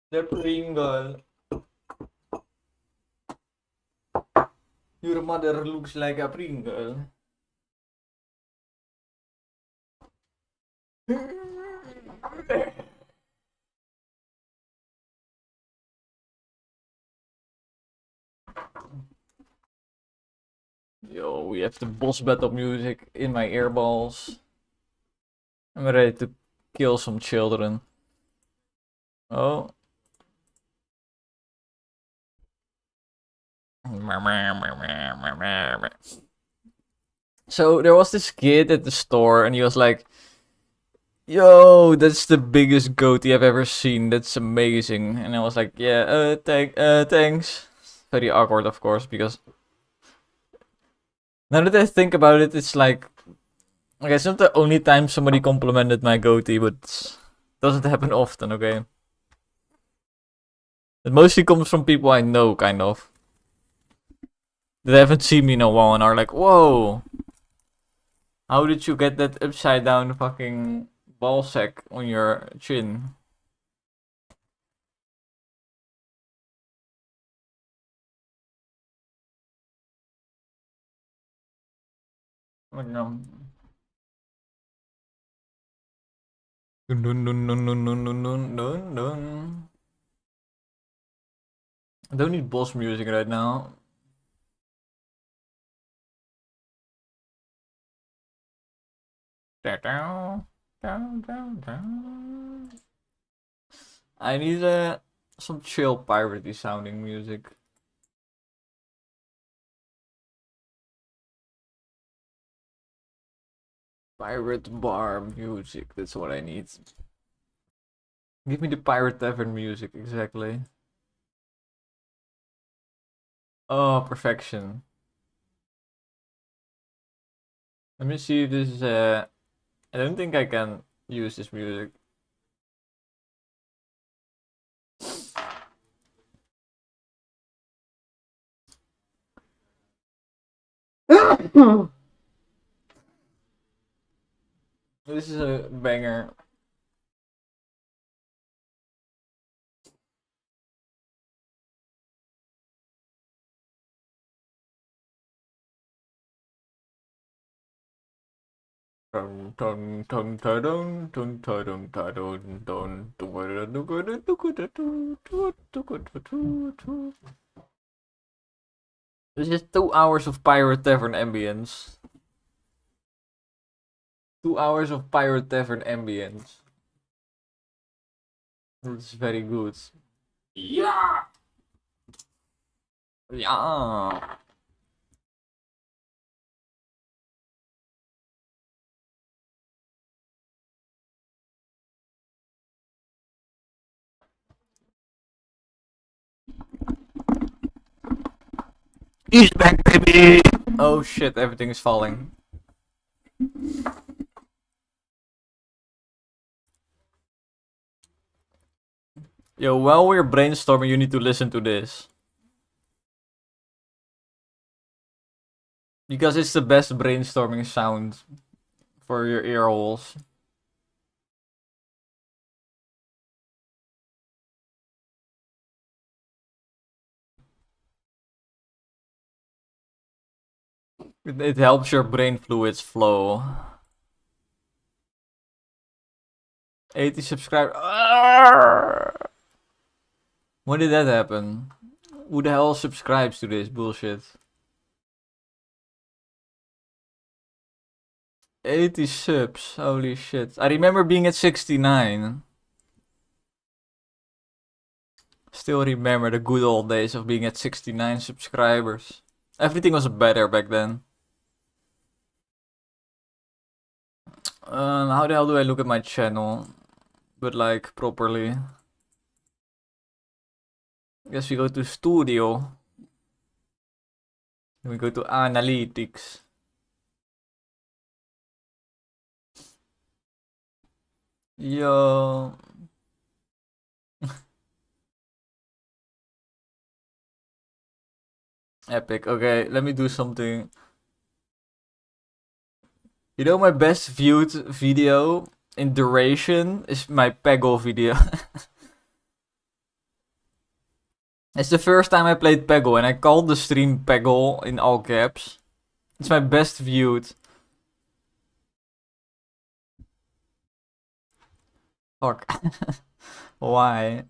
The Pringle. Your mother looks like a Pringle. Yo, we have the boss battle music in my earballs. I'm ready to kill some children. Oh. So there was this kid at the store and he was like, yo, that's the biggest goatee I've ever seen. That's amazing. And I was like, yeah, thanks. Very awkward, of course, because now that I think about it, it's like, okay, it's not the only time somebody complimented my goatee, but it doesn't happen often, okay? It mostly comes from people I know, kind of. That haven't seen me in a while and are like, whoa, how did you get that upside down fucking ball sack on your chin? Like, Dun, dun, dun, dun, dun, dun, dun, dun, dun, dun. I don't need boss music right now. I need some chill piratey sounding music. Pirate bar music, that's what I need. Give me the pirate tavern music, exactly. Oh, perfection. Let me see if this is I don't think I can use this music. This is a banger. This is 2 hours of Pirate Tavern ambience. 2 hours of Pirate Tavern ambience. That's very good. Yeah! Yeah! He's back, baby! Oh shit, everything is falling. Yo, while we're brainstorming, you need to listen to this. Because it's the best brainstorming sound for your ear holes. It helps your brain fluids flow. 80 subscribers. When did that happen? Who the hell subscribes to this bullshit? 80 subs. Holy shit. I remember being at 69. Still remember the good old days of being at 69 subscribers. Everything was better back then. How the hell do I look at my channel? But like properly. Guess we go to studio. Then we go to analytics. Yo. Epic. Okay, let me do something. You know, my best viewed video in duration is my Peggle video. It's the first time I played Peggle, and I called the stream Peggle in all caps. It's my best viewed. Fuck. Why?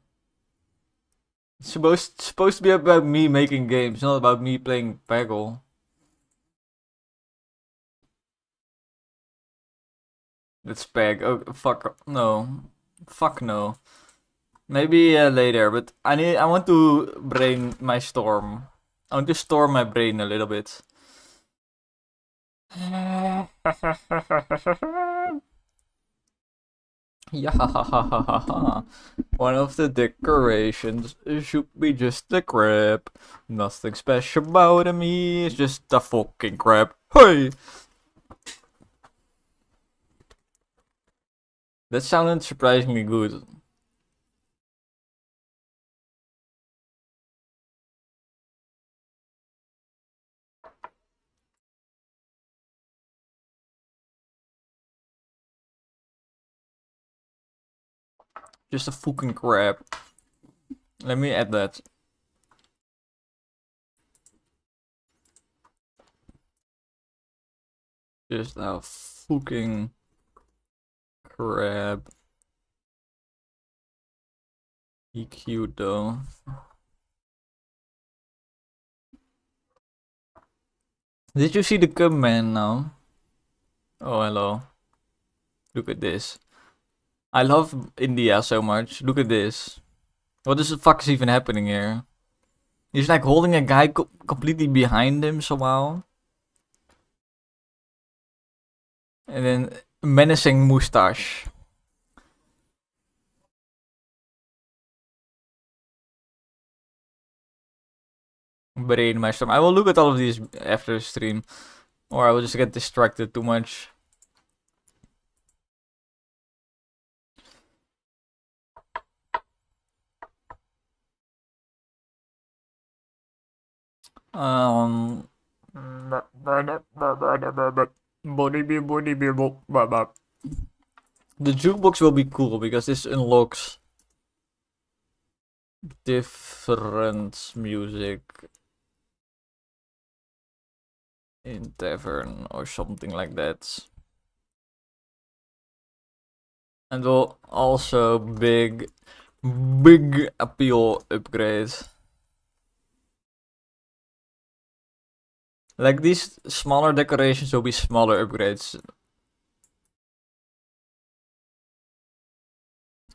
It's supposed to be about me making games, not about me playing Peggle. That's Peg. Oh fuck no. Fuck no. Maybe later, but I want to brain my storm. I want to storm my brain a little bit. Yeah, one of the decorations should be just the crab. Nothing special about me, it's just a fucking crab. Hey! That sounded surprisingly good. Just a fucking crab. Let me add that. Just a fucking crab. He cute though. Did you see the cum man now? Oh hello. Look at this. I love India so much. Look at this. What the fuck is even happening here? He's like holding a guy completely behind him somehow. And then menacing mustache. Brain my storm. I will look at all of these after the stream. Or I will just get distracted too much. The jukebox will be cool because this unlocks different music in tavern or something like that. And will also big appeal upgrade. Like these smaller decorations will be smaller upgrades.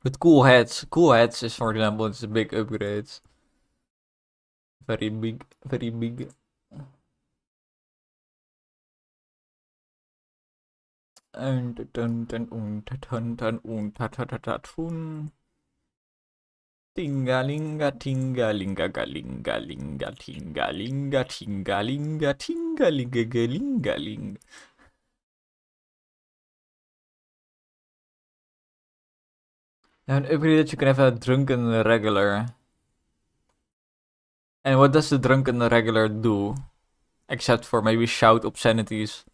With cool heads is, for example, it's a big upgrade. Very big, very big. Tingalinga tingalinga galinga linga tingalinga tingalinga tingalinga galinga ling. Now an upgrade that you can have a drunken regular. And what does the drunken regular do? Except for maybe shout obscenities.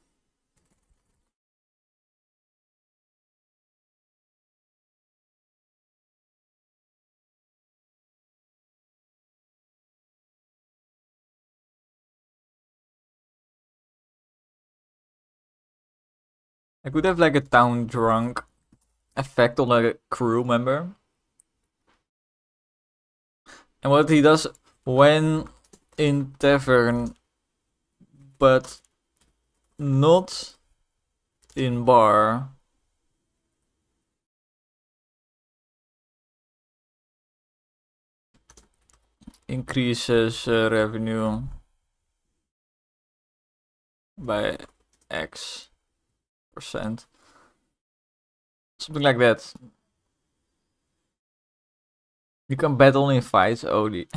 I could have like a town drunk effect on a crew member. And what he does when in tavern, but not in bar. Increases revenue by X%. Something like that. You can bet only in fights, Odie.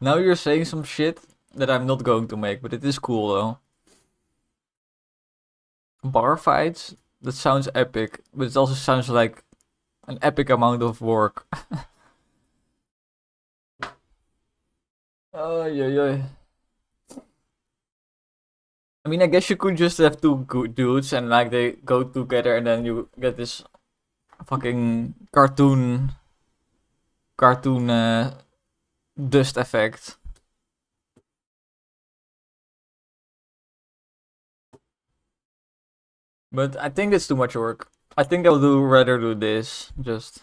Now you're saying some shit that I'm not going to make, but it is cool though. Bar fights? That sounds epic, but it also sounds like an epic amount of work. Oh, yeah. I mean, I guess you could just have two good dudes and like they go together and then you get this fucking cartoon dust effect. But I think it's too much work. I think I'll rather do this. Just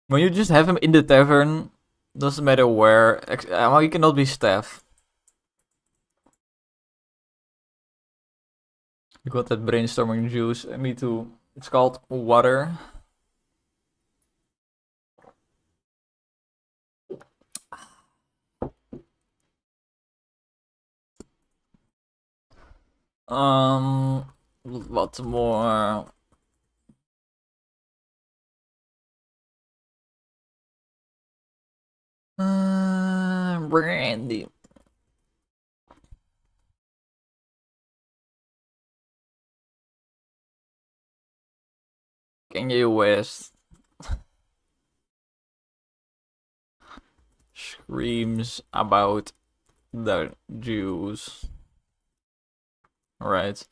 when you just have him in the tavern, doesn't matter where. Well, you cannot be staff. You got that brainstorming juice. Me too. It's called water. What more? Brandy. Kanye West screams about the Jews. Right.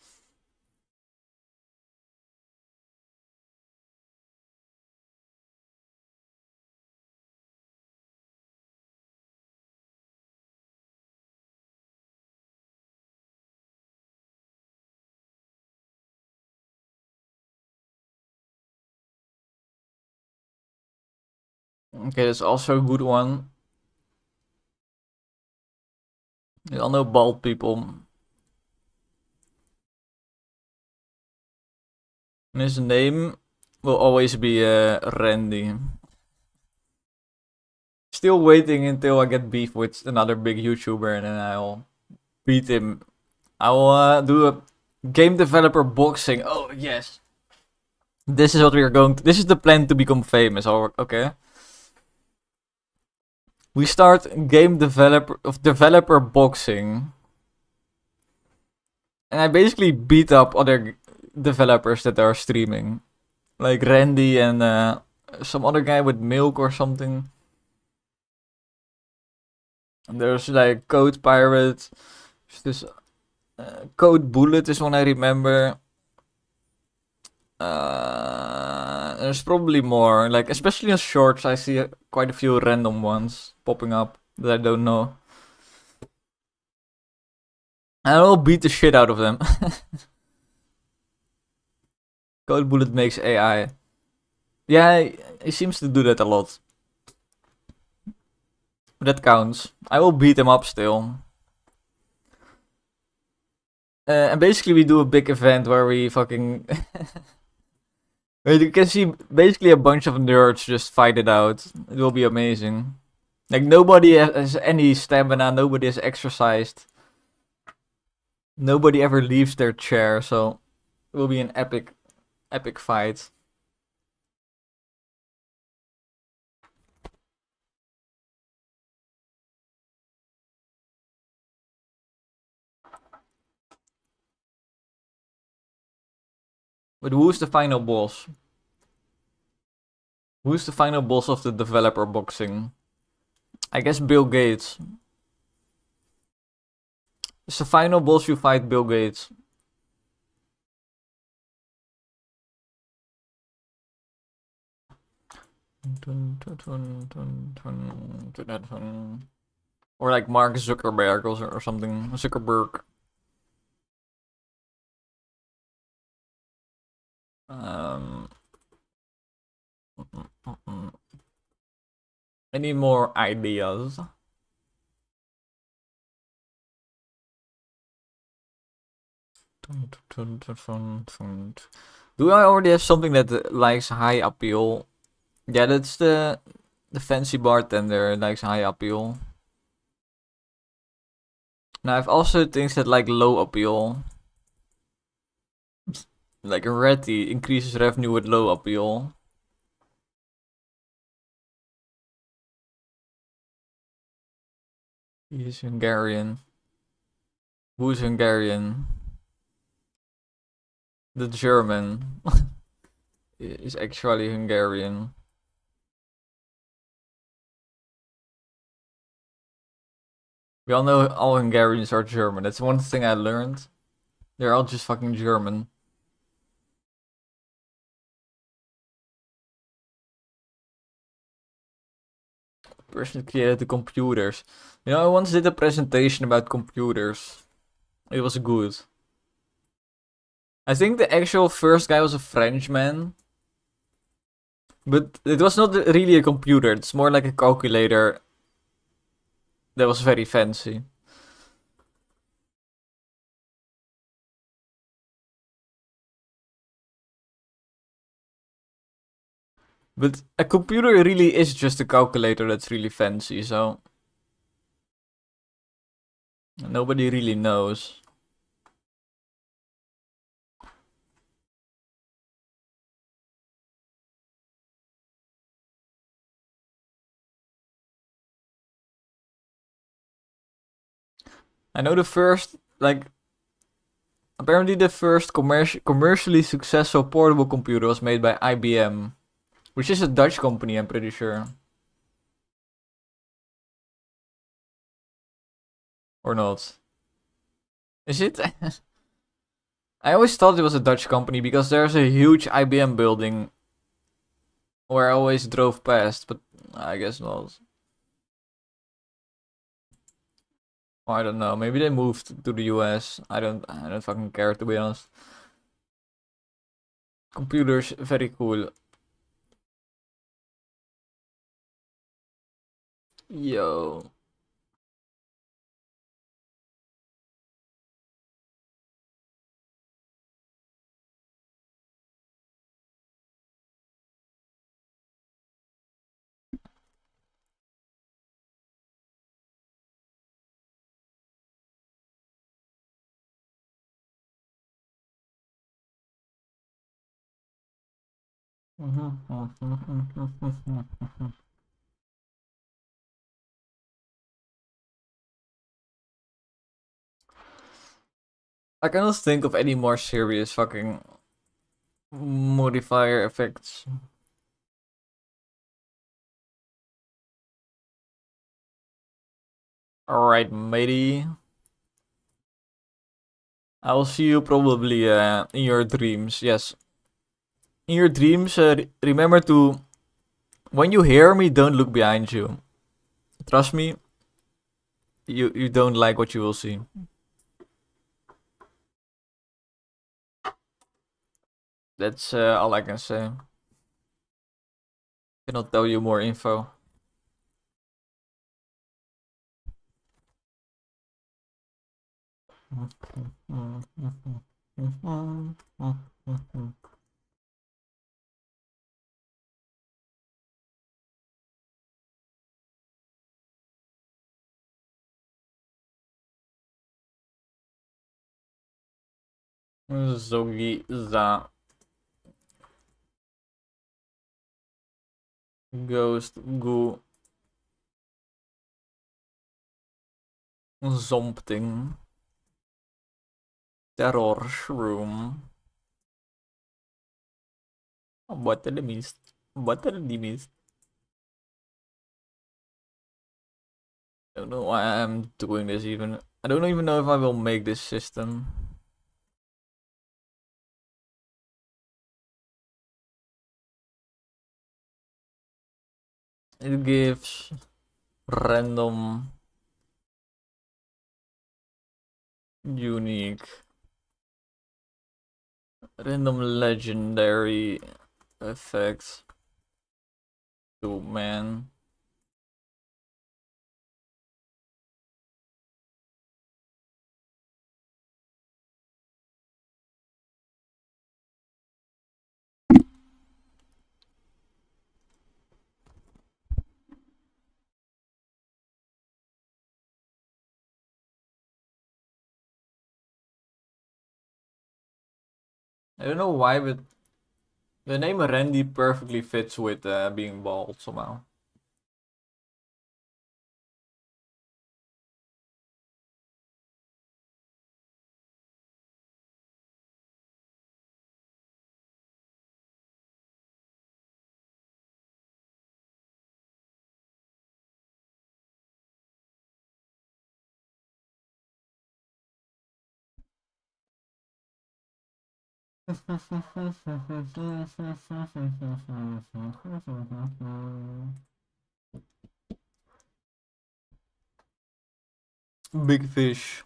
Okay, that's also a good one. You all know bald people. And his name will always be Randy. Still waiting until I get beef with another big YouTuber and then I'll beat him. I will do a game developer boxing. Oh yes. This is what we are going to. This is the plan to become famous. Okay. We start developer boxing. And I basically beat up other developers that are streaming. Like Randy and some other guy with milk or something. And there's like Code Pirate. There's this Code Bullet is one I remember. There's probably more. Like especially in shorts, I see quite a few random ones popping up that I don't know. And I'll beat the shit out of them. Code Bullet makes AI. Yeah, he seems to do that a lot. That counts. I will beat him up still. And basically we do a big event where we fucking... where you can see basically a bunch of nerds just fight it out. It will be amazing. Like nobody has any stamina, nobody has exercised. Nobody ever leaves their chair, so it will be an epic fight. But who's the final boss? Who's the final boss of the developer boxing? I guess Bill Gates. It's the final boss you fight Bill Gates. Or like Mark Zuckerberg or something. Zuckerberg. Any more ideas? Do I already have something that likes high appeal? Yeah, that's the fancy bartender likes high appeal. Now I have also things that like low appeal. Like Reddy increases revenue with low appeal. He's Hungarian. Who's Hungarian? The German is actually Hungarian. We all know all Hungarians are German. That's one thing I learned. They're all just fucking German. person created the computers. You know, I once did a presentation about computers. It was good. I think the actual first guy was a Frenchman. But it was not really a computer. It's more like a calculator that was very fancy. But a computer really is just a calculator that's really fancy, so nobody really knows. I know the first, like, apparently the first commercially successful portable computer was made by IBM, which is a Dutch company, I'm pretty sure. Or not. Is it? I always thought it was a Dutch company because there's a huge IBM building where I always drove past, but I guess not. I don't know. Maybe they moved to the US. I don't fucking care, to be honest. Computers very cool. Yo. I cannot think of any more serious fucking modifier effects. Alright, matey. I will see you probably in your dreams. Yes. In your dreams, remember to. When you hear me, don't look behind you. Trust me, you don't like what you will see. That's all I can say. Cannot tell you more info. Zogi za ghost goo something terror shroom. What the mist? What the mist? I don't know why I'm doing this even. I don't even know if I will make this system. It gives random unique random legendary effects to man. I don't know why, but the name Randy perfectly fits with being bald somehow. Big fish.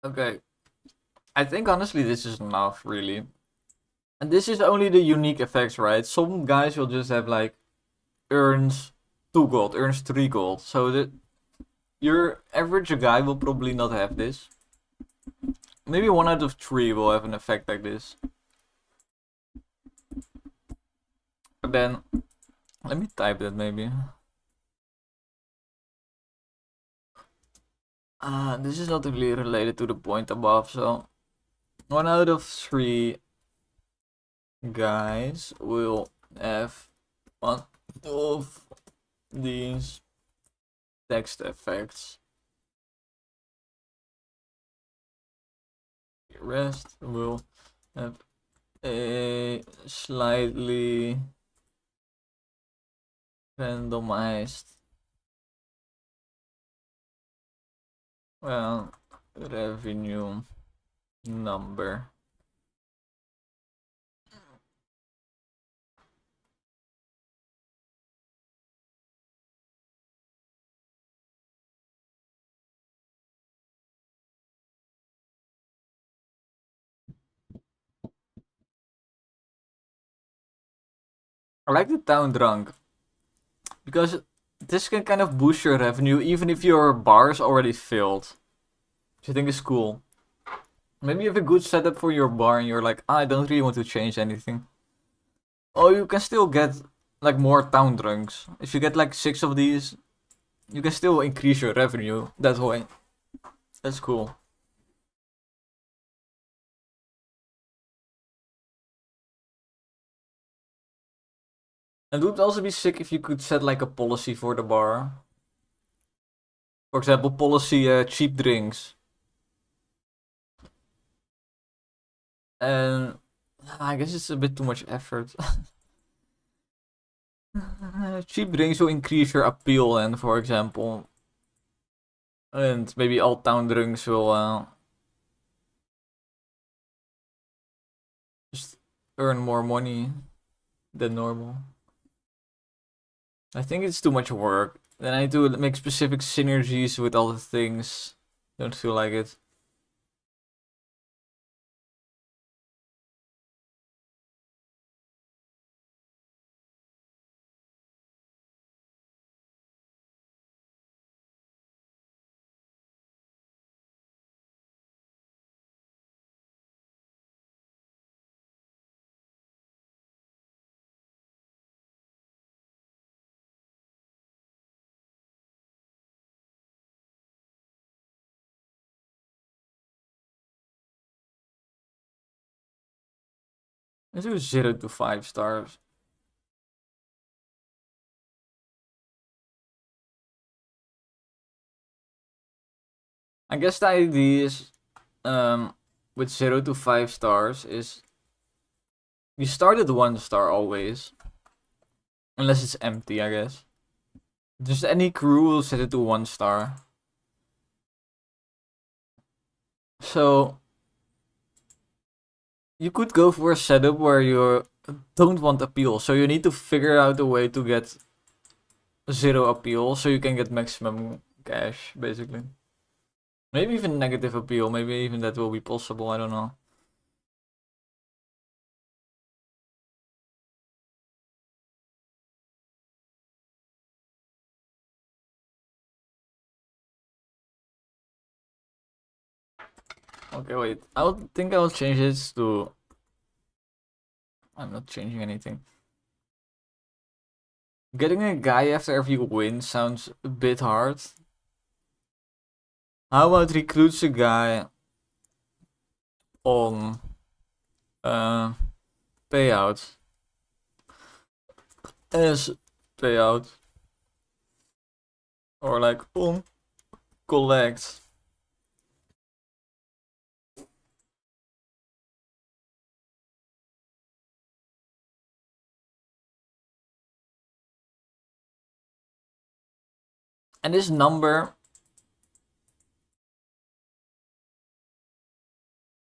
Okay. I think honestly this is enough, really. And this is only the unique effects, right? Some guys will just have like earns 2 gold, earns 3 gold. So that your average guy will probably not have this. Maybe 1 out of 3 will have an effect like this. But then, let me type that maybe. This is not really related to the point above, so 1 out of 3 guys will have one of these text effects. The rest will have a slightly randomized revenue number. I like the town drunk because this can kind of boost your revenue even if your bar is already filled, which I think is cool. Maybe you have a good setup for your bar and you're like, I don't really want to change anything. Oh, you can still get like more town drunks. If you get like 6 of these, you can still increase your revenue that way. That's cool. And it would also be sick if you could set like a policy for the bar. For example, policy cheap drinks. And I guess it's a bit too much effort. Cheap drinks will increase your appeal, and for example, and maybe all town drinks will just earn more money than normal. I think it's too much work. Then I need to make specific synergies with all the things. Don't feel like it. Let's do 0 to 5 stars. I guess the idea is, with 0 to 5 stars is you start at 1 star always. Unless it's empty, I guess. Just any crew will set it to 1 star. So you could go for a setup where you don't want appeal. So you need to figure out a way to get 0 appeal so you can get maximum cash, basically. Maybe even negative appeal. Maybe even that will be possible. I don't know. Okay, wait. I think I'll change this to. I'm not changing anything. Getting a guy after every win sounds a bit hard. How about recruits a guy on payout as payout, or like on collect And this number,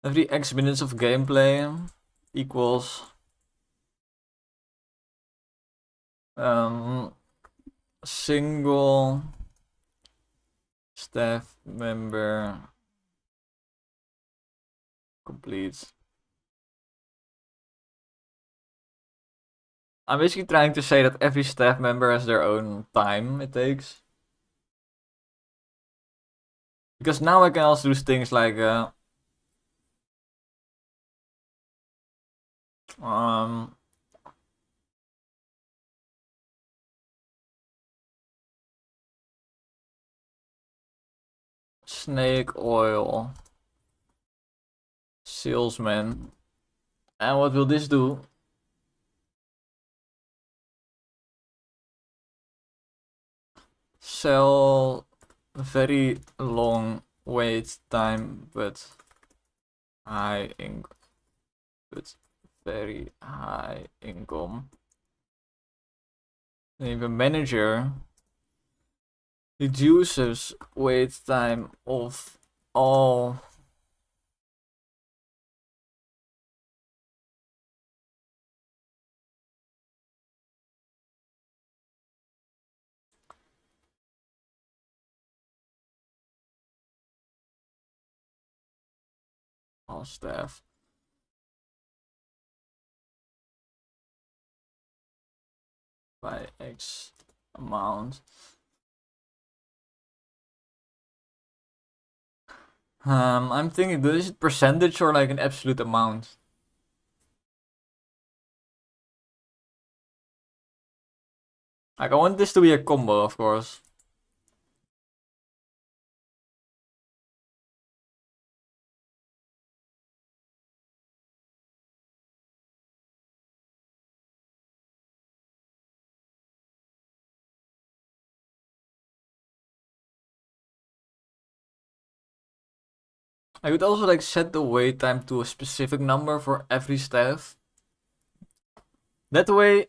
every X minutes of gameplay equals single staff member complete. I'm basically trying to say that every staff member has their own time it takes. Because now I can also do things like snake oil salesman. And what will this do? Sell very long wait time, but very high income. Then the manager reduces wait time of all staff. By X amount. I'm thinking, is it percentage or like an absolute amount? Like, I want this to be a combo, of course. I could also like set the wait time to a specific number for every staff. That way,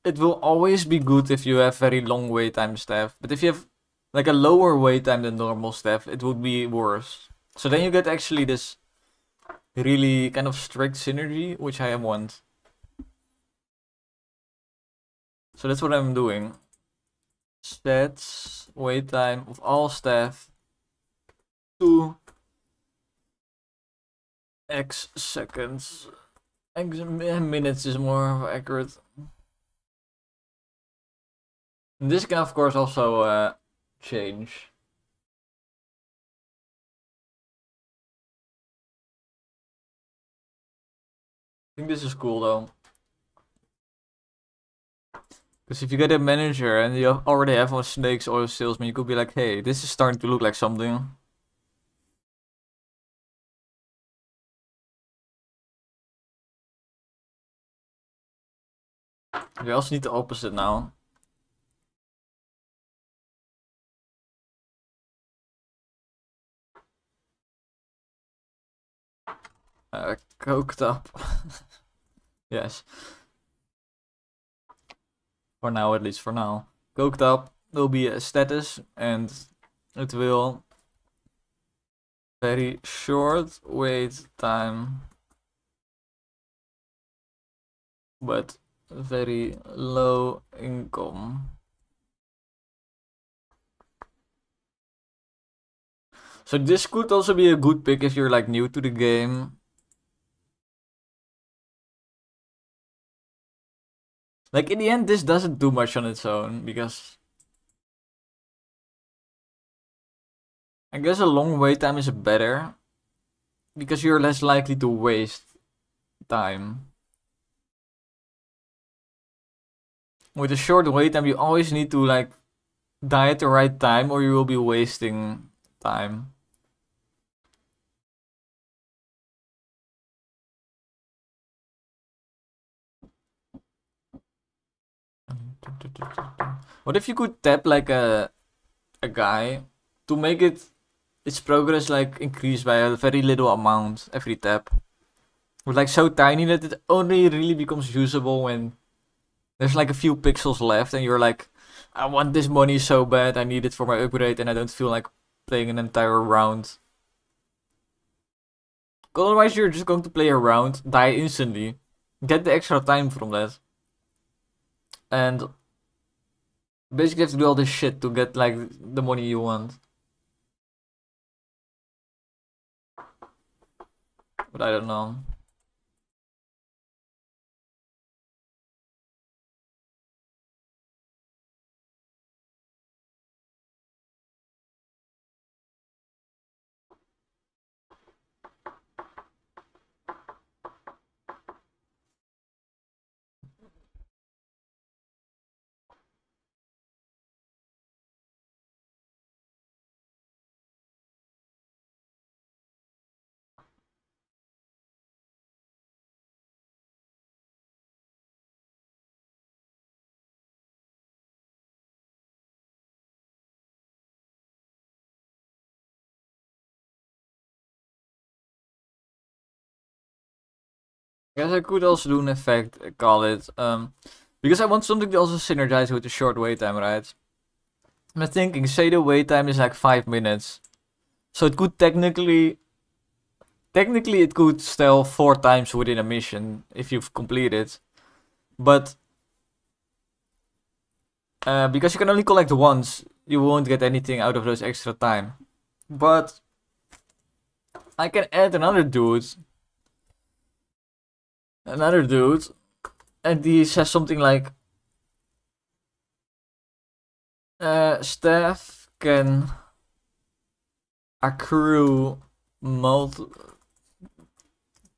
it will always be good if you have very long wait time staff. But if you have like a lower wait time than normal staff, it would be worse. So then you get actually this really kind of strict synergy, which I want. So that's what I'm doing. Sets wait time of all staff to X seconds. X minutes is more accurate. And this can of course also change. I think this is cool though. Because if you get a manager and you already have a snake's oil salesman, you could be like, hey, this is starting to look like something. We also need the opposite now. Coked up. Yes. For now, at least for now. Coked up will be a status and it will very short wait time, but very low income. So this could also be a good pick if you're like new to the game. Like in the end, this doesn't do much on its own because I guess a long wait time is better because you're less likely to waste time. With a short wait time, you always need to like die at the right time or you will be wasting time. What if you could tap like a guy to make its progress like increase by a very little amount every tap? But like so tiny that it only really becomes usable when there's like a few pixels left and you're like I want this money so bad, I need it for my upgrade, and I don't feel like playing an entire round. Otherwise, you're just going to play a round, die instantly, get the extra time from that, and basically have to do all this shit to get like the money you want. But I don't know. Guess I could also do an effect, call it, because I want something to also synergize with the short wait time, right? I'm thinking, say the wait time is like 5 minutes. So it could technically it could stall 4 times within a mission if you've completed. But because you can only collect once, you won't get anything out of those extra time. But I can add another dude, and he says something like, staff can accrue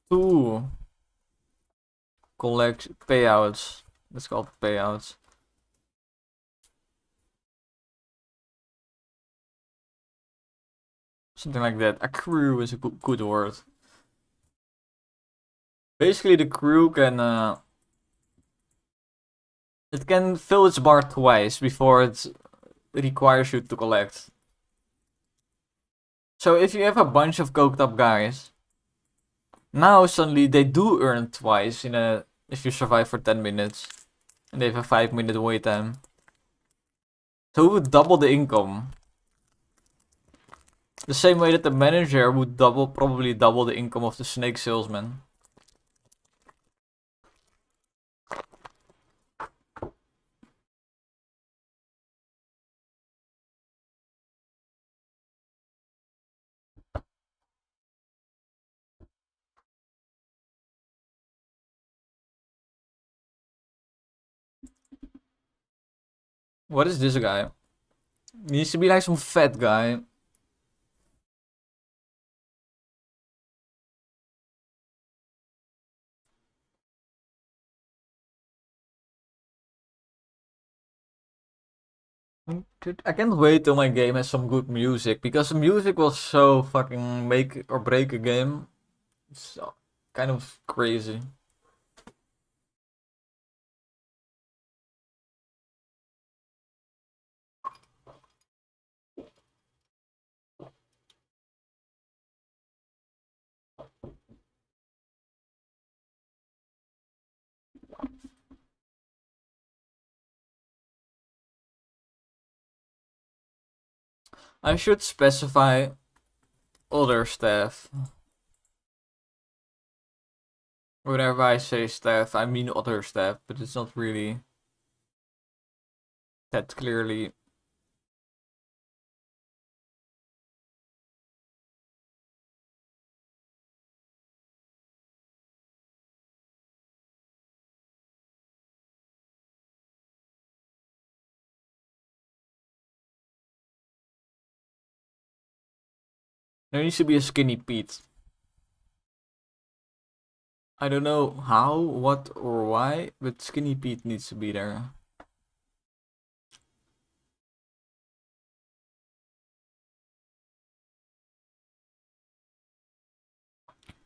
two collect payouts. That's called payouts. Something like that. Accrue is a good word. Basically, the crew can it can fill its bar twice before it requires you to collect. So if you have a bunch of coked up guys, now suddenly they do earn twice if you survive for 10 minutes. And they have a 5-minute wait time. So it would double the income. The same way that the manager would probably double the income of the snake salesman. What is this guy? Needs to be like some fat guy. I can't wait till my game has some good music, because the music will so fucking make or break a game. It's kind of crazy. I should specify other staff. Whenever I say staff, I mean other staff, but it's not really that clearly. There needs to be a skinny Pete. I don't know how, what, or why, but skinny Pete needs to be there.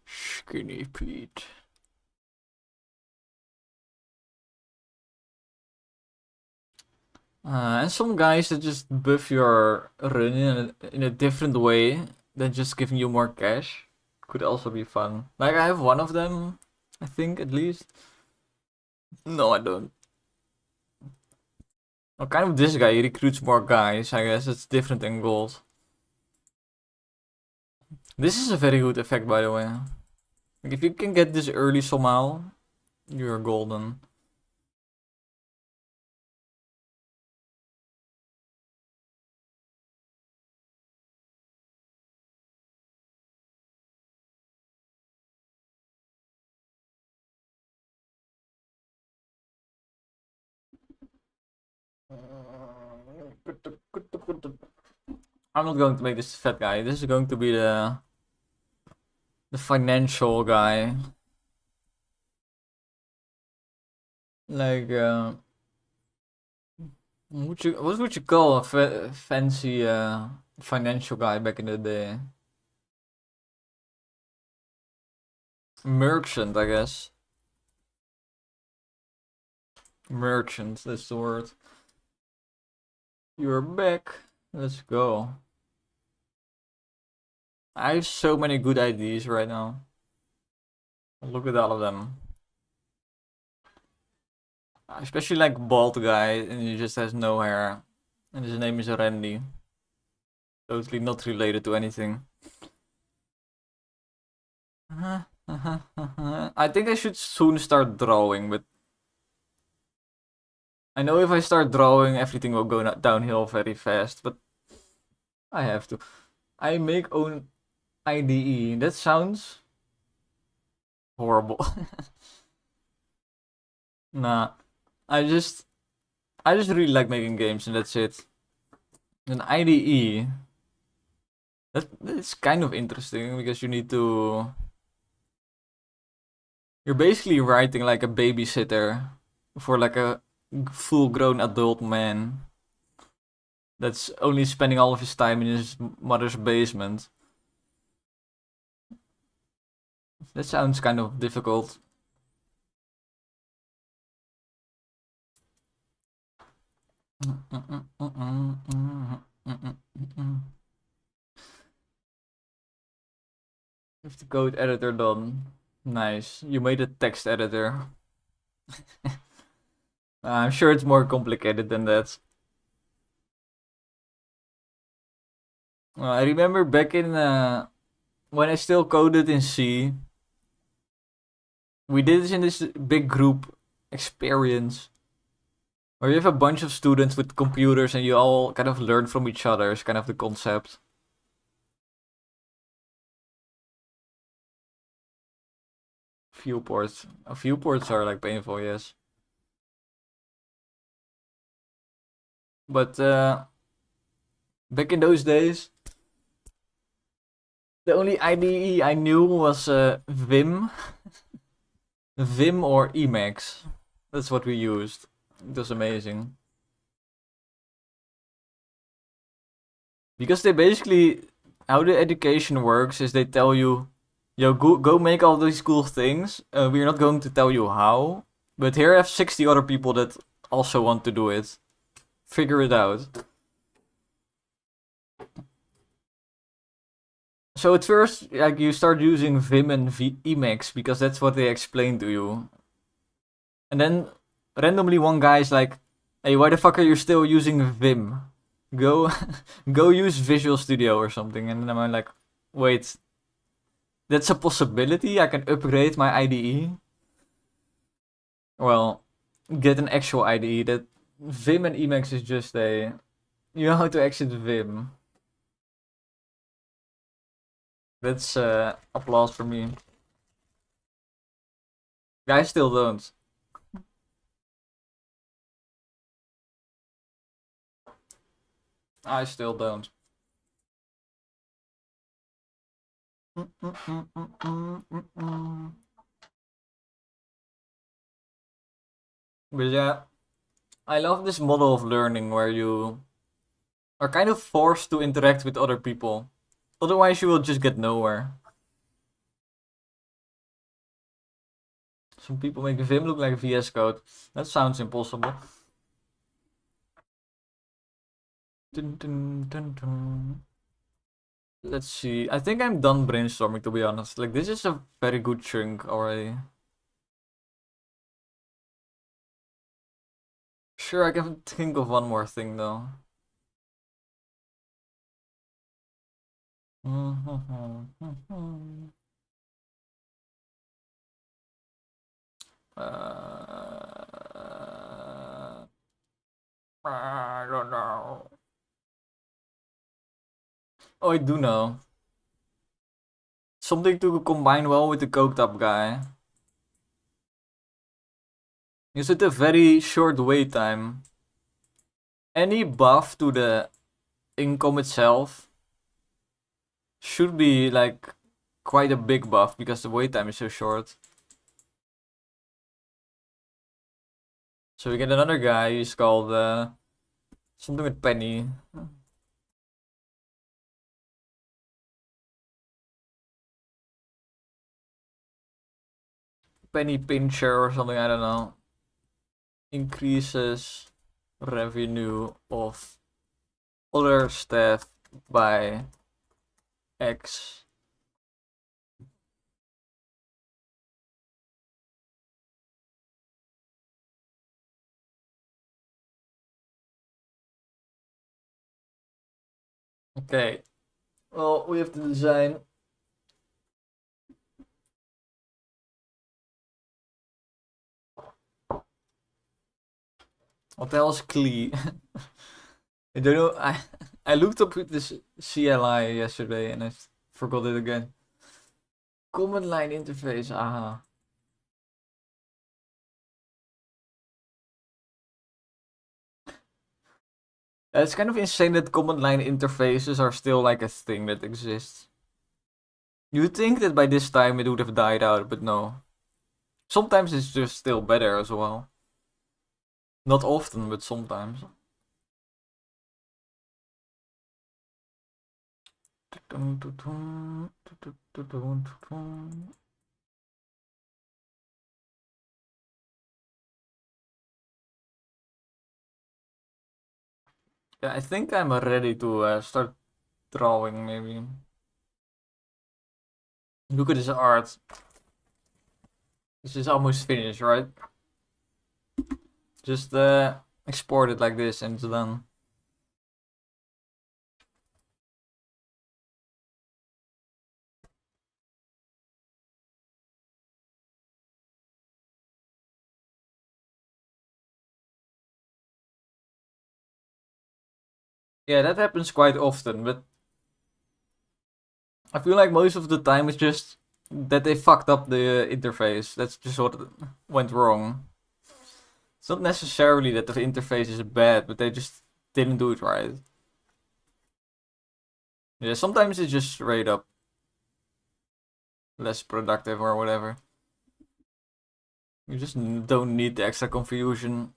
Skinny Pete. And some guys that just buff your run in a different way than just giving you more cash could also be fun. Like, I have one of them, I think, at least. No, I don't. Well, kind of this guy, he recruits more guys, I guess. It's different than gold. This is a very good effect, by the way. Like, if you can get this early somehow, you're golden. I'm not going to make this fat guy. This is going to be the financial guy. Like, what would you call a fancy financial guy back in the day? Merchant, I guess. Merchant, that's the word. You're back. Let's go. I have so many good ideas right now. Look at all of them. Especially like bald guy and he just has no hair. And his name is Randy. Totally not related to anything. I think I should soon start drawing, but I know if I start drawing, everything will go downhill very fast, but I have to. I make own IDE. That sounds horrible. Nah, I just really like making games and that's it. An IDE. That's kind of interesting because you need to. You're basically writing like a babysitter for like a full-grown adult man that's only spending all of his time in his mother's basement. That sounds kind of difficult. With the code editor done. Nice. You made a text editor. I'm sure it's more complicated than that. I remember back in when I still coded in C, we did this in this big group experience where you have a bunch of students with computers and you all kind of learn from each other is kind of the concept. Viewports. Viewports are like painful, yes. But back in those days, the only IDE I knew was Vim. Vim or Emacs. That's what we used. It was amazing. Because they basically, how the education works is they tell you, yo, go make all these cool things. We're not going to tell you how. But here I have 60 other people that also want to do it. Figure it out. So at first, like, you start using Vim and Emacs because that's what they explain to you. And then randomly one guy is like, hey, why the fuck are you still using Vim? Go go use Visual Studio or something. And then I'm like, wait, that's a possibility? I can upgrade my IDE? Well, get an actual IDE. That Vim and Emacs is just a... You know how to exit Vim. That's applause for me. Guys still don't. I still don't. But yeah, I love this model of learning where you are kind of forced to interact with other people. Otherwise, you will just get nowhere. Some people make Vim look like VS Code. That sounds impossible. Dun, dun, dun, dun. Let's see. I think I'm done brainstorming, to be honest. Like, this is a very good chunk already. Sure, I can think of one more thing though. I don't know. Oh, I do know. Something to combine well with the coked up guy. Is it a very short wait time? Any buff to the income itself should be like quite a big buff because the wait time is so short. So we get another guy, he's called something with Penny. Penny Pincher or something, I don't know. Increases revenue of other staff by X. Okay. Well, we have to design. What the hell is CLI? I don't know. I looked up this CLI yesterday and I forgot it again. Command line interface. Aha. It's kind of insane that command line interfaces are still like a thing that exists. You'd think that by this time it would have died out, but no. Sometimes it's just still better as well. Not often, but sometimes. Yeah, I think I'm ready to start drawing, maybe. Look at this art. This is almost finished, right? Just export it like this and it's done. Yeah, that happens quite often, but I feel like most of the time it's just that they fucked up the interface. That's just what went wrong. It's not necessarily that the interface is bad, but they just didn't do it right. Yeah, sometimes it's just straight up less productive or whatever. You just don't need the extra confusion.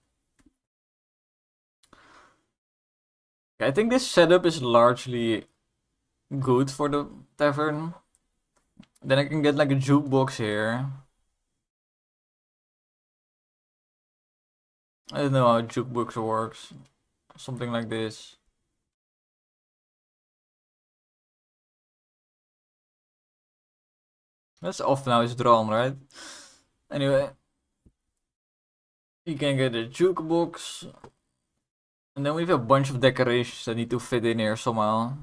I think this setup is largely good for the tavern. Then I can get like a jukebox here. I don't know how jukebox works. Something like this. That's off now, it's drawn, right? Anyway. You can get a jukebox. And then we have a bunch of decorations that need to fit in here somehow.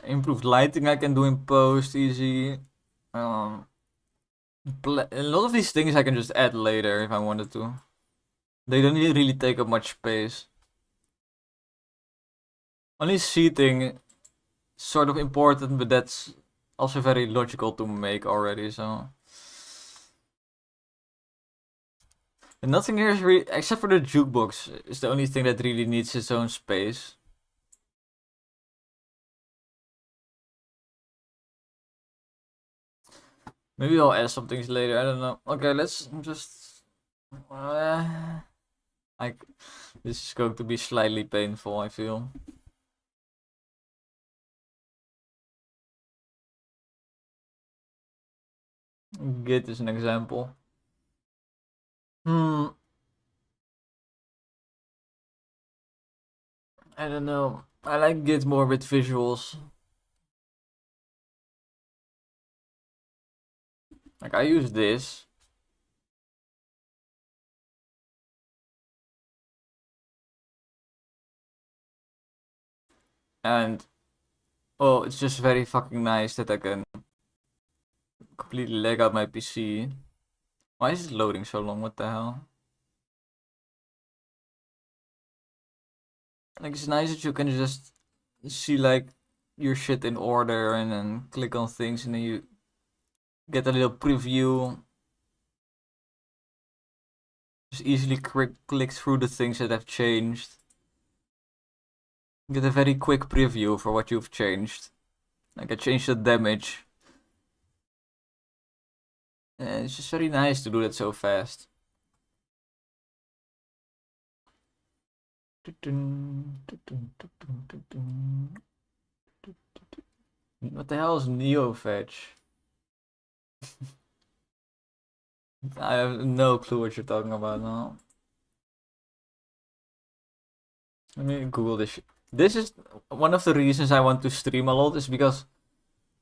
Improved lighting I can do in post, easy. A lot of these things I can just add later if I wanted to. They don't really take up much space. Only seating sort of important, but that's also very logical to make already, so. And nothing here is really, except for the jukebox, is the only thing that really needs its own space. Maybe I'll add some things later, I don't know. Okay, let's just... like, this is going to be slightly painful, I feel. Git is an example. I don't know. I like Git more with visuals. Like I use this. And oh, it's just very fucking nice that I can completely lag out my PC. Why is it loading so long? What the hell? Like it's nice that you can just see like your shit in order and then click on things and then you get a little preview. Just easily click through the things that have changed. Get a very quick preview for what you've changed. Like I changed the damage. And it's just very nice to do that so fast. What the hell is Neo-Fetch? I have no clue what you're talking about now. Let me Google this. This is one of the reasons I want to stream a lot, is because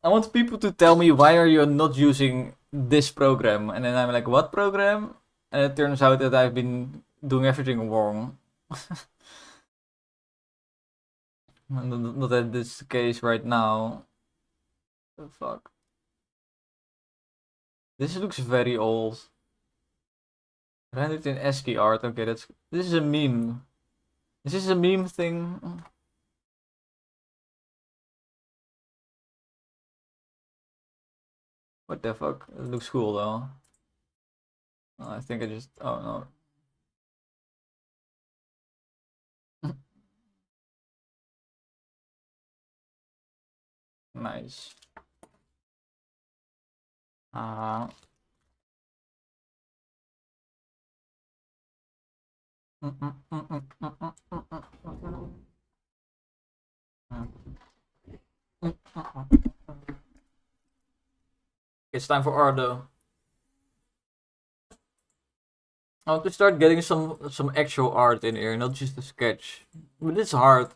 I want people to tell me, why are you not using this program? And then I'm like, what program? And it turns out that I've been doing everything wrong. Not that this is the case right now. The fuck? This looks very old. Rendered in ASCII art. Okay, this is a meme. Is this a meme thing? What the fuck? It looks cool though. Oh, I think I just. Oh no. Nice. Uh, it's time for Ardo. I want to start getting some actual art in here, not just a sketch. But it's hard.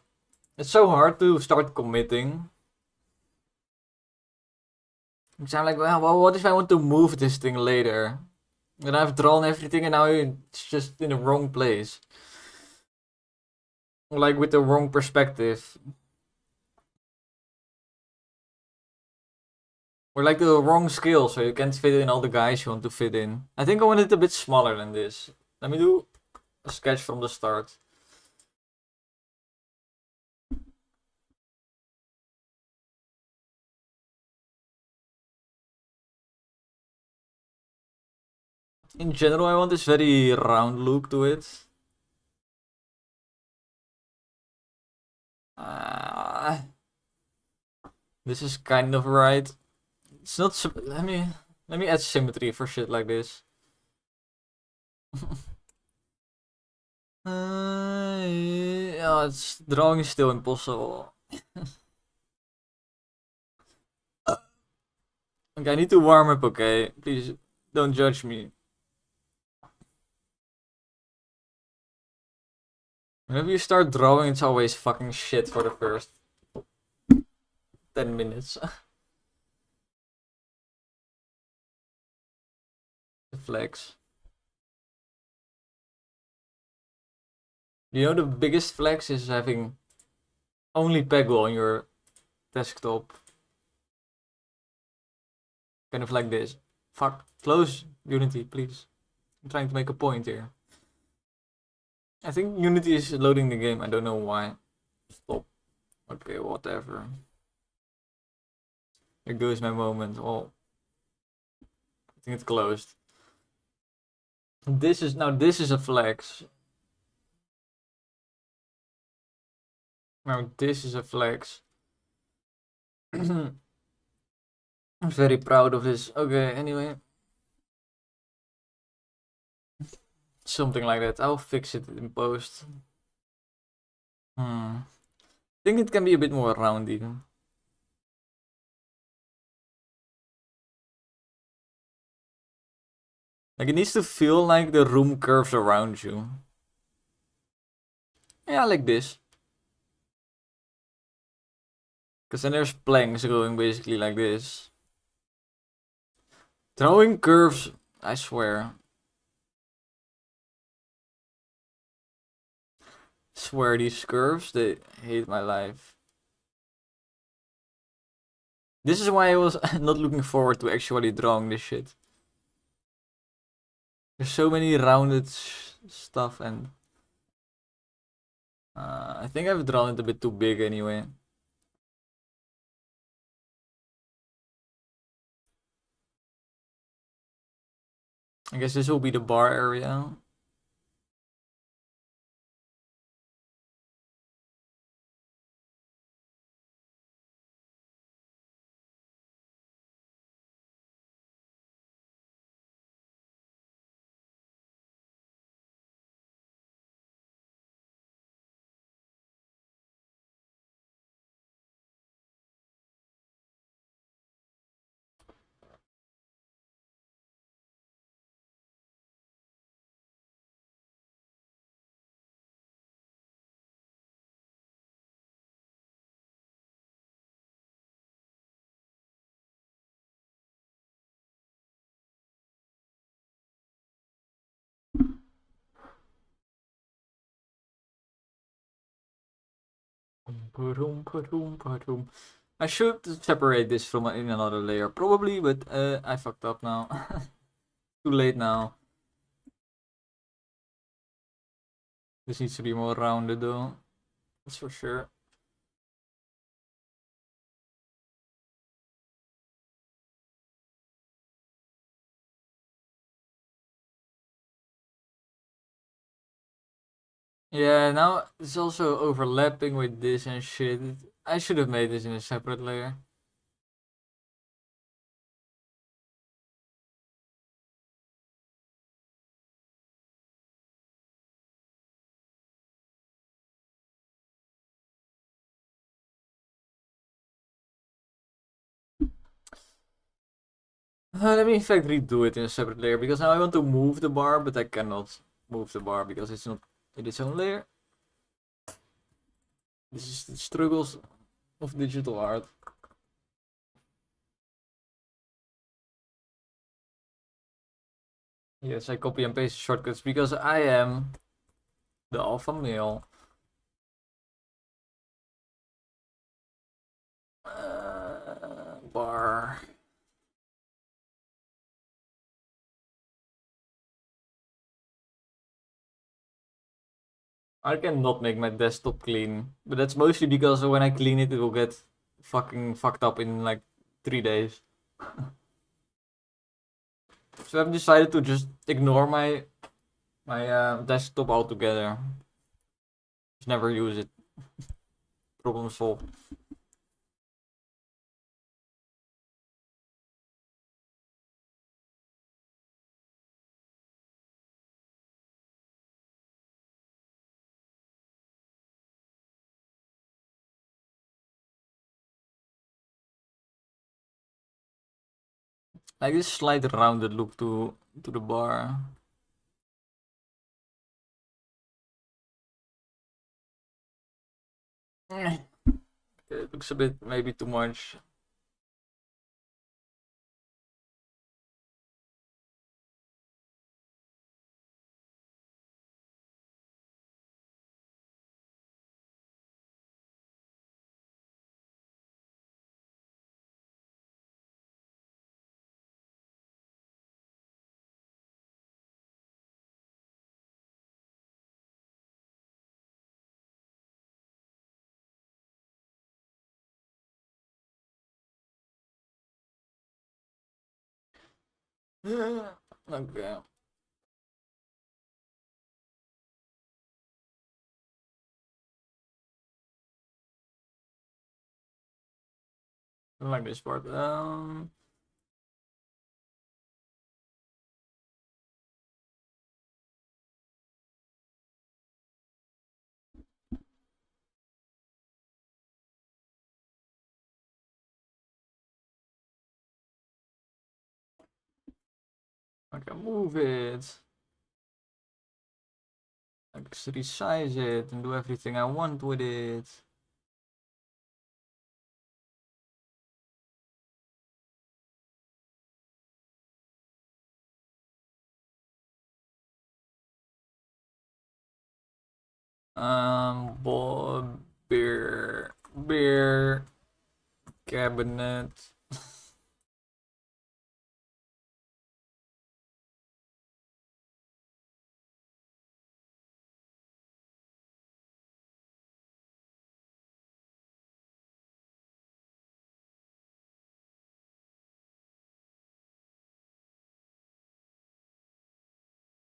It's so hard to start committing. Because I'm like, well, what if I want to move this thing later? Then I've drawn everything and now it's just in the wrong place. Like with the wrong perspective. Or like the wrong scale, so you can't fit in all the guys you want to fit in. I think I want it a bit smaller than this. Let me do a sketch from the start. In general, I want this very round look to it. This is kind of right. It's not. Let me add symmetry for shit like this. Yeah, drawing is still impossible. Okay, I need to warm up. Okay, please don't judge me. Whenever you start drawing, it's always fucking shit for the first 10 minutes. The flex. You know, the biggest flex is having only Peggle on your desktop. Kind of like this. Fuck. Close Unity, please. I'm trying to make a point here. I think Unity is loading the game. I don't know why. Stop. Okay, whatever. Here goes my moment. Oh. I think it's closed. This is a flex. Now this is a flex. I'm very proud of this. Okay, anyway. Something like that. I'll fix it in post. I think it can be a bit more roundy. Like it needs to feel like the room curves around you. Yeah, like this. Because then there's planks going basically like this. Throwing curves, I swear. Swear these curves, they hate my life. This is why I was not looking forward to actually drawing this shit. There's so many rounded stuff and... I think I've drawn it a bit too big anyway. I guess this will be the bar area. I should separate this from in another layer, probably, but I fucked up now. Too late now. This needs to be more rounded though. That's for sure. Yeah, now it's also overlapping with this and shit. I should have made this in a separate layer. Let me in fact redo it in a separate layer because now I want to move the bar, but I cannot move the bar because it's not in its own layer. This is the struggles of digital art. Yes, I copy and paste shortcuts because I am the alpha male. Bar. I cannot make my desktop clean, but that's mostly because when I clean it, it will get fucking fucked up in like 3 days. So I've decided to just ignore my desktop altogether. Just never use it. Problem solved. Like this slight rounded look to the bar. It looks a bit maybe too much. Okay. I like this part. I can move it. I can resize it and do everything I want with it. Beer cabinet.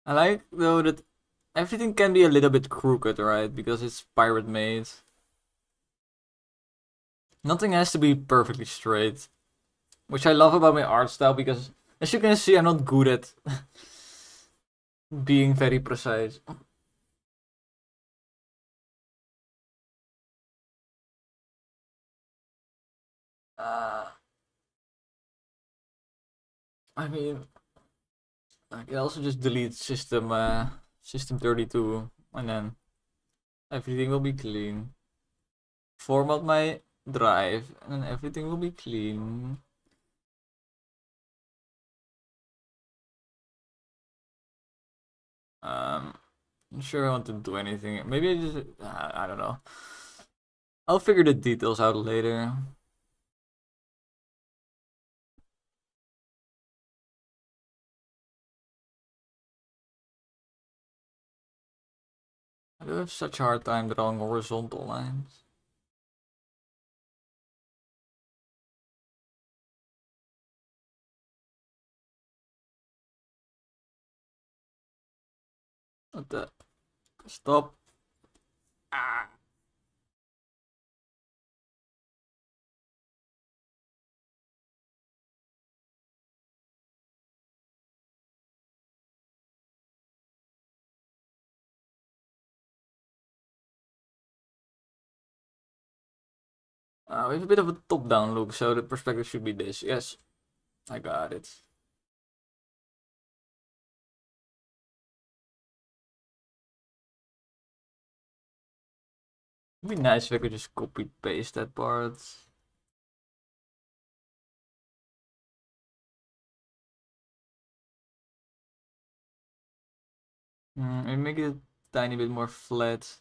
I like though that everything can be a little bit crooked, right? Because it's pirate made. Nothing has to be perfectly straight. Which I love about my art style because, as you can see, I'm not good at being very precise. Uh, I mean, I can also just delete system 32 and then everything will be clean. Format my drive and then everything will be clean. I'm sure I want to do anything. Maybe I just, I don't know. I'll figure the details out later. I do have such a hard time drawing horizontal lines. What the? Stop. Ah. We have a bit of a top-down look, so the perspective should be this. Yes, I got it. It'd be nice if I could just copy-paste that part. And make it a tiny bit more flat.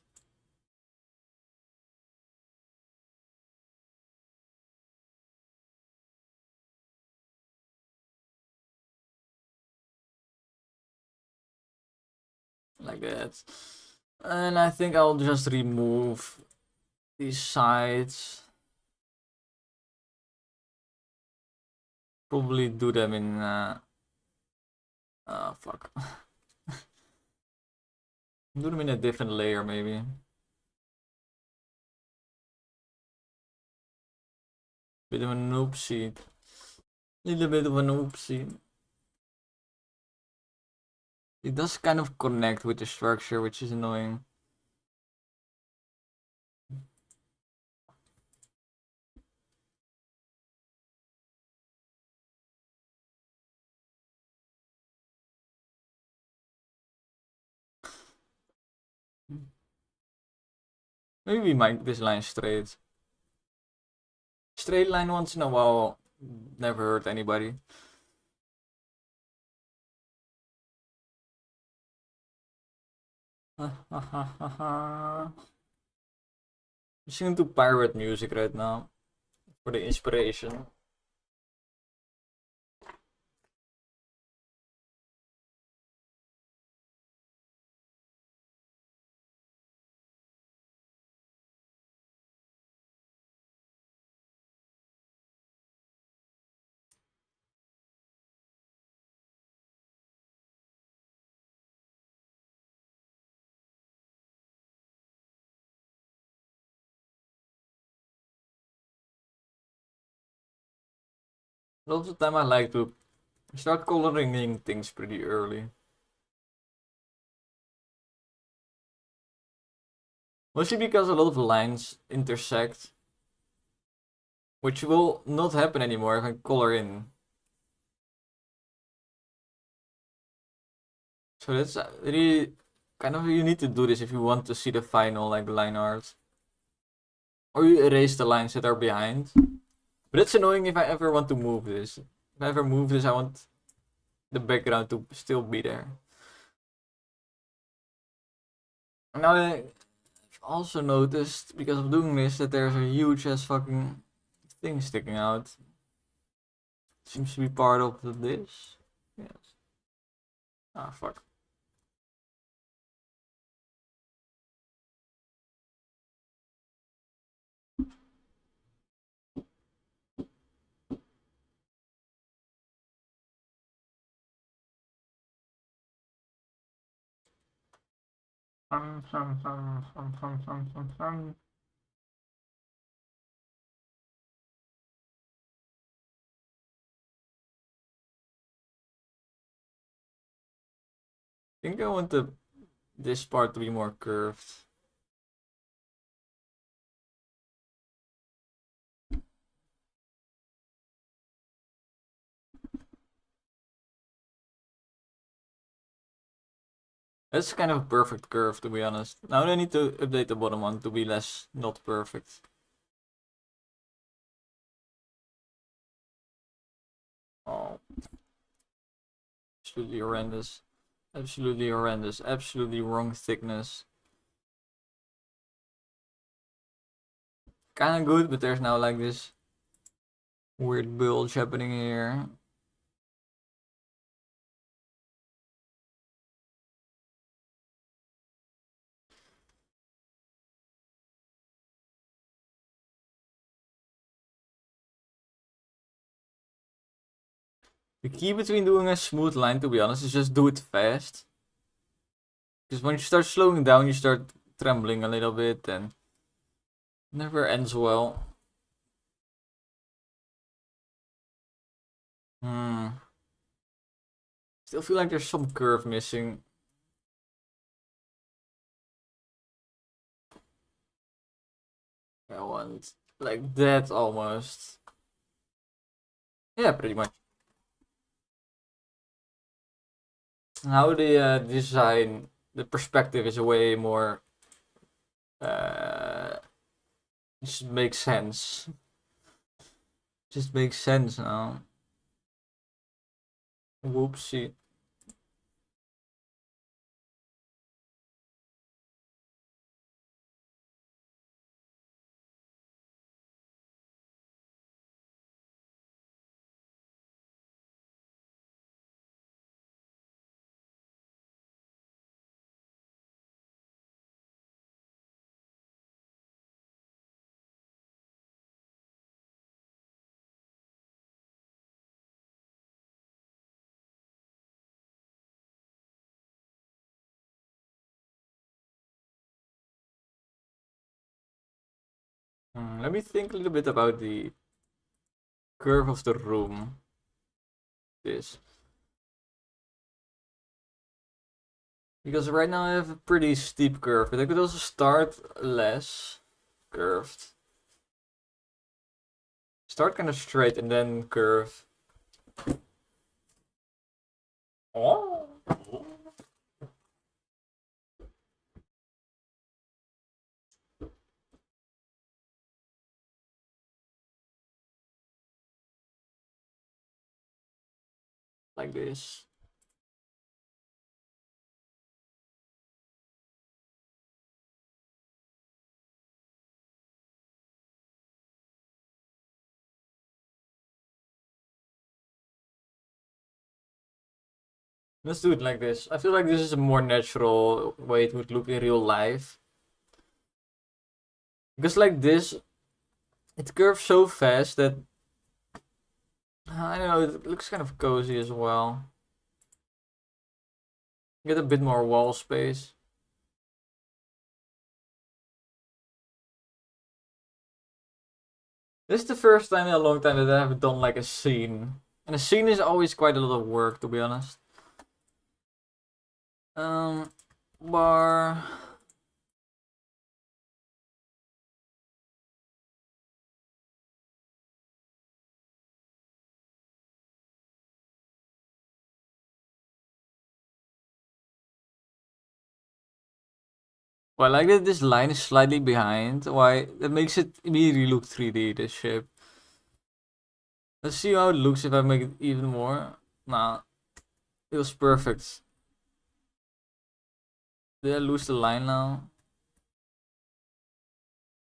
Like that. And I think I'll just remove these sides. Probably do them in fuck. Do them in a different layer maybe. Bit of an oopsie. Little bit of an oopsie. It does kind of connect with the structure, which is annoying. Maybe we make this line straight. Straight line once in a while never hurt anybody. Listening to pirate music right now for the inspiration. Lots of time I like to start coloring things pretty early. Mostly because a lot of lines intersect, which will not happen anymore if I color in. So that's really kind of, you need to do this if you want to see the final like line art. Or you erase the lines that are behind. But it's annoying if I ever want to move this. If I ever move this, I want the background to still be there. Now also noticed, because of doing this, that there's a huge ass fucking thing sticking out. Seems to be part of this. Yes. Ah, fuck. I think I want this part to be more curved. That's kind of a perfect curve, to be honest. Now I need to update the bottom one to be less not perfect. Oh. Absolutely horrendous. Absolutely horrendous. Absolutely wrong thickness. Kinda good, but there's now like this weird bulge happening here. The key between doing a smooth line, to be honest, is just do it fast. Because when you start slowing down, you start trembling a little bit and never ends well. Still feel like there's some curve missing. I want like that almost. Yeah, pretty much. How they design the perspective is way more just makes sense. Just makes sense now. Whoopsie. Let me think a little bit about the curve of the room. This. Because right now I have a pretty steep curve, but I could also start less curved. Start kind of straight and then curve. Oh. Like this. Let's do it like this. I feel like this is a more natural way it would look in real life. Because like this, it curves so fast that I don't know, it looks kind of cozy as well. Get a bit more wall space. This is the first time in a long time that I have done like a scene. And a scene is always quite a lot of work, to be honest. Bar. Well, I like that this line is slightly behind. Why? That makes it immediately look 3D, this shape. Let's see how it looks if I make it even more. Nah. It was perfect. Did I lose the line now?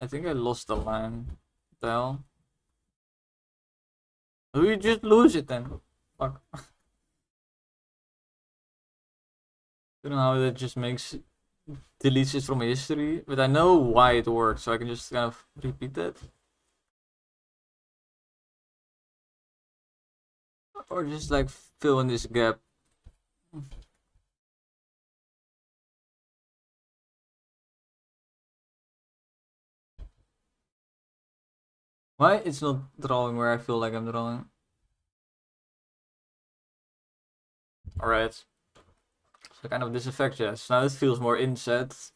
I think I lost the line. What the hell? We just lose it then. Fuck. Don't know how that just makes deletes it from history, but I know why it works, so I can just kind of repeat that. Or just like fill in this gap. Why it's not drawing where I feel like I'm drawing? Alright. So kind of this effect, yes. Now it feels more inset.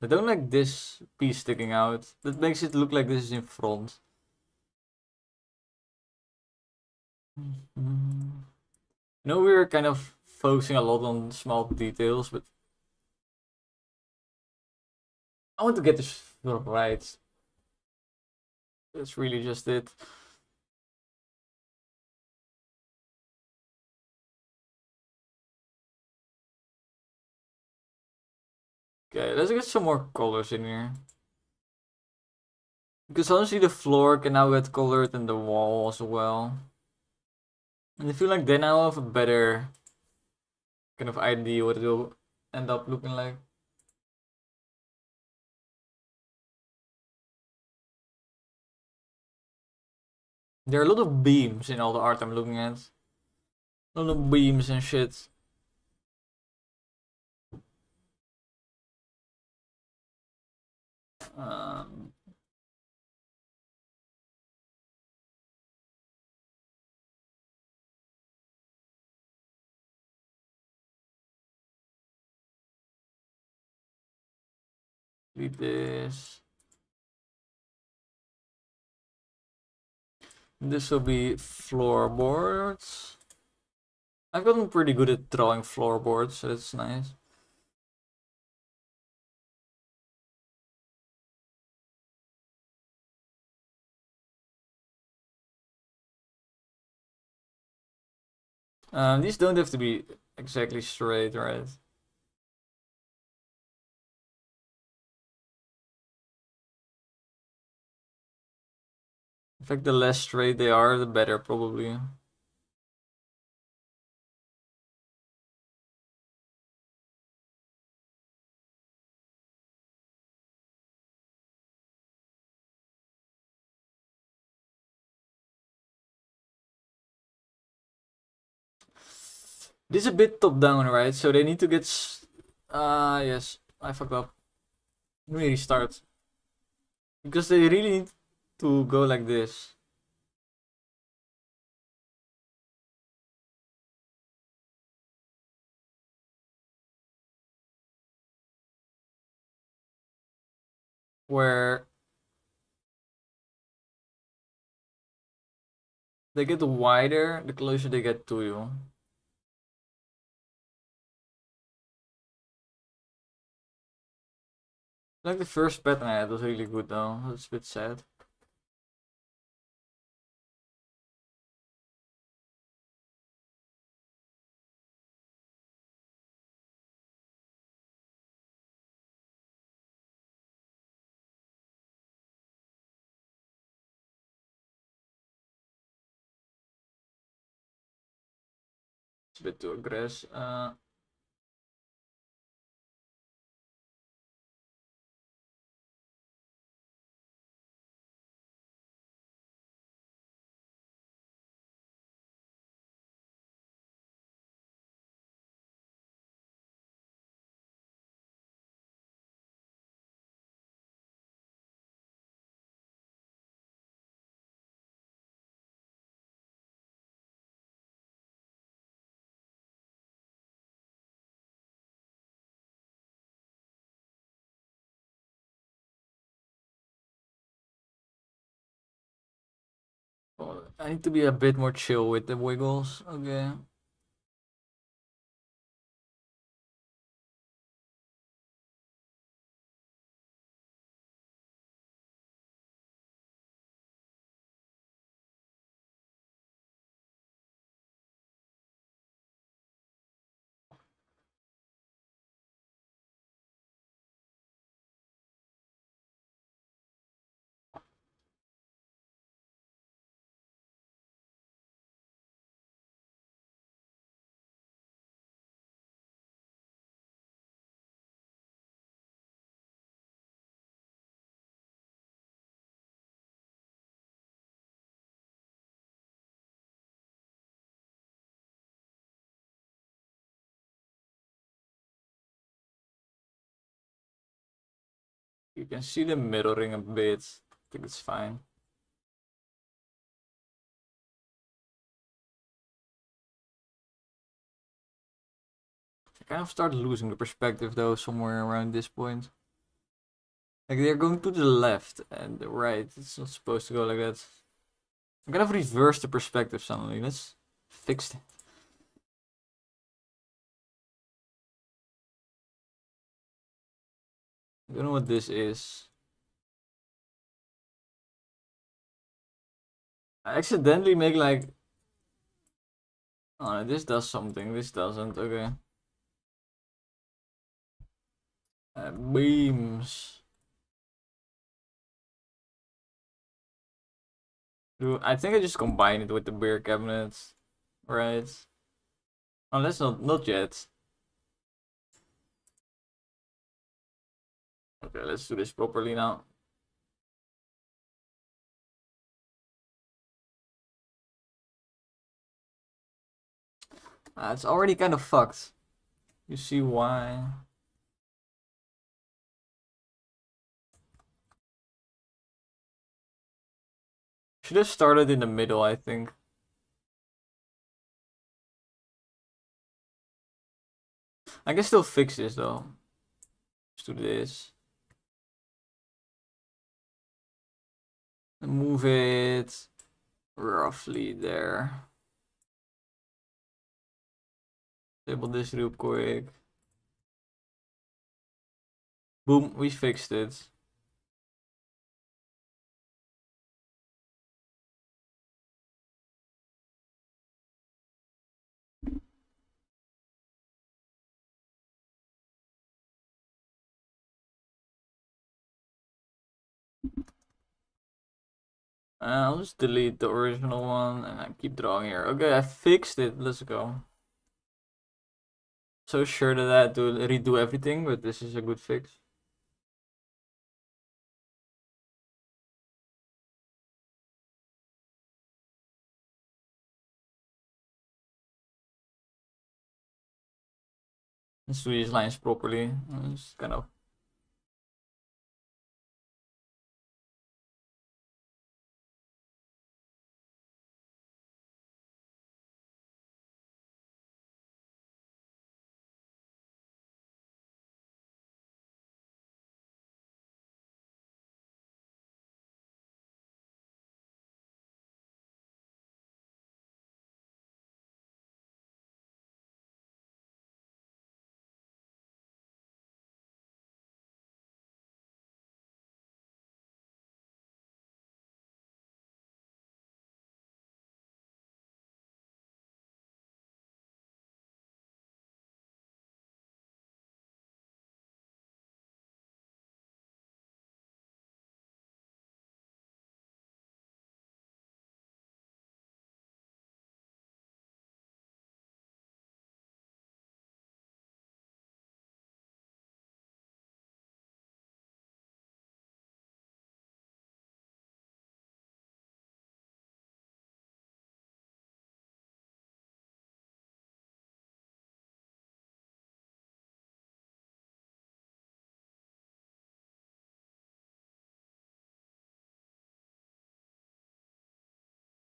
I don't like this piece sticking out. That makes it look like this is in front. I know we're kind of focusing a lot on small details, but I want to get this right. That's really just it. Okay, let's get some more colors in here. Because honestly the floor can now get colored and the wall as well. And I feel like then I'll have a better kind of idea what it will end up looking like. There are a lot of beams in all the art I'm looking at. A lot of beams and shit. Um, Read this. This will be floorboards. I've gotten pretty good at drawing floorboards, so that's nice. These don't have to be exactly straight, right? In fact, the less straight they are, the better, probably. This is a bit top down, right? So they need to get. Yes, I fucked up. Let me restart. Because they really need to go like this. Where they get wider the closer they get to you. Like the first pattern I had was really good though. That's a bit sad. It's a bit too aggressive. Oh, I need to be a bit more chill with the wiggles. Okay. You can see the mirroring a bit. I think it's fine. I kind of start losing the perspective though somewhere around this point. Like they're going to the left and the right. It's not supposed to go like that. I'm gonna reverse the perspective suddenly. Let's fix it. I don't know what this is. I accidentally make like... Oh, this does something. This doesn't. Okay. Beams. I think I just combine it with the beer cabinets. Right. Oh, that's not yet. Okay, let's do this properly now. It's already kind of fucked. You see why? Should have started in the middle, I think. I can still fix this though. Let's do this. And move it roughly there. Table this real quick. Boom, we fixed it. I'll just delete the original one and I keep drawing here. Okay, I fixed it. Let's go. So sure that I had to redo everything, but this is a good fix. Let's do these lines properly. It's kind of...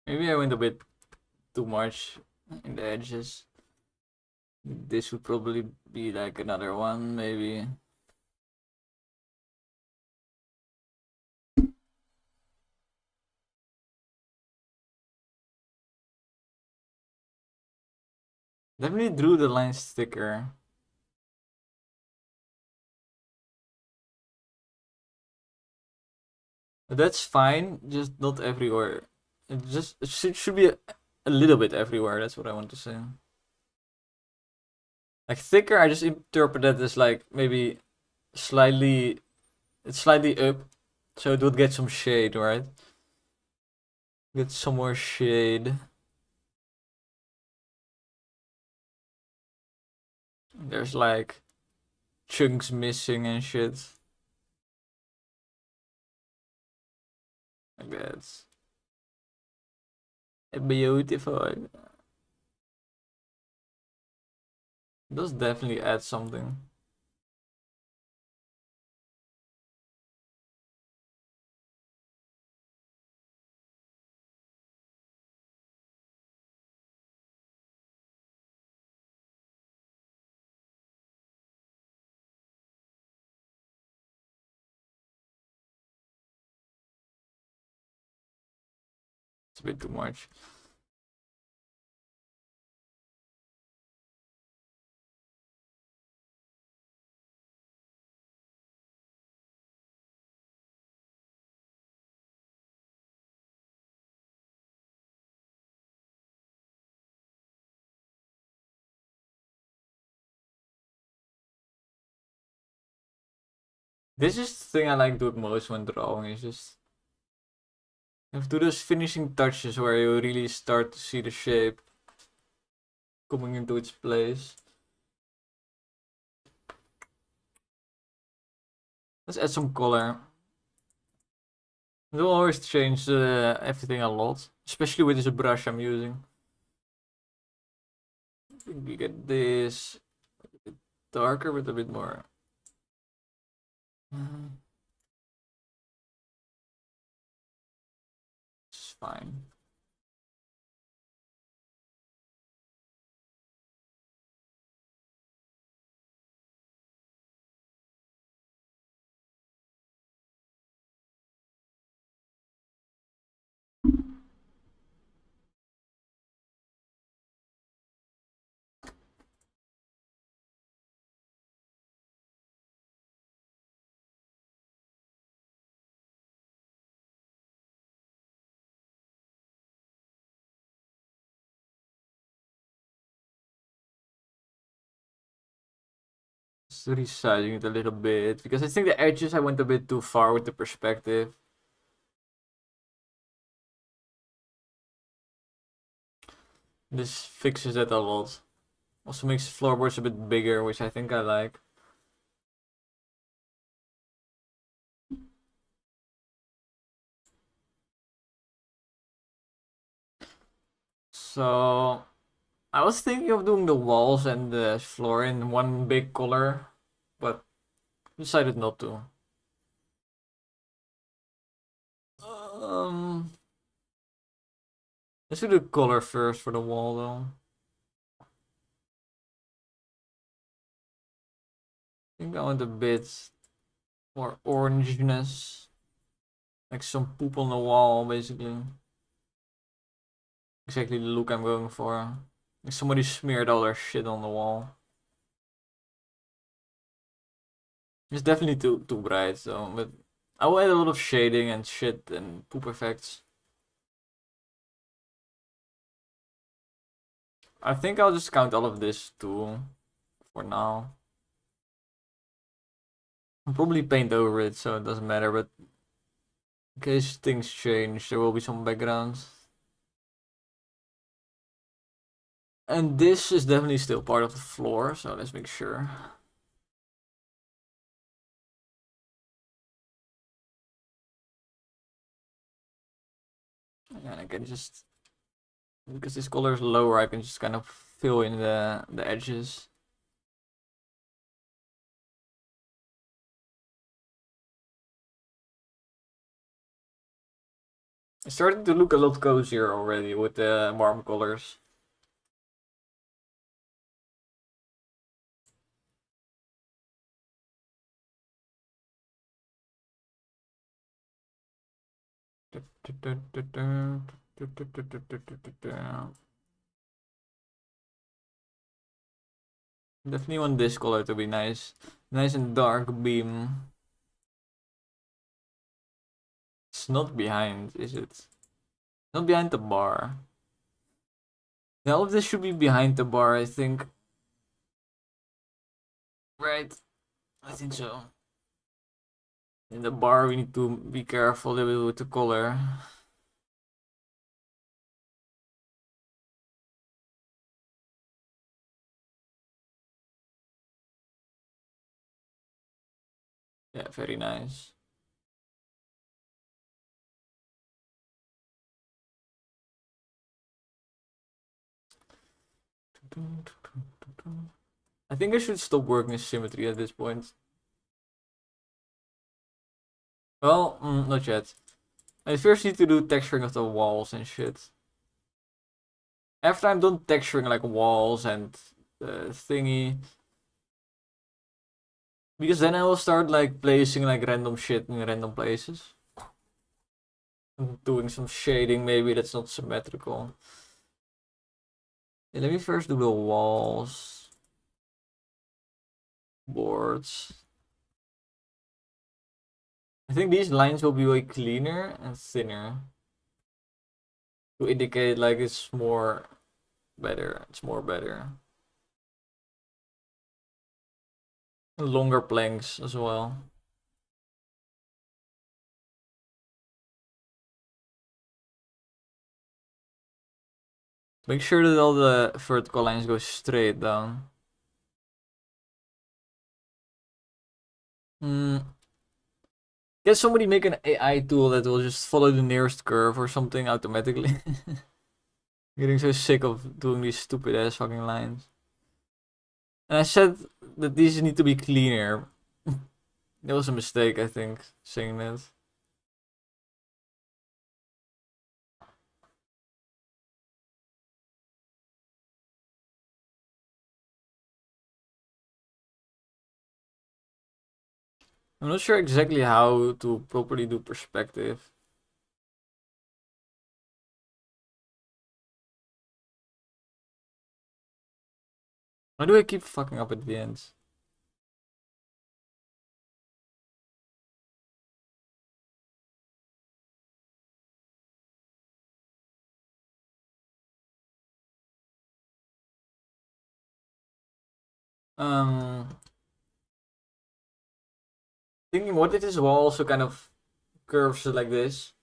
Maybe I went a bit too much in the edges. This would probably be like another one, maybe. Definitely drew the lines thicker. But that's fine, just not everywhere. It should be a little bit everywhere, that's what I want to say. Like thicker, I just interpret that as like maybe slightly, it's slightly up, so it would get some shade, right? Get some more shade. There's like chunks missing and shit. Like that's beautiful. It does definitely add something. It's a bit too much. This is the thing I like doing most when drawing, is just you have to do those finishing touches where you really start to see the shape coming into its place. Let's add some color. It will always change everything a lot, especially with this brush I'm using. I think we get this a bit darker with a bit more. It's fine. Just resizing it a little bit because I think the edges I went a bit too far with the perspective. This fixes it a lot. Also makes floorboards a bit bigger, which I think I like. So I was thinking of doing the walls and the floor in one big color, but decided not to. Um, let's do the color first for the wall though. I think I want a bit more orangeness, like some poop on the wall, basically. Exactly the look I'm going for. Like somebody smeared all their shit on the wall. It's definitely too bright though, but I will add a lot of shading and shit and poop effects. I think I'll just count all of this too for now. I'll probably paint over it so it doesn't matter, but in case things change, there will be some backgrounds. And this is definitely still part of the floor, so let's make sure. And I can just, because this color is lower, I can just kind of fill in the edges. It's starting to look a lot cozier already with the warm colors. Definitely want this color to be nice. Nice and dark beam. It's not behind, is it? Not behind the bar. Yeah, all of this should be behind the bar, I think. Right. I think so. In the bar, we need to be careful a little bit with the color. Yeah, very nice. I think I should stop working with symmetry at this point. Well, not yet. I first need to do texturing of the walls and shit. After I'm done texturing like walls and thingy, because then I will start like placing like random shit in random places. doing some shading, maybe that's not symmetrical. Yeah, let me first do the walls. Boards. I think these lines will be way cleaner and thinner. To indicate like it's more better. It's more better. Longer planks as well. Make sure that all the vertical lines go straight down. Get somebody make an AI tool that will just follow the nearest curve or something automatically. Getting so sick of doing these stupid ass fucking lines. And I said that these need to be cleaner. That was a mistake, I think, saying that. I'm not sure exactly how to properly do perspective. Why do I keep fucking up at the end? Thinking what if this wall also kind of curves like this?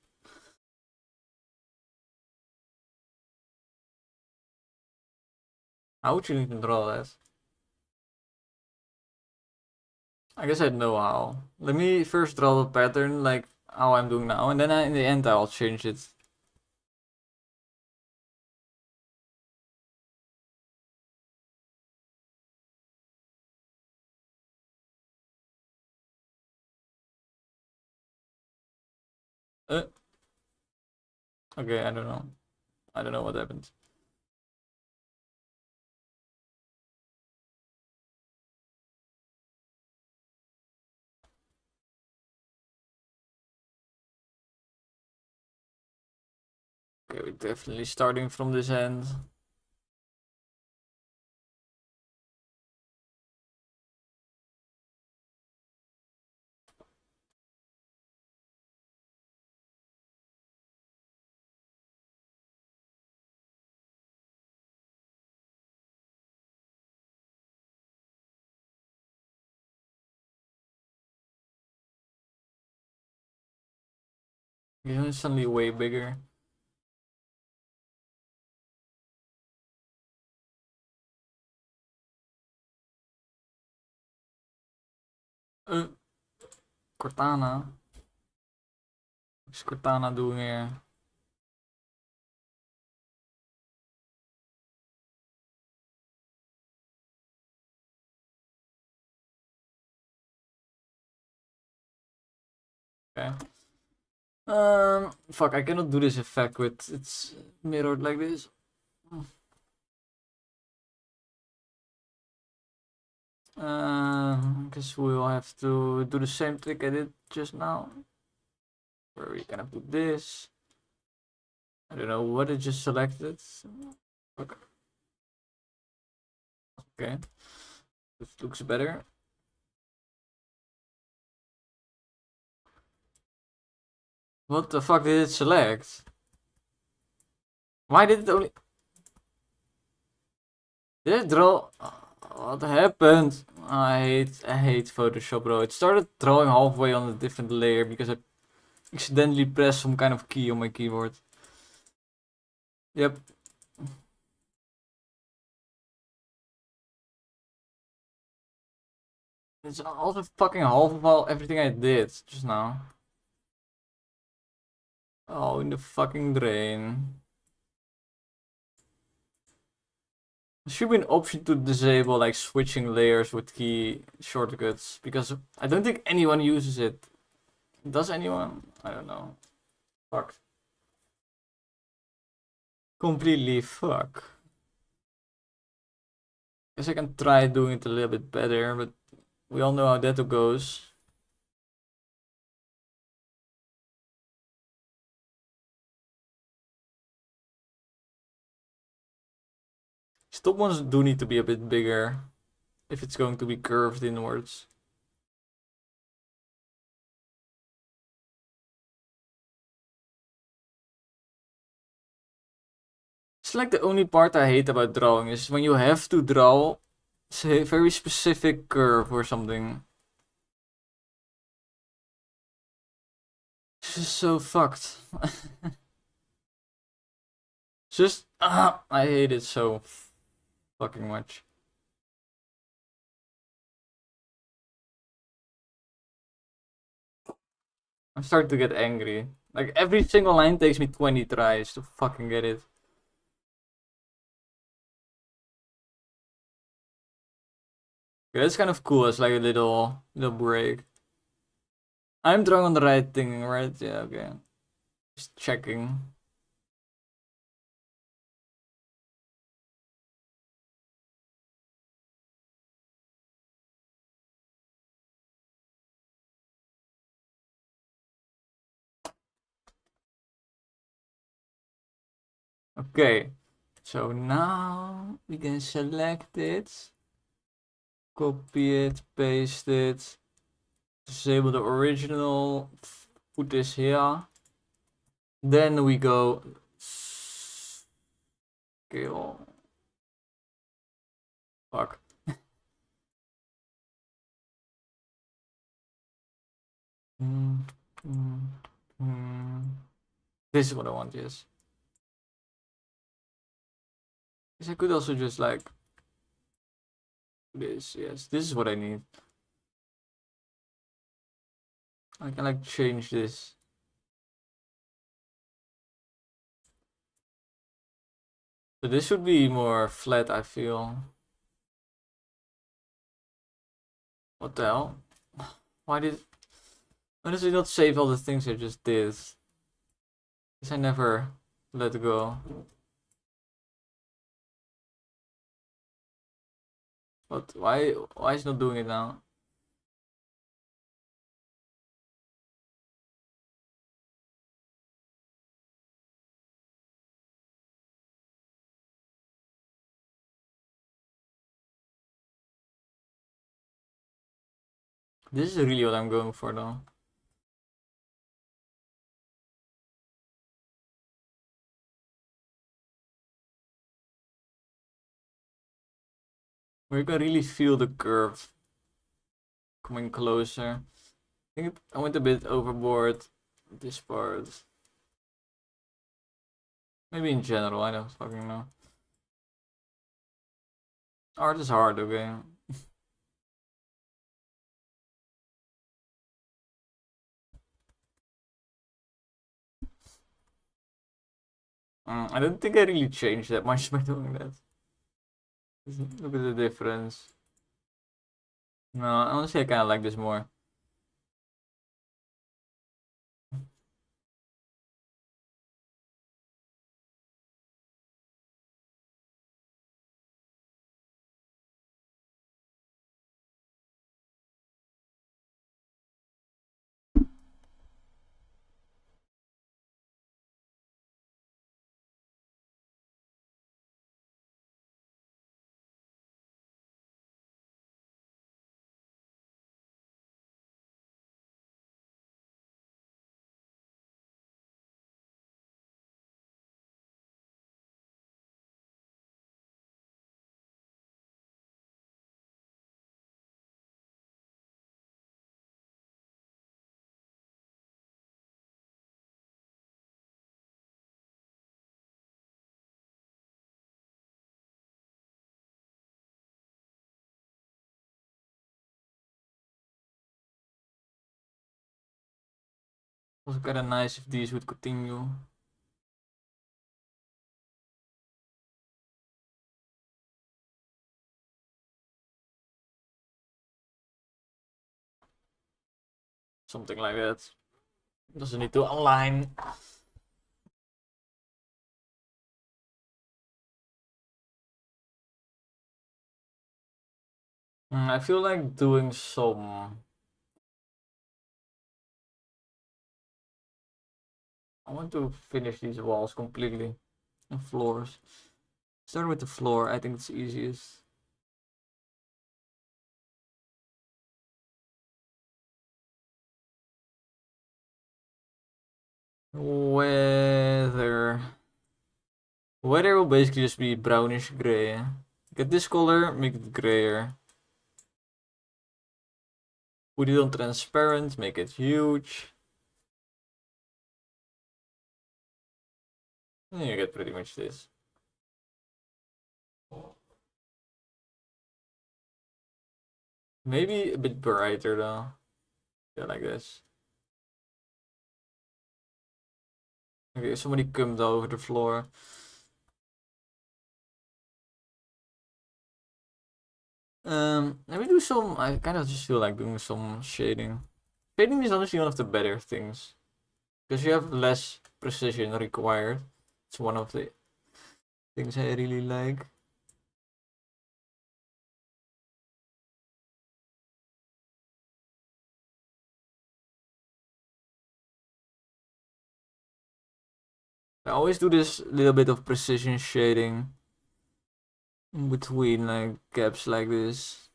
How would you even draw that? I guess I'd know how. Let me first draw the pattern like how I'm doing now, and then in the end I'll change it. Uh, okay, I don't know. I don't know what happened. Okay, we're definitely starting from this end. Yeah, it's suddenly way bigger. Cortana. What's Cortana doing here? Okay. Fuck, I cannot do this effect with it's mirrored like this. I guess we'll have to do the same trick I did just now. Where we kind of do this. I don't know what I just selected. Okay. Okay. This looks better. What the fuck did it select? Why did it only... Did it draw... What happened? I hate Photoshop, bro. It started drawing halfway on a different layer because I accidentally pressed some kind of key on my keyboard. Yep. It's also fucking half of everything I did just now. Oh, in the fucking drain. There should be an option to disable like switching layers with key shortcuts because I don't think anyone uses it. Does anyone? I don't know. Fucked. Completely fuck. Guess I can try doing it a little bit better, but we all know how that goes. top ones do need to be a bit bigger if it's going to be curved inwards. It's like the only part I hate about drawing is when you have to draw say a very specific curve or something. It's just so fucked. Just I hate it so fucking much. I'm starting to get angry. Like every single line takes me 20 tries to fucking get it. Yeah, that's kind of cool. It's like a little break. I'm drawing on the right thing, right? Yeah, okay. Just checking. Okay. So now we can select it, copy it, paste it, disable the original, put this here. Then we go scale. Fuck. This is what I want, yes. Because I could also just like this, yes. This is what I need. I can like change this. So this should be more flat, I feel. What the hell? Why did it not save all the things I just did? Because I never let go. But why is it not doing it now? This is really what I'm going for though. Where you can really feel the curve coming closer. I think I went a bit overboard this part. Maybe in general, I don't fucking know. Art is hard, okay? I don't think I really changed that much by doing that. Look at the difference. No, honestly, I kind of like this more. Also kind of nice if these would continue. Something like that. Doesn't need to align. I feel like doing some. I want to finish these walls completely and floors. Start with the floor, I think it's easiest. Weather. Weather will basically just be brownish gray. Get this color, make it grayer. Put it on transparent, make it huge. And you get pretty much this. Maybe a bit brighter though. Yeah, like this. Okay, somebody cummed over the floor. Let me do some. I kind of just feel like doing some shading. Shading is honestly one of the better things because you have less precision required. It's one of the things I really like. I always do this little bit of precision shading in between like gaps like this.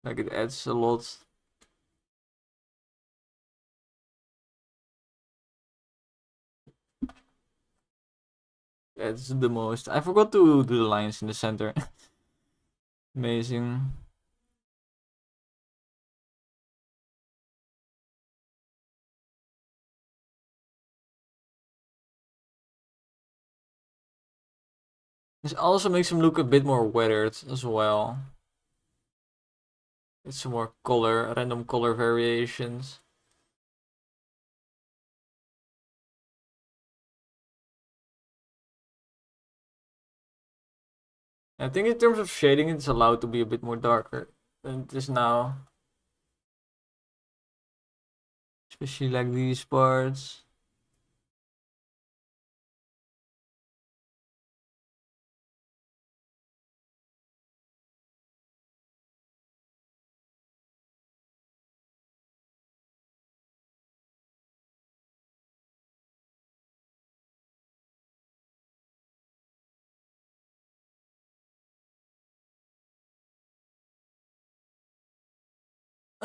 Like it adds a lot. Adds the most. I forgot to do the lines in the center. Amazing. This also makes him look a bit more weathered as well. It's some more color, random color variations. I think in terms of shading, it's allowed to be a bit more darker than it is now. Especially like these parts.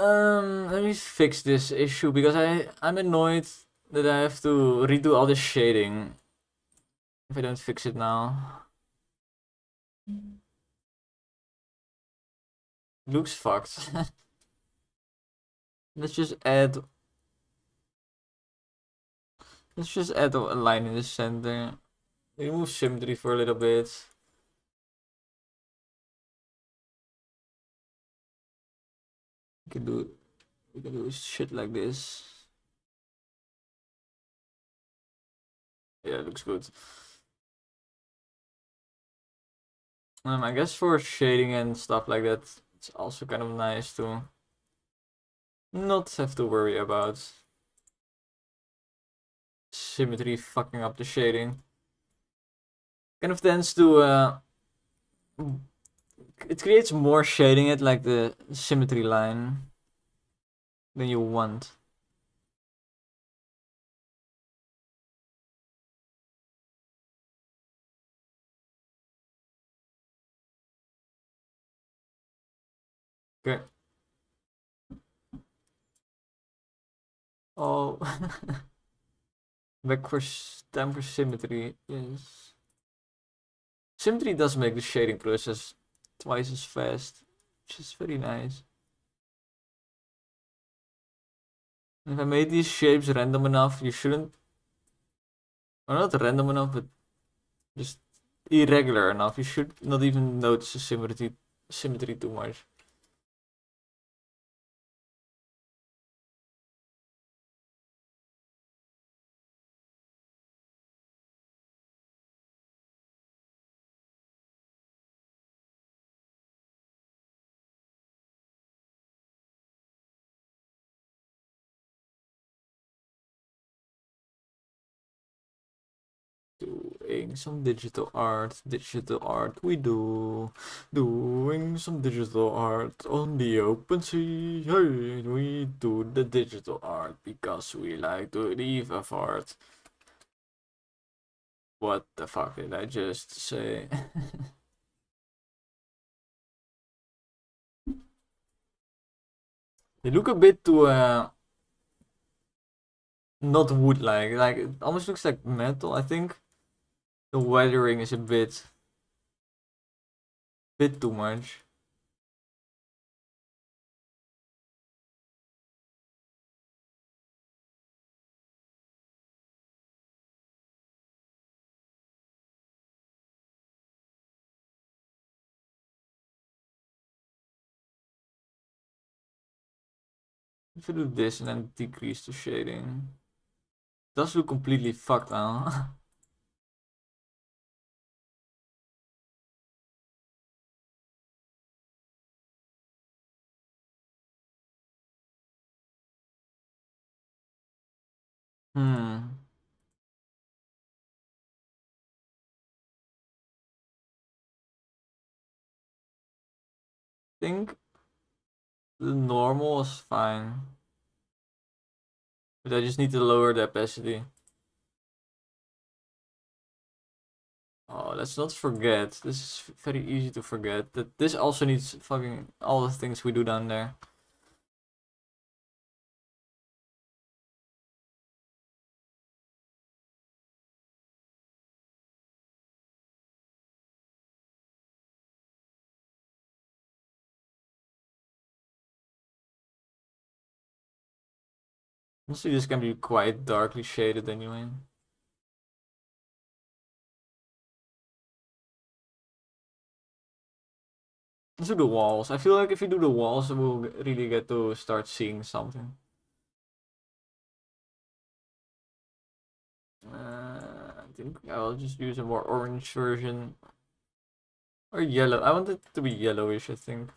Let me fix this issue because I'm annoyed that I have to redo all the shading if I don't fix it now. Looks fucked. Let's just add. Let's just add a line in the center. Remove symmetry for a little bit. We can do shit like this. Yeah, it looks good. I guess for shading and stuff like that, it's also kind of nice to not have to worry about symmetry fucking up the shading. Kind of tends to it creates more shading at like the symmetry line than you want. Okay. Oh, back for time for symmetry is symmetry does make the shading process twice as fast, which is very nice. If I made these shapes random enough, you shouldn't, or not random enough, but just irregular enough, you should not even notice the symmetry too much. Doing some digital art we do. Doing some digital art on the open sea. Hey, we do the digital art because we like to leave a fart. What the fuck did I just say? They look a bit too not wood like it almost looks like metal. I think the weathering is a bit too much. If you do this and then decrease the shading, it does look completely fucked now. Hmm. I think the normal is fine, but I just need to lower the opacity. Oh, let's not forget. This is very easy to forget that this also needs fucking all the things we do down there. Honestly, this can be quite darkly shaded anyway. Let's do the walls. I feel like if you do the walls, we'll really get to start seeing something. I think I'll just use a more orange version. Or yellow. I want it to be yellowish, I think.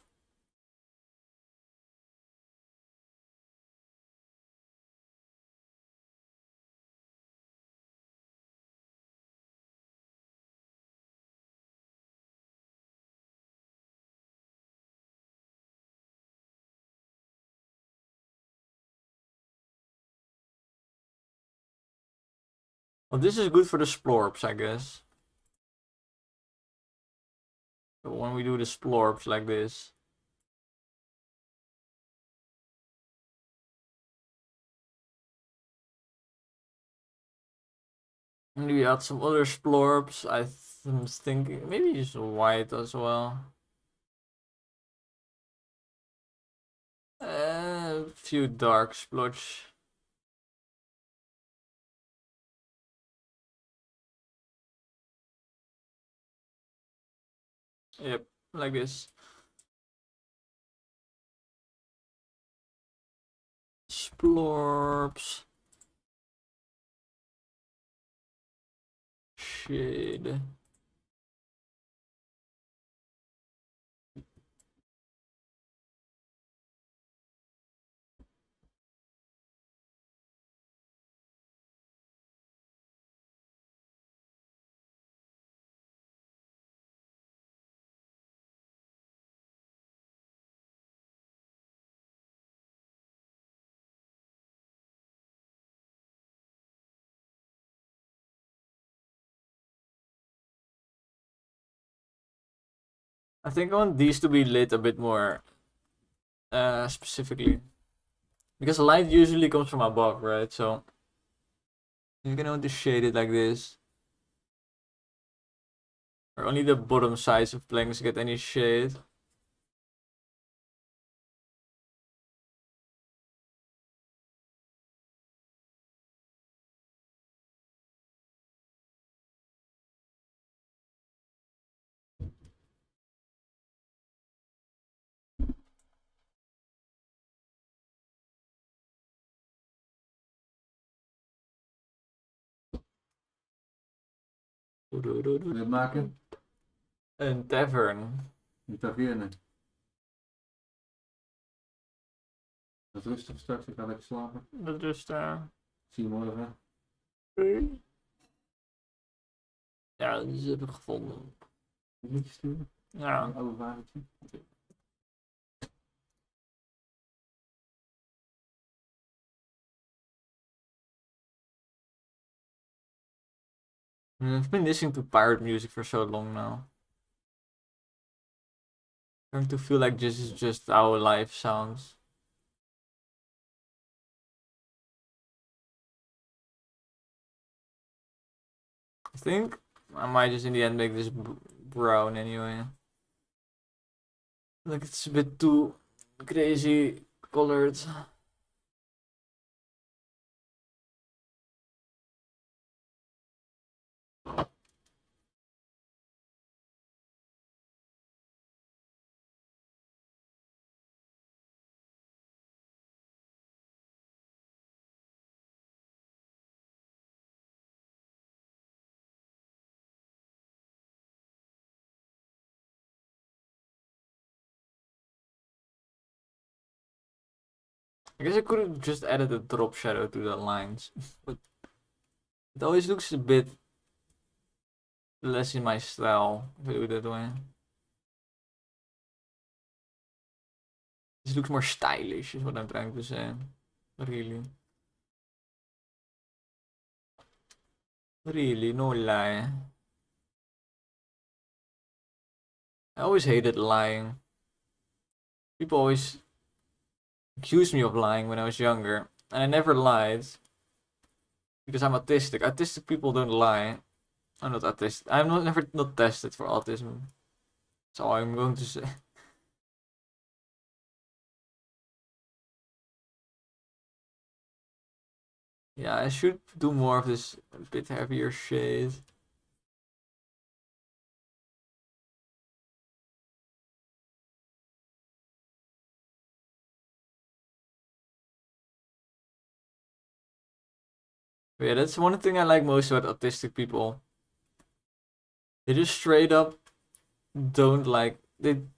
Well, this is good for the splorps, I guess. So when we do the splorps like this. And we add some other splorps. I'm thinking maybe just white as well. A few dark splotch. Yep, like this. Splorps. Shade. I think I want these to be lit a bit more specifically. Because light usually comes from above, right? So you're gonna want to shade it like this. Or only the bottom sides of planks get any shade. We maken Een tavern. een taverne. Dat rustig straks, ik ga lekker slapen. Dat is Zie je morgen. Doei. Ja, die heb ik gevonden. Moet je sturen? Ja. Een oude wagentje. I've been listening to pirate music for so long now. Starting to feel like this is just how life sounds. I think I might just in the end make this brown anyway. Like it's a bit too crazy colored. I guess I could have just added a drop shadow to the lines, but it always looks a bit less in my style if I do it that way. This looks more stylish, is what I'm trying to say. Really. Really, no lie. I always hated lying. People always accused me of lying when I was younger, and I never lied because I'm autistic. Autistic people don't lie. I'm not autistic. I'm not tested for autism. That's all I'm going to say. Yeah, I should do more of this bit heavier shade. But yeah, that's one thing I like most about autistic people. They just straight up don't like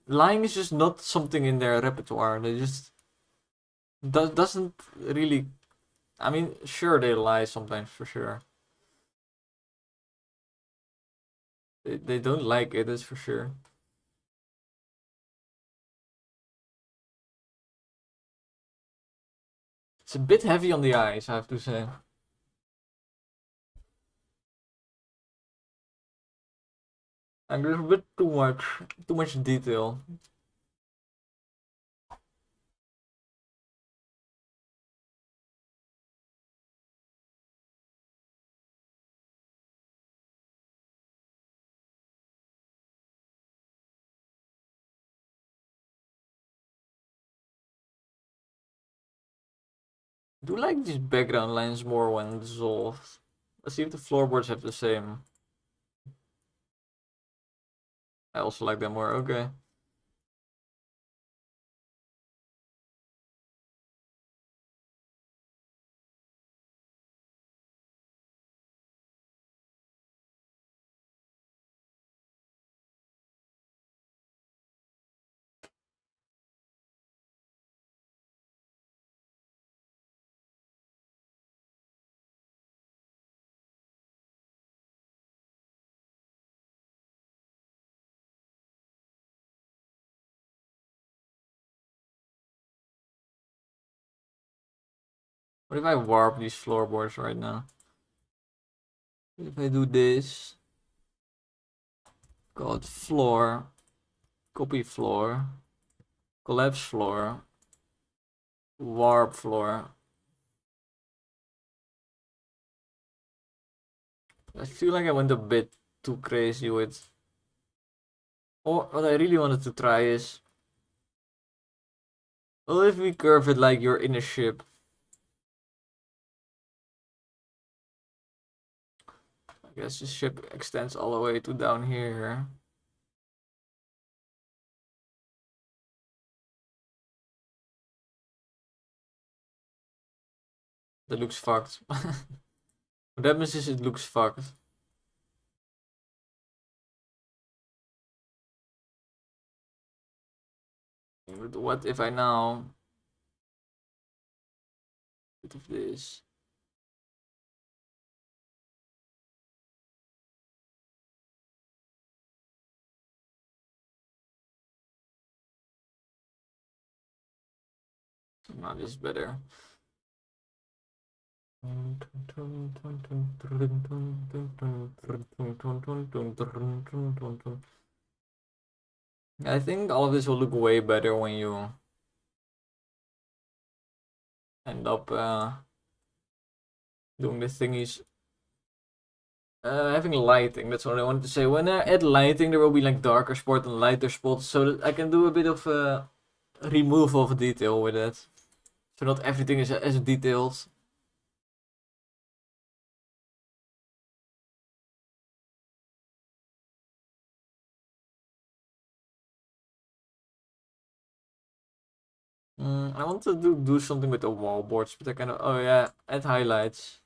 lying is just not something in their repertoire. They just doesn't really. I mean, sure they lie sometimes for sure. They don't like it, that's for sure. It's a bit heavy on the eyes, I have to say. And there's a bit too much detail. I do like these background lines more when dissolved. Let's see if the floorboards have the same. I also like them more, okay. What if I warp these floorboards right now? If I do this, called floor, copy floor, collapse floor, warp floor. I feel like I went a bit too crazy with. Or what I really wanted to try is, what if we curve it like you're in a ship? I guess the ship extends all the way to down here. That looks fucked. What happens is it looks fucked. But what if I now bit of this? No, this is better. I think all of this will look way better when you end up doing the thingies. Having lighting, that's what I wanted to say. When I add lighting, there will be like darker spots and lighter spots, so that I can do a bit of removal of detail with it. So not everything is as detailed. I want to do something with the wall boards, but I kind of, oh yeah, add highlights.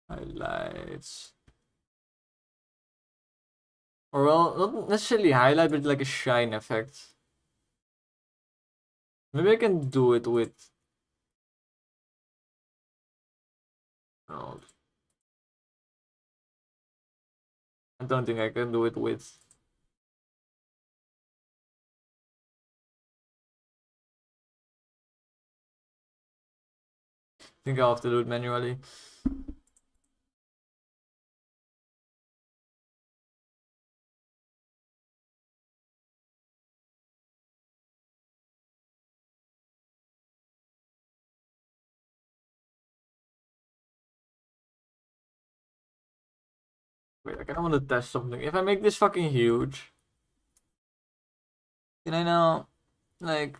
Highlights. Or well, not necessarily highlight, but like a shine effect. Maybe I can do it with. Oh, I don't think I can do it with. I think I'll have to do it manually. Wait, I kind of want to test something. If I make this fucking huge, can I now, like,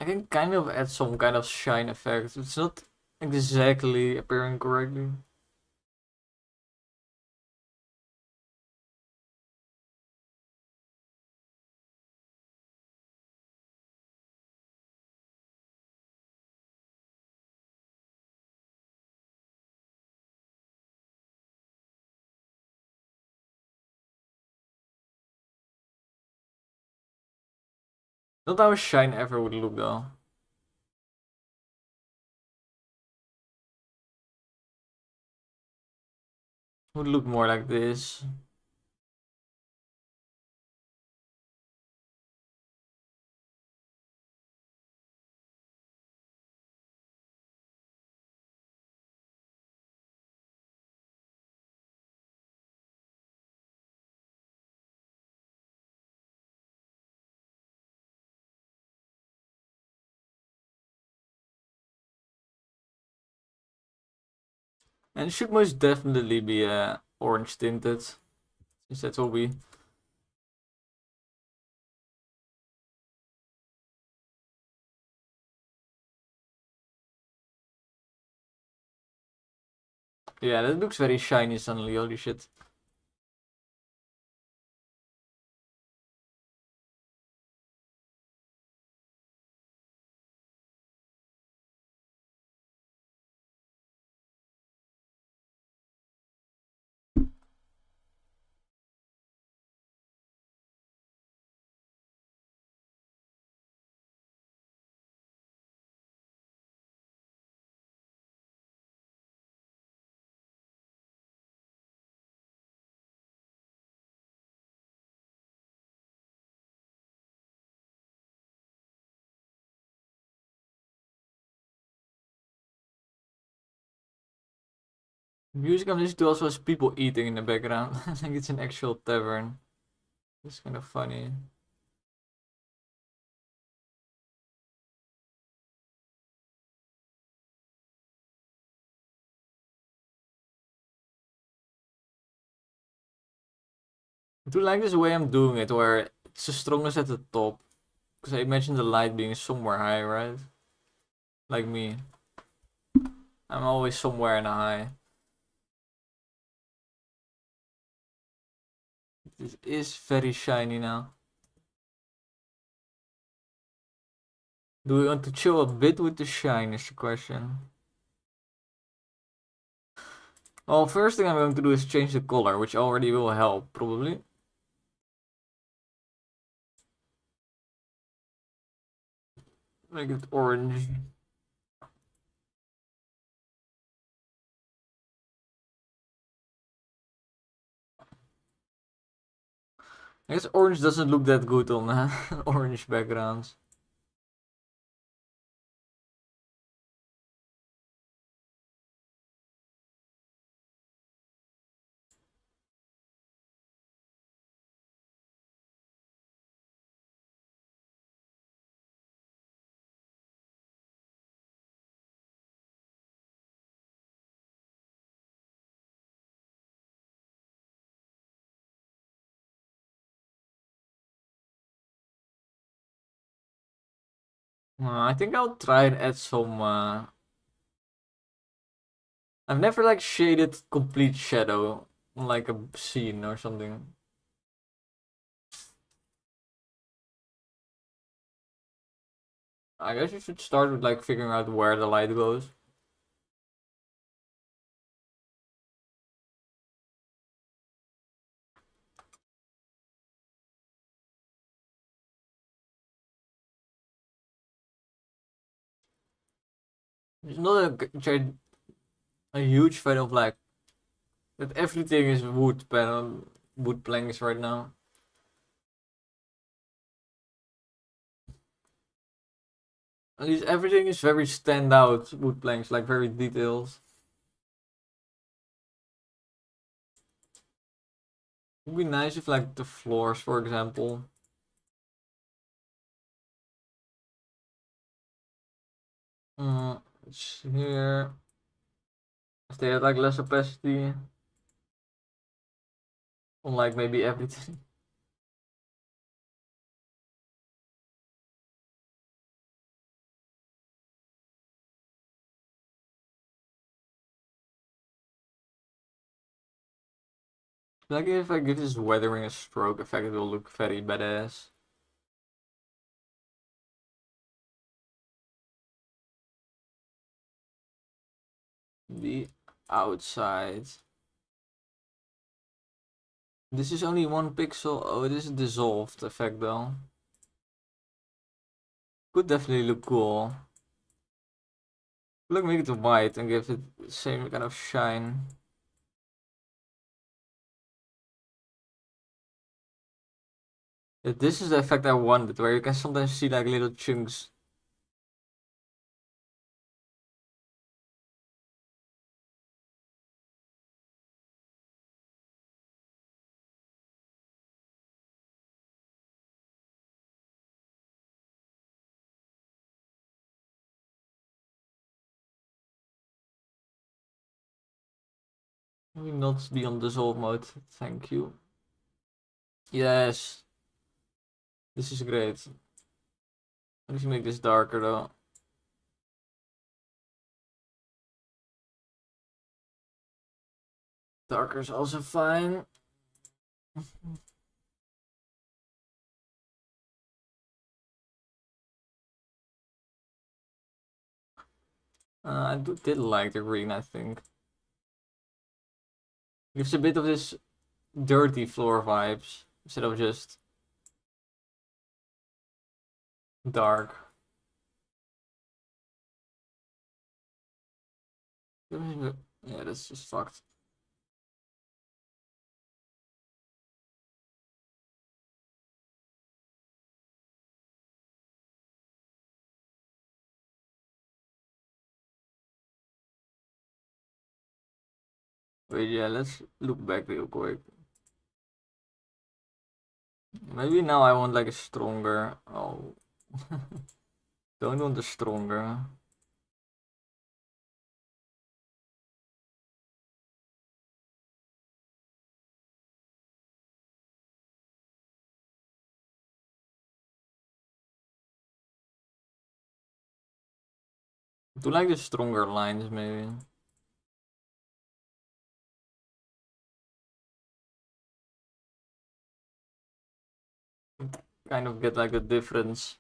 I can kind of add some kind of shine effect. It's not exactly appearing correctly. Not how a shine ever would look though. Would look more like this. And it should most definitely be orange tinted. Since that's what we. Yeah, that looks very shiny suddenly, holy shit. Music I'm listening to also has people eating in the background. I think it's an actual tavern. It's kind of funny. I do like this way I'm doing it, where it's the strongest at the top. Because I imagine the light being somewhere high, right? Like me. I'm always somewhere in a high. This is very shiny now. Do we want to chill a bit with the shine is the question. Well, first thing I'm going to do is change the color, which already will help, probably. Make it orange. I guess orange doesn't look that good on orange backgrounds. I think I'll try and add some. I've never like shaded complete shadow on like a scene or something. I guess you should start with like figuring out where the light goes. It's not a huge fan of like that everything is wood planks right now. At least everything is very standout wood planks, like very detailed. It'd be nice if like the floors, for example. It's here. If they had like less opacity, on like maybe everything. Like if I give this weathering a stroke effect, it will look very badass. The outside. This is only 1 pixel. Oh, it is a dissolved effect though. Could definitely look cool. Look, make it white and give it the same kind of shine. Yeah, this is the effect I wanted, where you can sometimes see like little chunks. Maybe not be on dissolve mode. Thank you. Yes, this is great. Let's make this darker though. Darker is also fine. Did like the green, I think. Gives a bit of this dirty floor vibes instead of just dark. Yeah, that's just fucked. Wait, yeah, let's look back real quick. Maybe now I want like a stronger. Oh, don't want the stronger. Do like the stronger lines maybe. Kind of get like a difference.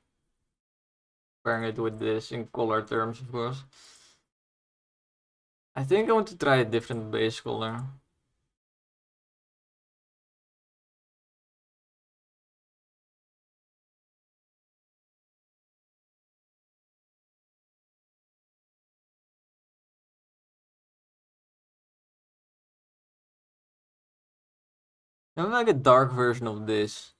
Pairing it with this in color terms, of course. I think I want to try a different base color. I'm like a dark version of this.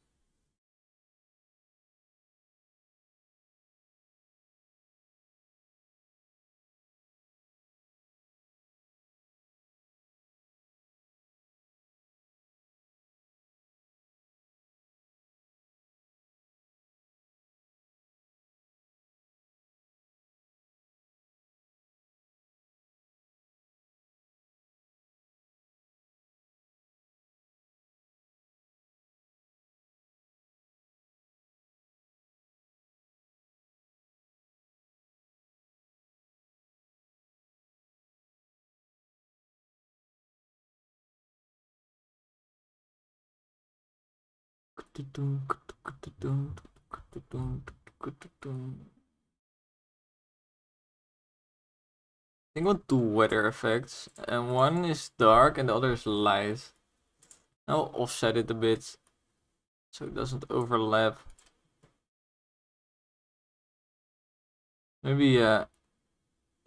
I think I want two weather effects, and one is dark and the other is light. I'll offset it a bit so it doesn't overlap. Maybe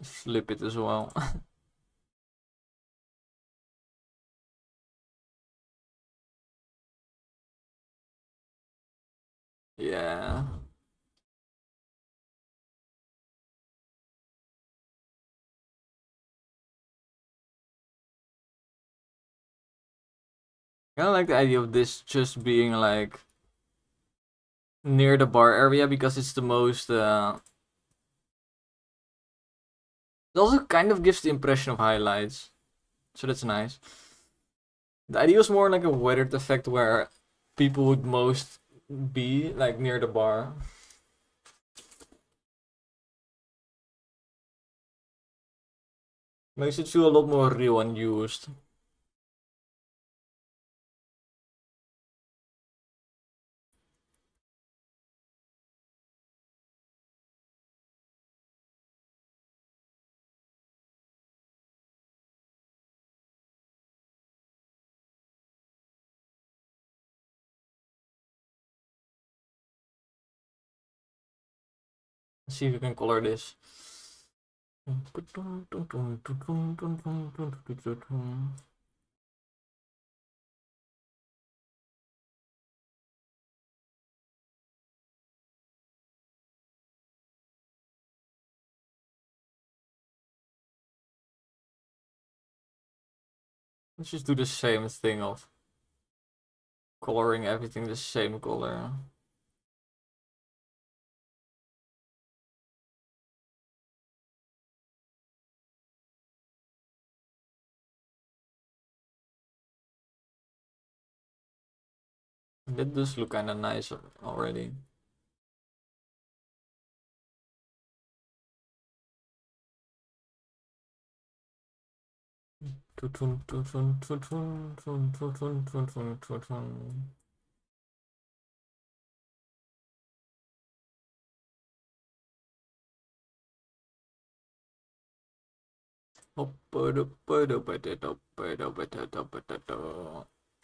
flip it as well. Yeah. I kind of like the idea of this just being like near the bar area because it's the most. It also kind of gives the impression of highlights, so that's nice. The idea was more like a weathered effect where people would most be like near the bar. Makes it feel a lot more real and used. Let's see if we can color this. Let's just do the same thing of coloring everything the same color. That does look kinda nice already.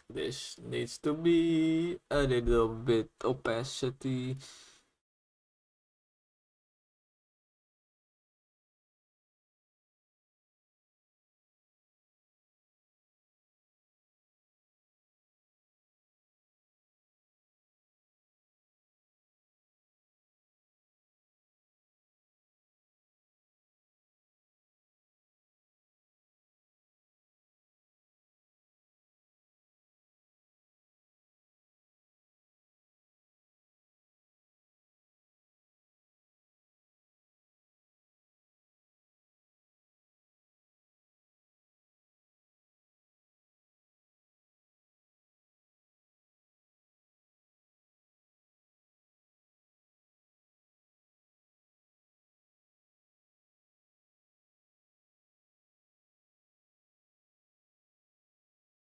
This needs to be a little bit opacity.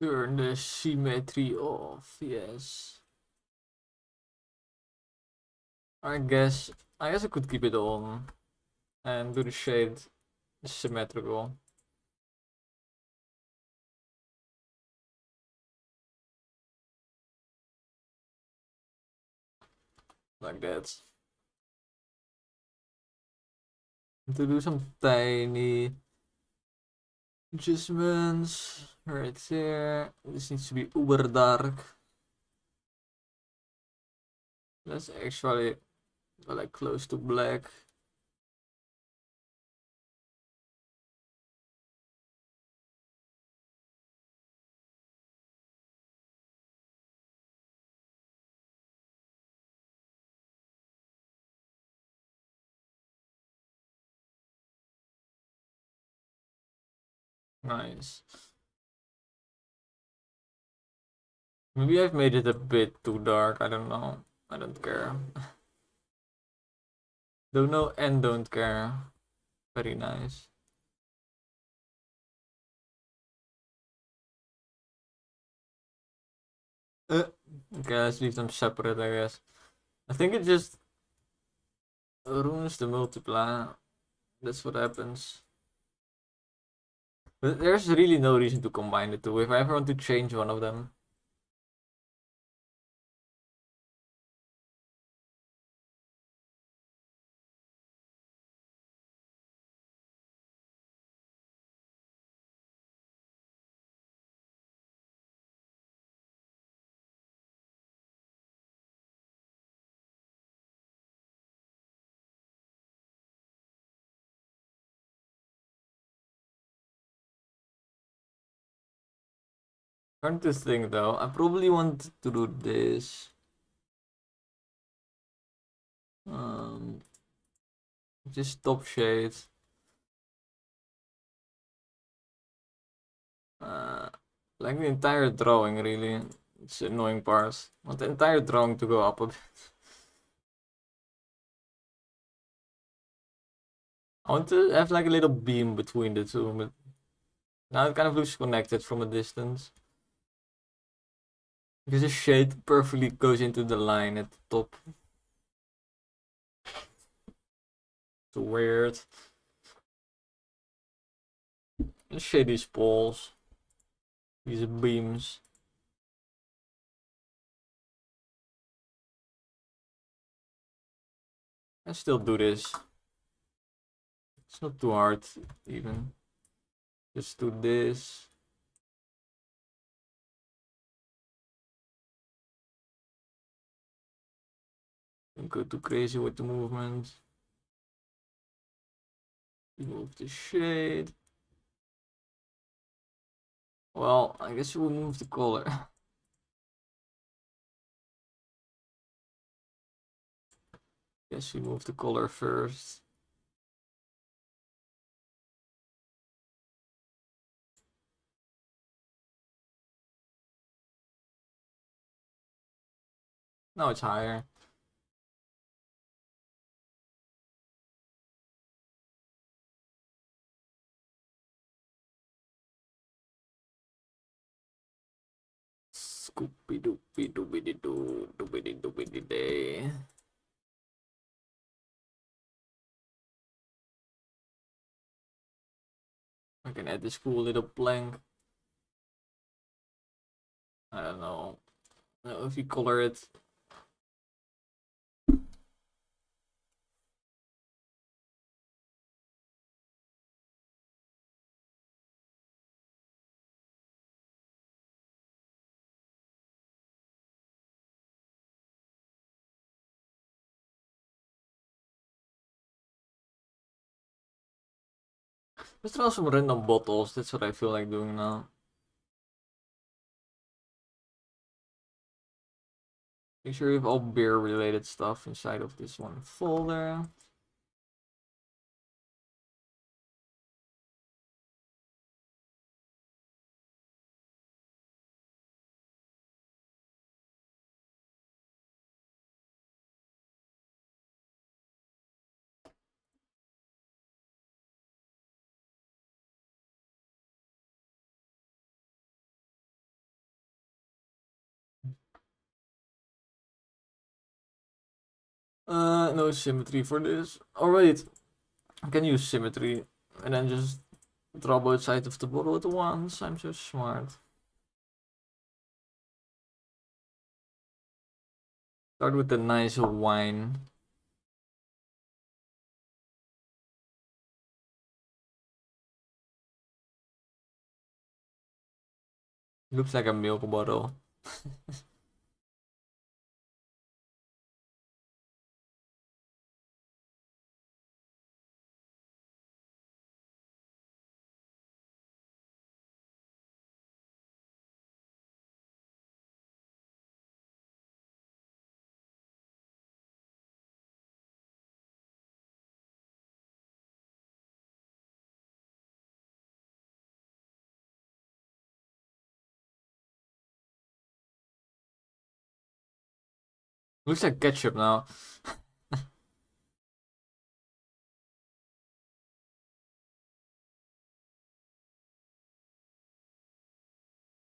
Turn the symmetry off, yes. I guess I could keep it on and do the shade symmetrical. Like that. To do some tiny Adjustments right there. This needs to be uber dark. Let's actually go like close to black. Nice. Maybe I've made it a bit too dark. I don't know. I don't care. Don't know and don't care. Very nice. Okay, let's leave them separate, I guess. I think it just ruins the multiply. That's what happens. But there's really no reason to combine the two if I ever want to change one of them. Trying to think though, I probably want to do this. Just top shade. Like the entire drawing really. It's the annoying part. I want the entire drawing to go up a bit. I want to have like a little beam between the two, but now it kind of looks connected from a distance. Because the shade perfectly goes into the line at the top. It's weird. Let's shade these poles. These beams. I still do this. It's not too hard even. Just do this. Don't go too crazy with the movement. Remove the shade. Well, I guess we'll move the color. Guess we move the color first. Now it's higher. Scoopy doopy doobity doo doobity doobity day. I can add this cool little plank. I don't know. If you color it. Let's throw some random bottles. That's what I feel like doing now. Make sure you have all beer related stuff inside of this one folder. No symmetry for this. Oh wait, I can use symmetry and then just draw both sides of the bottle at once. I'm so smart. Start with the nice wine. Looks like a milk bottle. Looks like ketchup now.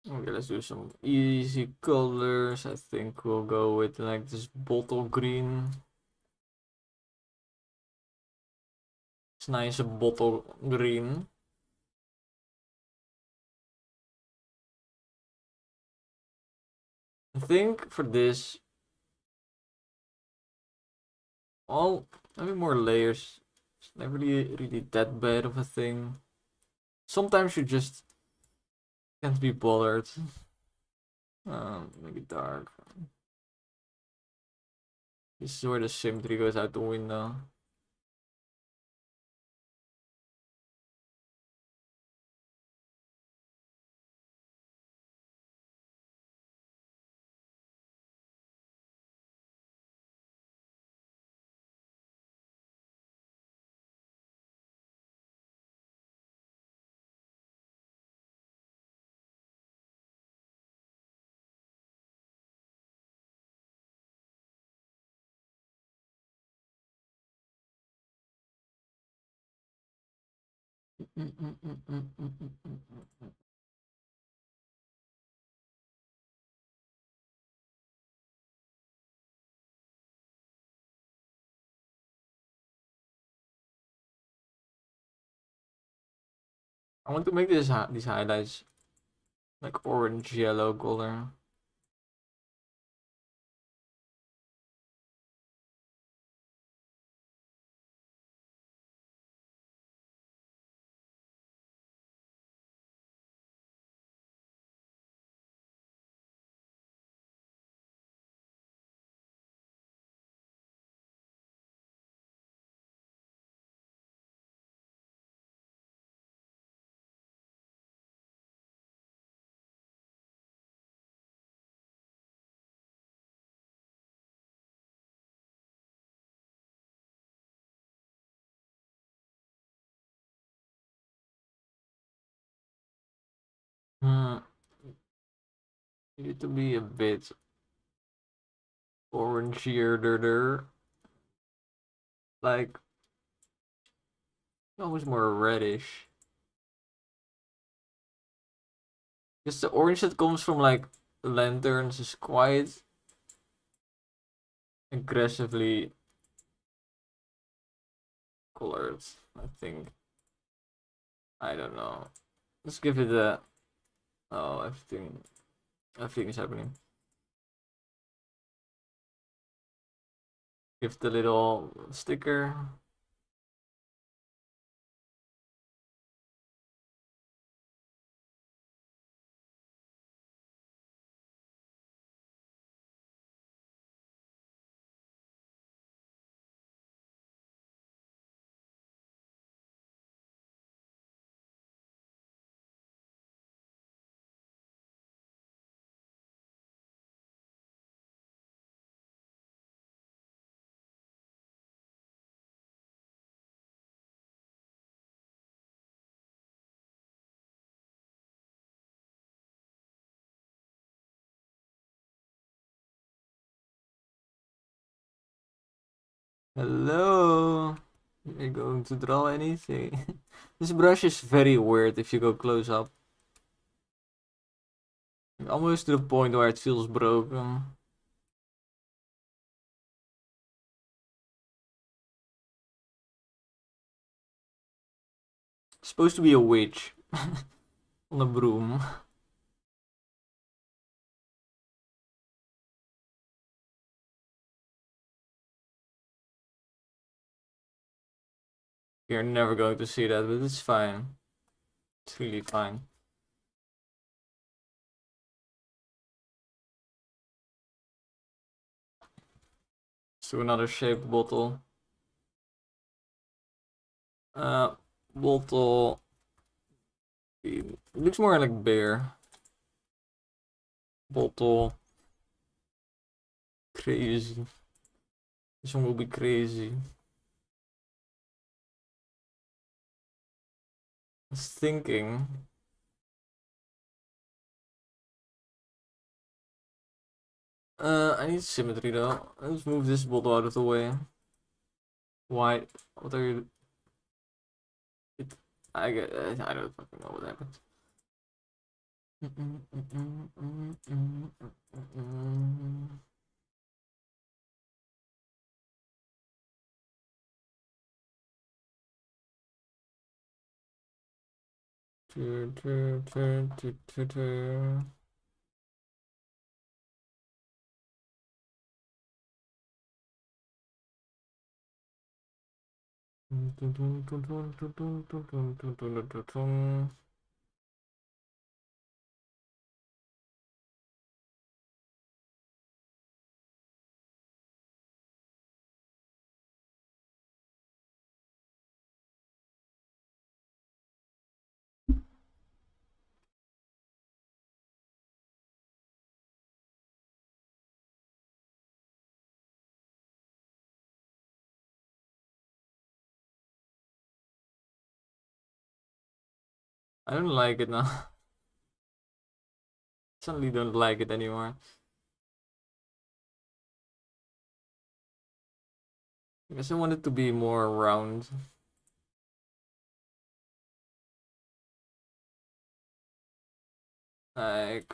Okay, let's do some easy colors. I think we'll go with like this bottle green. It's nice bottle green. I think for this, all having more layers. It's never really that bad of a thing. Sometimes you just can't be bothered. Make it dark. This is where the symmetry goes out the window. I want to make these highlights like orange yellow color. Hmm. Need to be a bit orangier, like almost more reddish. Because the orange that comes from like lanterns is quite aggressively colored, I think. I don't know. Let's give it a. Oh, everything is happening. Give the little sticker. Hello. You're going to draw anything? This brush is very weird if you go close up. Almost to the point where it feels broken. It's supposed to be a witch on a broom. You're never going to see that, but it's fine. It's really fine. Let's do another shaped bottle. Bottle. It looks more like bear. Bottle. Crazy. This one will be crazy. I was thinking. I need symmetry though. Let's move this bottle out of the way. Why? What are you? I don't fucking know what happened. I don't like it now. Suddenly don't like it anymore. I guess I want it to be more round. Like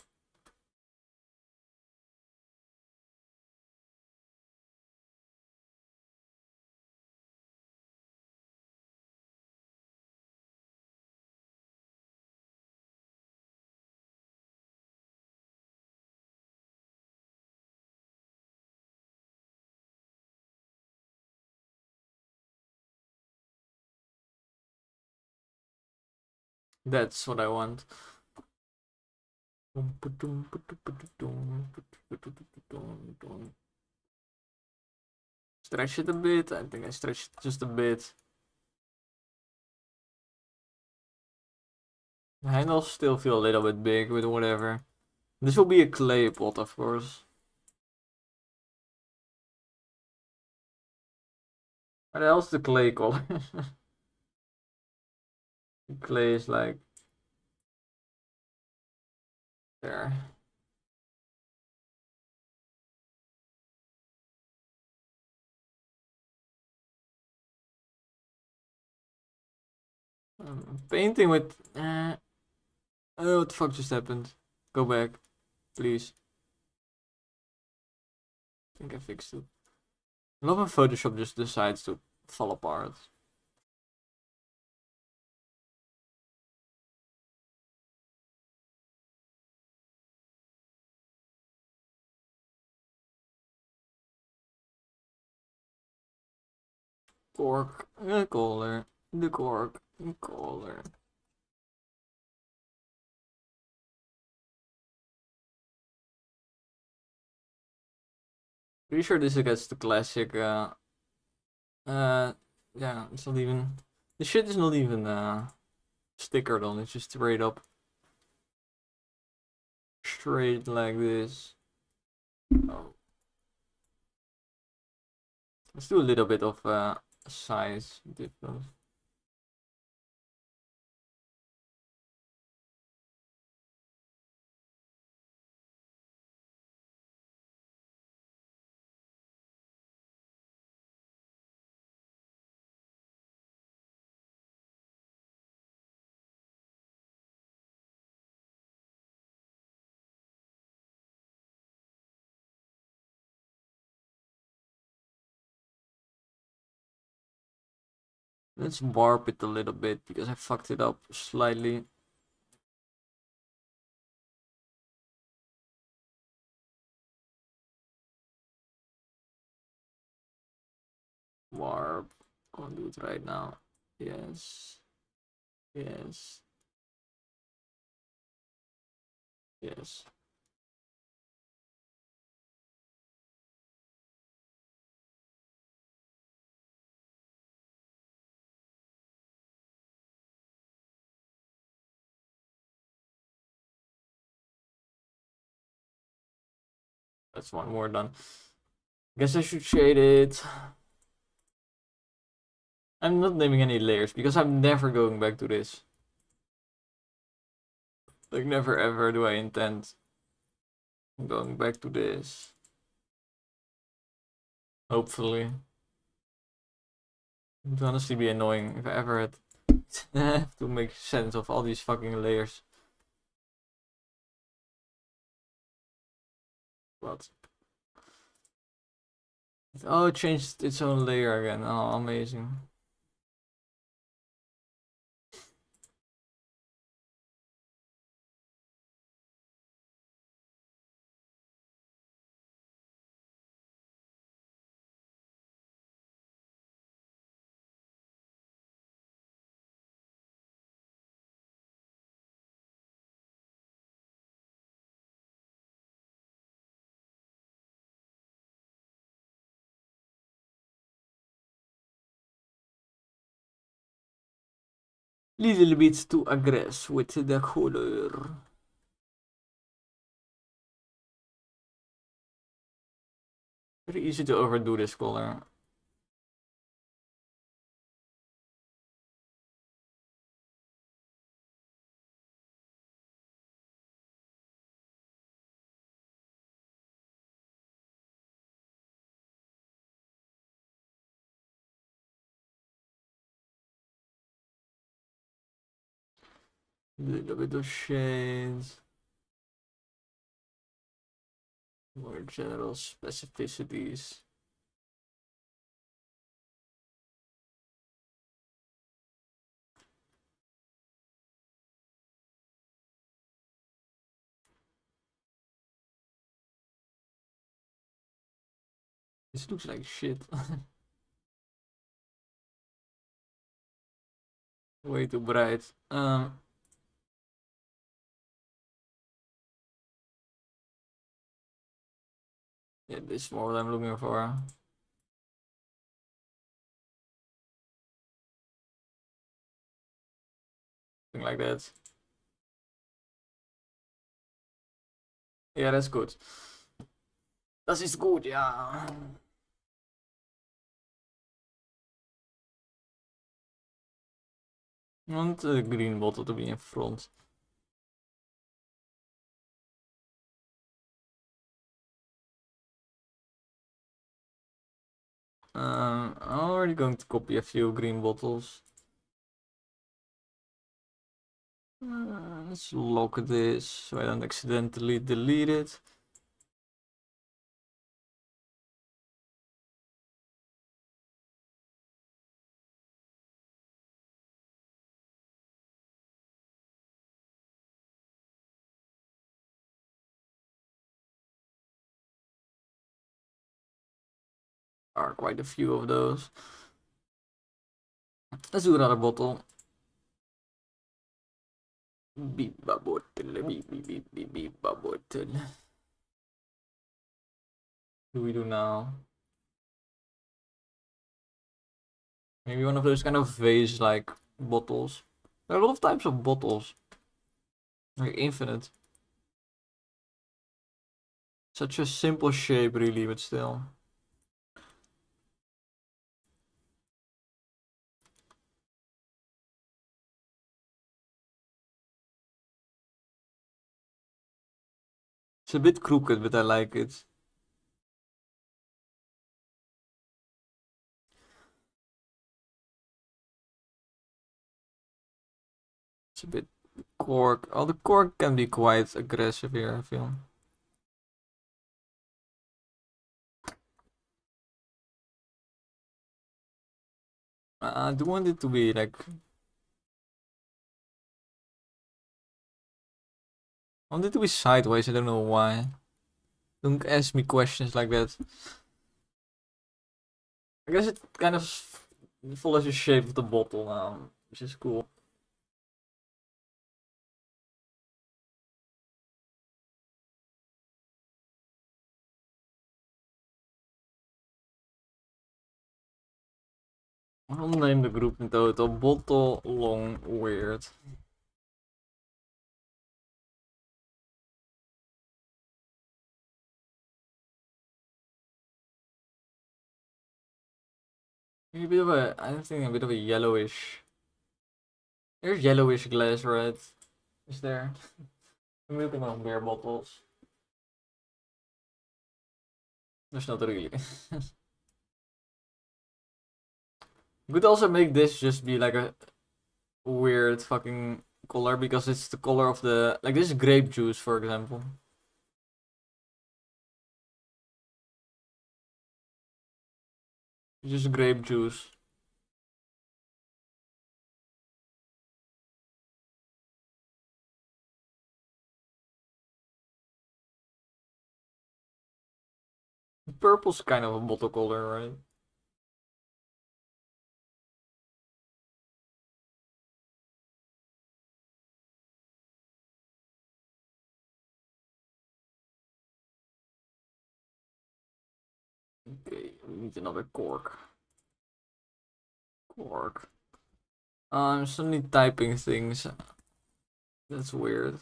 that's what I want. Stretch it a bit. I think I stretched it just a bit. The handles still feel a little bit big, but whatever. This will be a clay pot, of course. What else the clay color? Clay is like there. Painting with. Oh, what the fuck just happened? Go back, please. I think I fixed it. I love when Photoshop just decides to fall apart. Cork, color, the cork, color. Pretty sure this gets the classic. Yeah, it's not even. The shit is not even stickered on. It's just straight like this. Oh. Let's do a little bit of size difference. Let's warp it a little bit because I fucked it up slightly. Warp. I'll do it right now. Yes. Yes. Yes. That's one more done. Guess I should shade it. I'm not naming any layers because I'm never going back to this. Like, never ever do I intend going back to this. Hopefully. It would honestly be annoying if I ever had have to make sense of all these fucking layers. What? Oh, it changed its own layer again. Oh, amazing. Little bit too aggressive with the color. Very easy to overdo this color. Little bit of shades. More general specificities. This looks like shit. Way too bright. Yeah, this is more what I'm looking for. Something like that. Yeah, that's good. Das ist gut, ja. Want the green bottle to be in front. I'm already going to copy a few green bottles. Let's lock this so I don't accidentally delete it. Are quite a few of those. Let's do another bottle. Beep a bottle, beep beep beep beep beep a bottle. What do we do now? Maybe one of those kind of vase-like bottles. There are a lot of types of bottles. Like infinite. Such a simple shape, really, but still. It's a bit crooked, but I like it. It's a bit cork. Oh, the cork can be quite aggressive here, I feel. I do want it to be like. I want it to be sideways, I don't know why. Don't ask me questions like that. I guess it kind of follows the shape of the bottle now, which is cool. I'll name the group in total Bottle Long Weird. Maybe a bit of a, I'm thinking a bit of a yellowish. There's yellowish glass, right? Is there? I'm looking on beer bottles. There's not really. You could also make this just be like a weird fucking color because it's the color of the, like this is grape juice, for example. It's just grape juice. Purple's kind of a bottle color, right? Okay, we need another cork. Cork. I'm suddenly typing things. That's weird.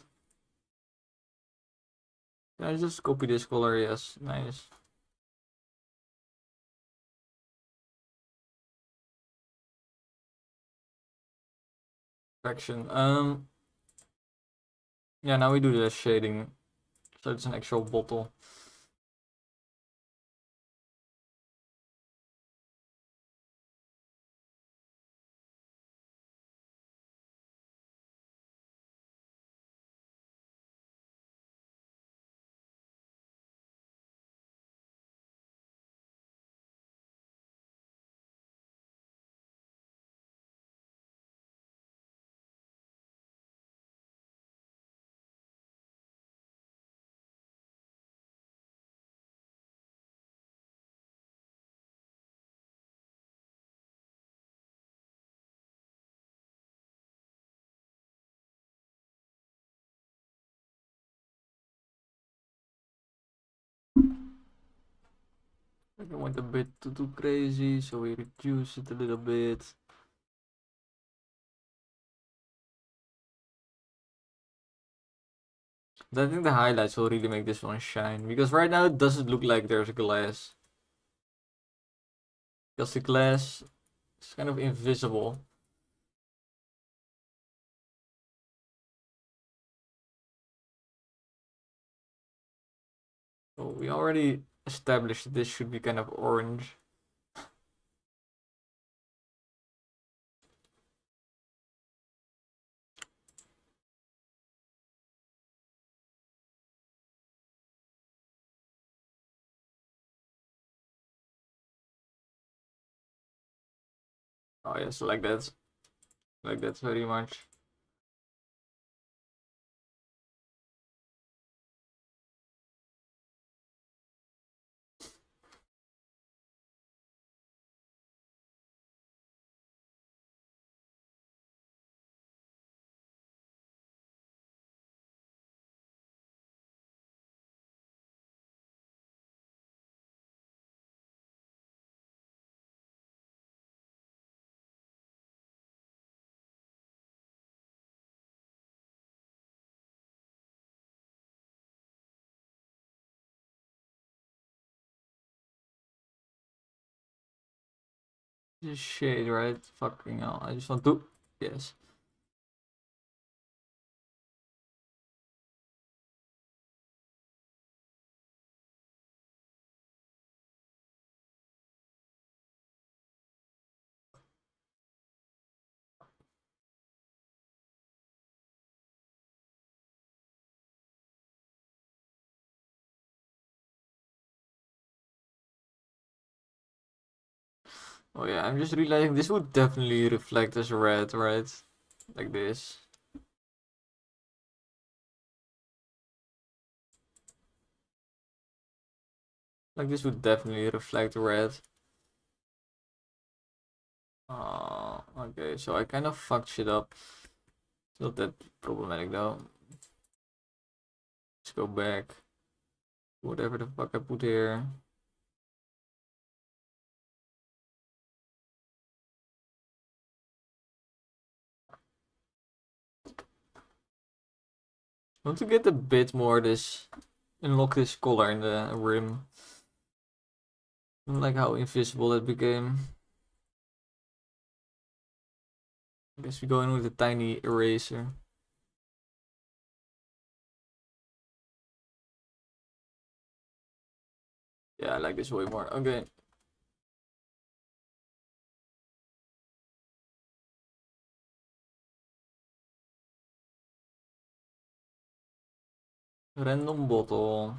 Can I just copy this color? Yes, nice. Perfection. Yeah, now we do the shading. So it's an actual bottle. I went a bit too crazy, so we reduce it a little bit. I think the highlights will really make this one shine, because right now it doesn't look like there's a glass. Because the glass is kind of invisible. So we already established that this should be kind of orange. Oh yes, like that. Like that very much. This shade, right? Fucking hell. I just want to. Yes. Oh yeah, I'm just realizing this would definitely reflect as red, right? Like this. Like this would definitely reflect red. Okay, so I kind of fucked shit up. It's not that problematic though. Let's go back. Whatever the fuck I put here. I want to get a bit more this, unlock this color in the rim. I don't like how invisible it became. I guess we go in with a tiny eraser. Yeah, I like this way more. Okay. Random bottle.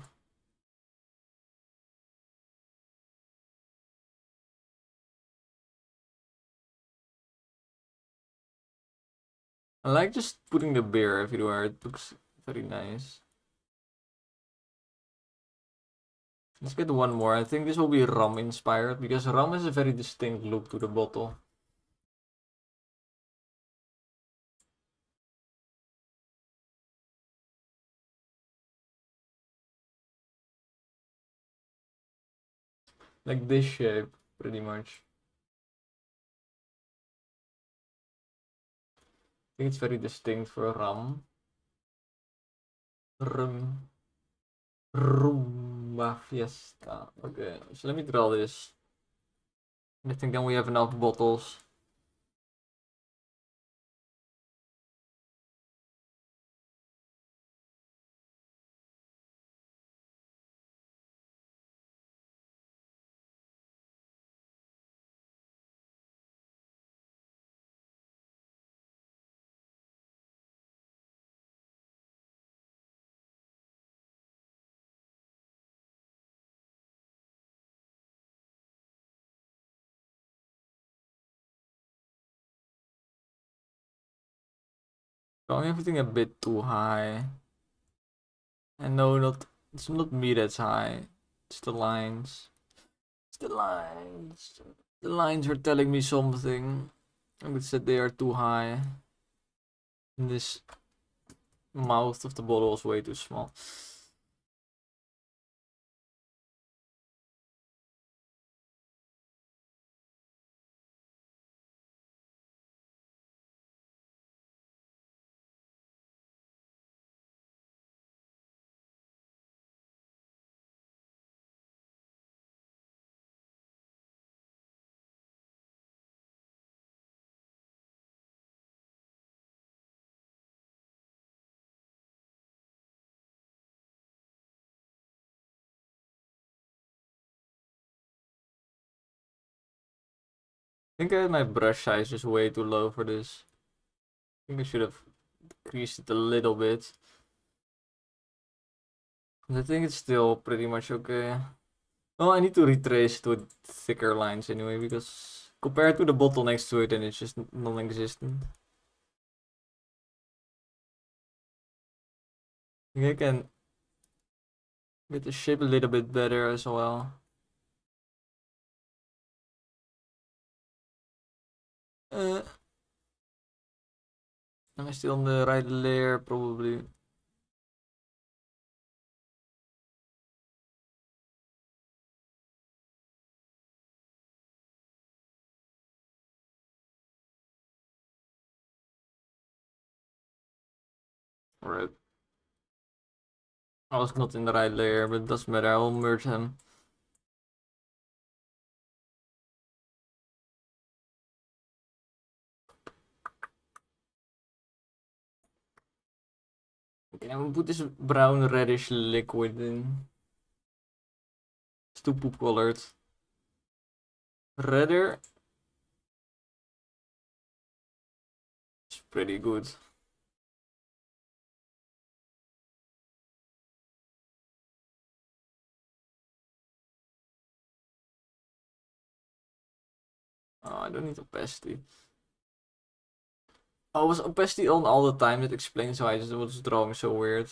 I like just putting the beer everywhere. It looks very nice. Let's get one more. I think this will be rum inspired because rum has a very distinct look to the bottle. Like this shape, pretty much. I think it's very distinct for a rum. Rum. Rumba Fiesta. Okay, so let me draw this. I think then we have enough bottles. Drawing everything a bit too high. And no, it's not me that's high. It's the lines. It's the lines. The lines are telling me something. I would say they are too high. And this mouth of the bottle is way too small. I think my brush size is way too low for this. I think I should have decreased it a little bit. But I think it's still pretty much okay. Well, I need to retrace it with thicker lines anyway, because compared to the bottle next to it, then it's just non-existent. I think I can get the shape a little bit better as well. Am I still on the right layer? Probably. Alright. I was not in the right layer, but it doesn't matter. I will merge them. Okay, I'm gonna put this brown reddish liquid in. It's too poop colored. Redder. It's pretty good. Oh, I don't need opacity. Oh, was opacity on all the time? That explains why I just was drawing so weird.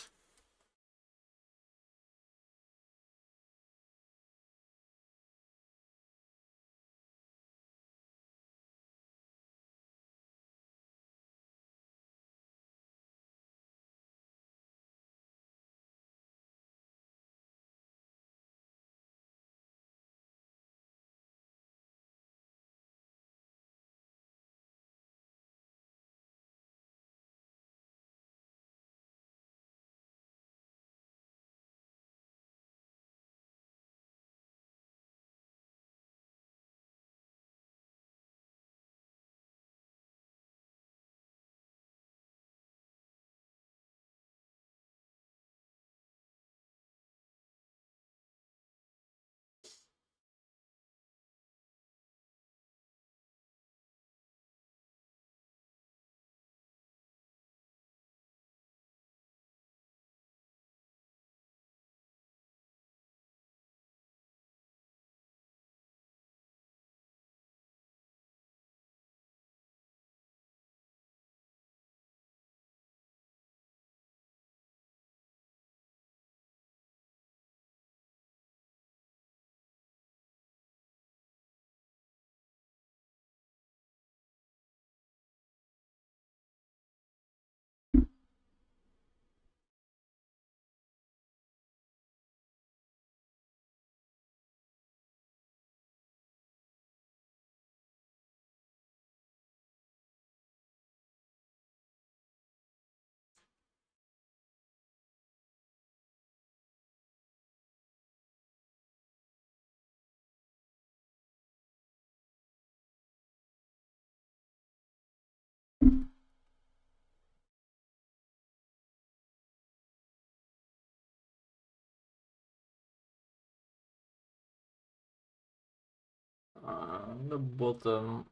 On the bottom,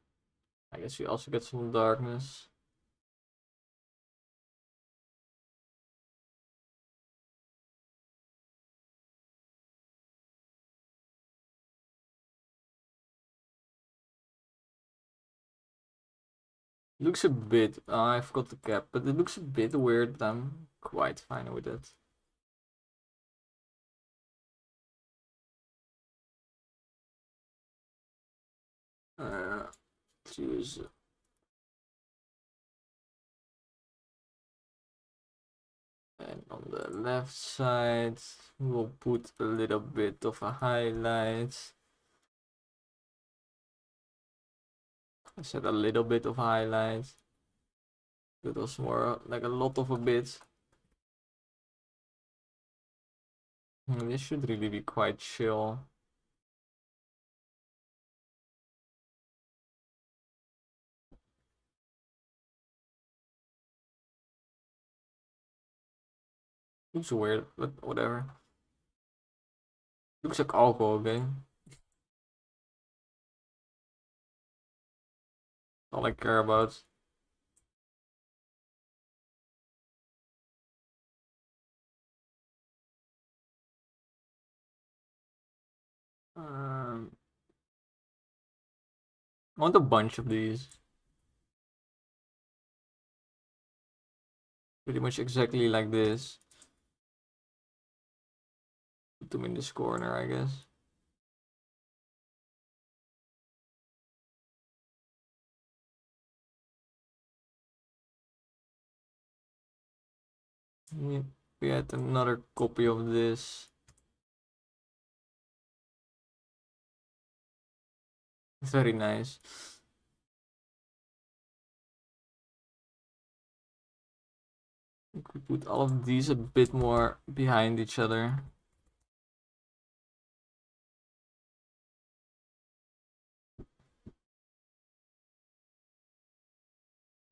I guess we also get some darkness. Looks a bit, I forgot the cap, but it looks a bit weird, but I'm quite fine with it. Choose. And on the left side, we'll put a little bit of a highlight. I said a little bit of highlight. It was more like a lot of a bit. This should really be quite chill. Looks weird, but whatever. Looks like alcohol, okay? All I care about. I want a bunch of these. Pretty much exactly like this. Put them in this corner, I guess. We had another copy of this. Very nice. We put all of these a bit more behind each other.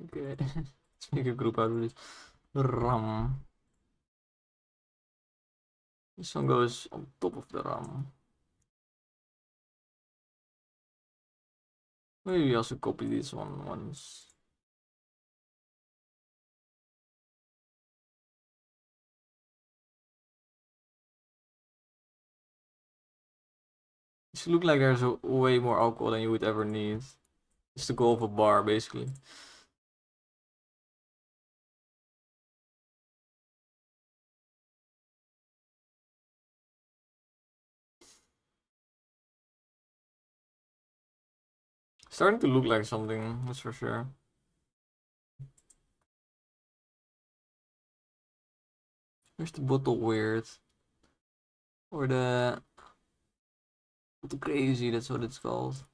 Okay, let's make a group out of this. Ram. This one goes on top of the ram. Maybe we also copy this one once. It should look like there's way more alcohol than you would ever need. It's the goal of a bar, basically. Starting to look like something, that's for sure. Where's the bottle weird? Or the crazy, that's what it's called.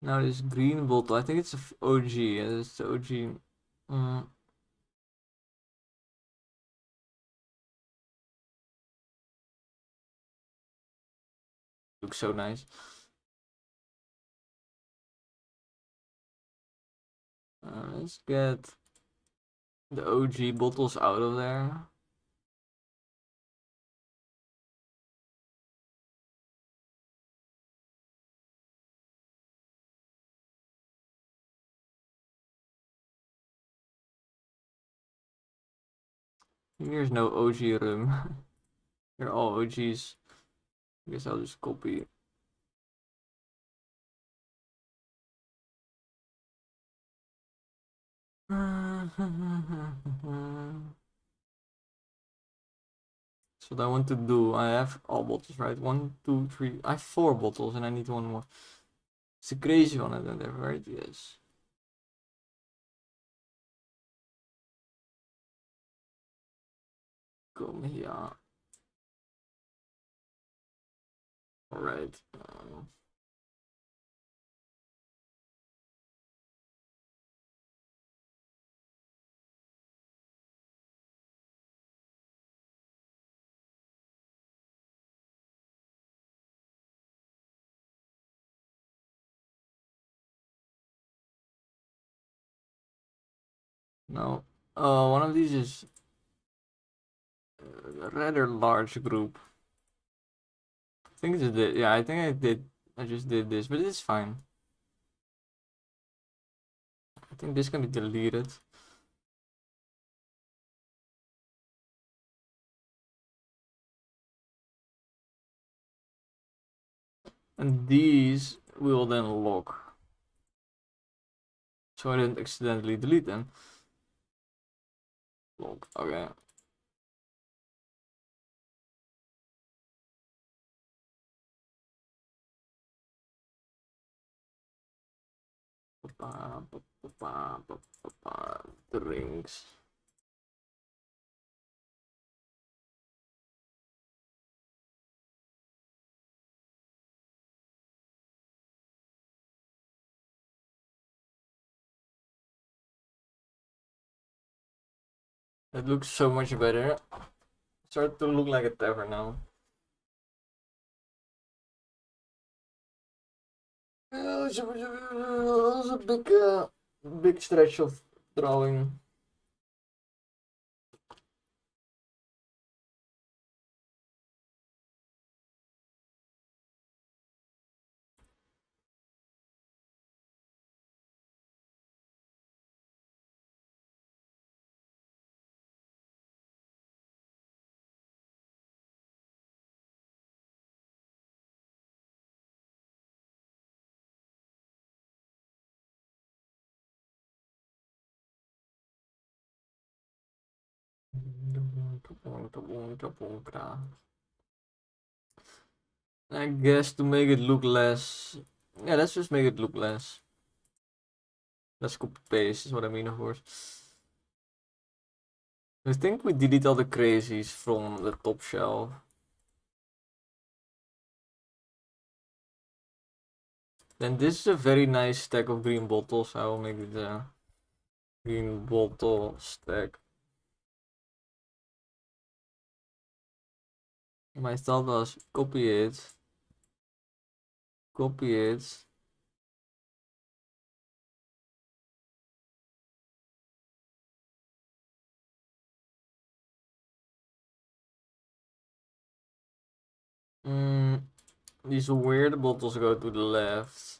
Now this green bottle, I think it's a OG. It's the OG. Looks so nice. Let's get the OG bottles out of there. Here's no OG rum. They're all OGs. I guess I'll just copy. That's what I want to do. I have all bottles, right? 1, 2, 3. I have 4 bottles and I need one more. It's a crazy one, I don't have, right? Yes. Come here. Alright. No. One of these is a rather large group. I think it's this. Yeah, I think I did. I just did this, but it's fine. I think this can be deleted. And these we will then lock. So I didn't accidentally delete them. Lock, okay. The rings. It looks so much better. Start to look like a tavern now. It's a big stretch of drawing. I guess to make it look less. Yeah, let's just make it look less. Let's copy paste is what I mean, of course. I think we delete all the crazies from the top shelf. Then this is a very nice stack of green bottles. I will make it a green bottle stack. My thought was copy it. Copy it. These weird bottles go to the left.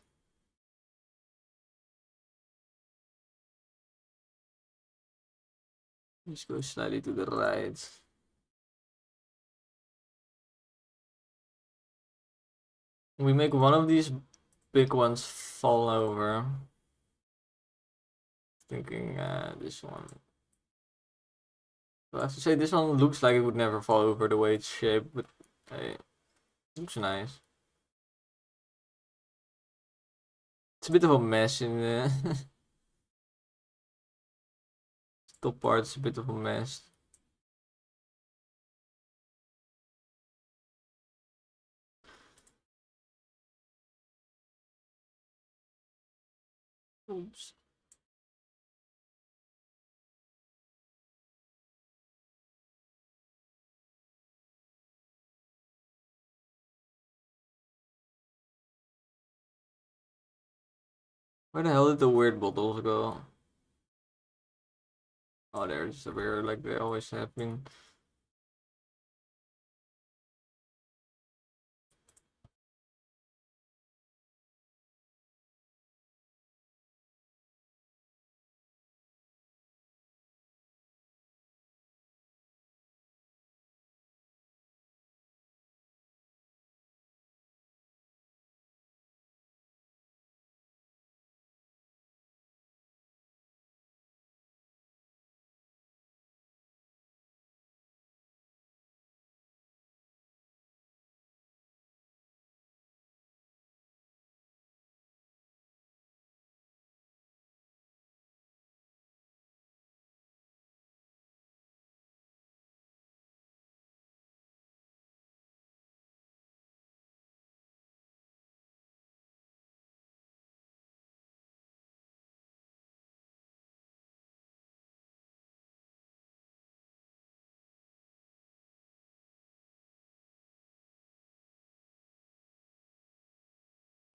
These go slightly to the right. We make one of these big ones fall over. Thinking this one. I have to say this one looks like it would never fall over the way it's shaped, but hey, looks nice. It's a bit of a mess in the top part's a bit of a mess. Oops. Where the hell did the weird bottles go? Oh, they're just everywhere like they always have been.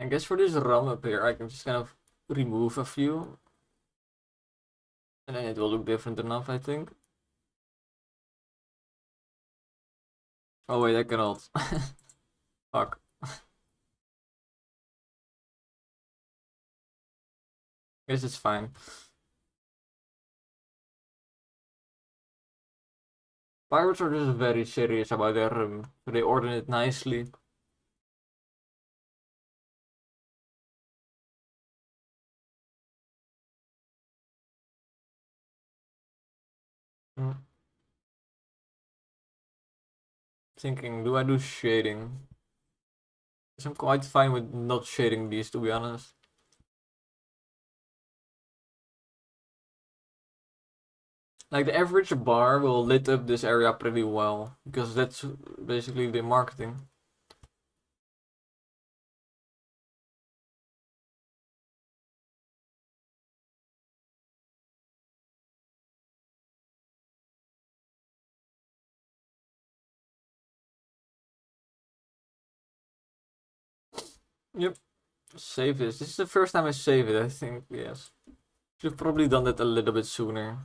I guess for this rum up here, I can just kind of remove a few. And then it will look different enough, I think. Oh wait, I cannot. Fuck. Guess it's fine. Pirates are just very serious about their room. They order it nicely. Mm. Thinking, do I do shading? 'Cause I'm quite fine with not shading these, to be honest. Like the average bar will lit up this area pretty well because that's basically the marketing. Yep. Save this. This is the first time I save it, I think. Yes. Should have probably done that a little bit sooner.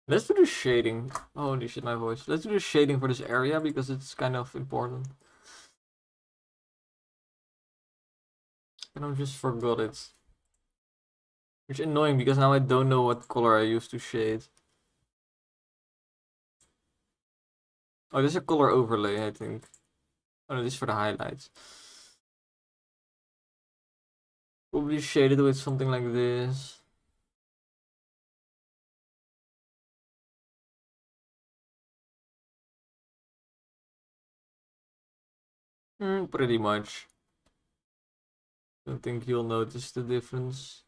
Let's do the shading. Holy shit, my voice. Let's do the shading for this area because it's kind of important. And I just forgot it. Which is annoying because now I don't know what color I used to shade. Oh, this is a color overlay, I think. Oh no, this is for the highlights. Probably shade it with something like this. Pretty much. Don't think you'll notice the difference.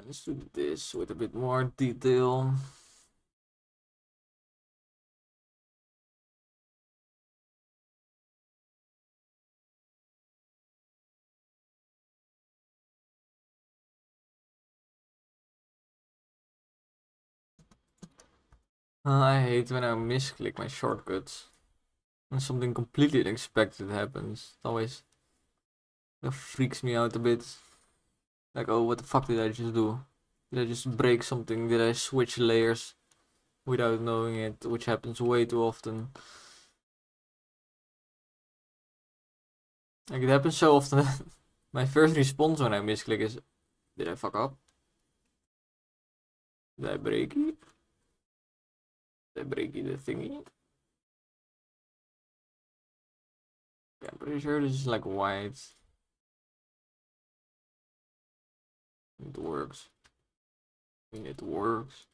Let's do this with a bit more detail. I hate when I misclick my shortcuts and something completely unexpected happens. It always that freaks me out a bit. Like, oh, what the fuck did I just do? Did I just break something? Did I switch layers without knowing it? Which happens way too often. Like, it happens so often that my first response when I misclick is, did I fuck up? Did I break it? Did I break the thingy? Yeah, I'm pretty sure this is like white. It works. I mean, it works.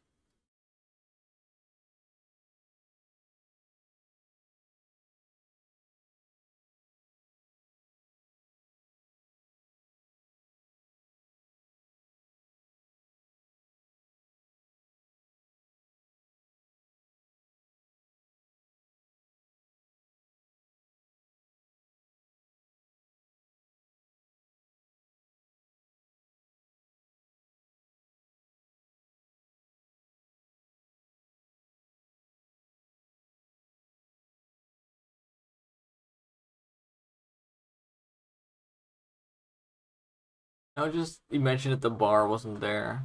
Now just imagine that the bar wasn't there.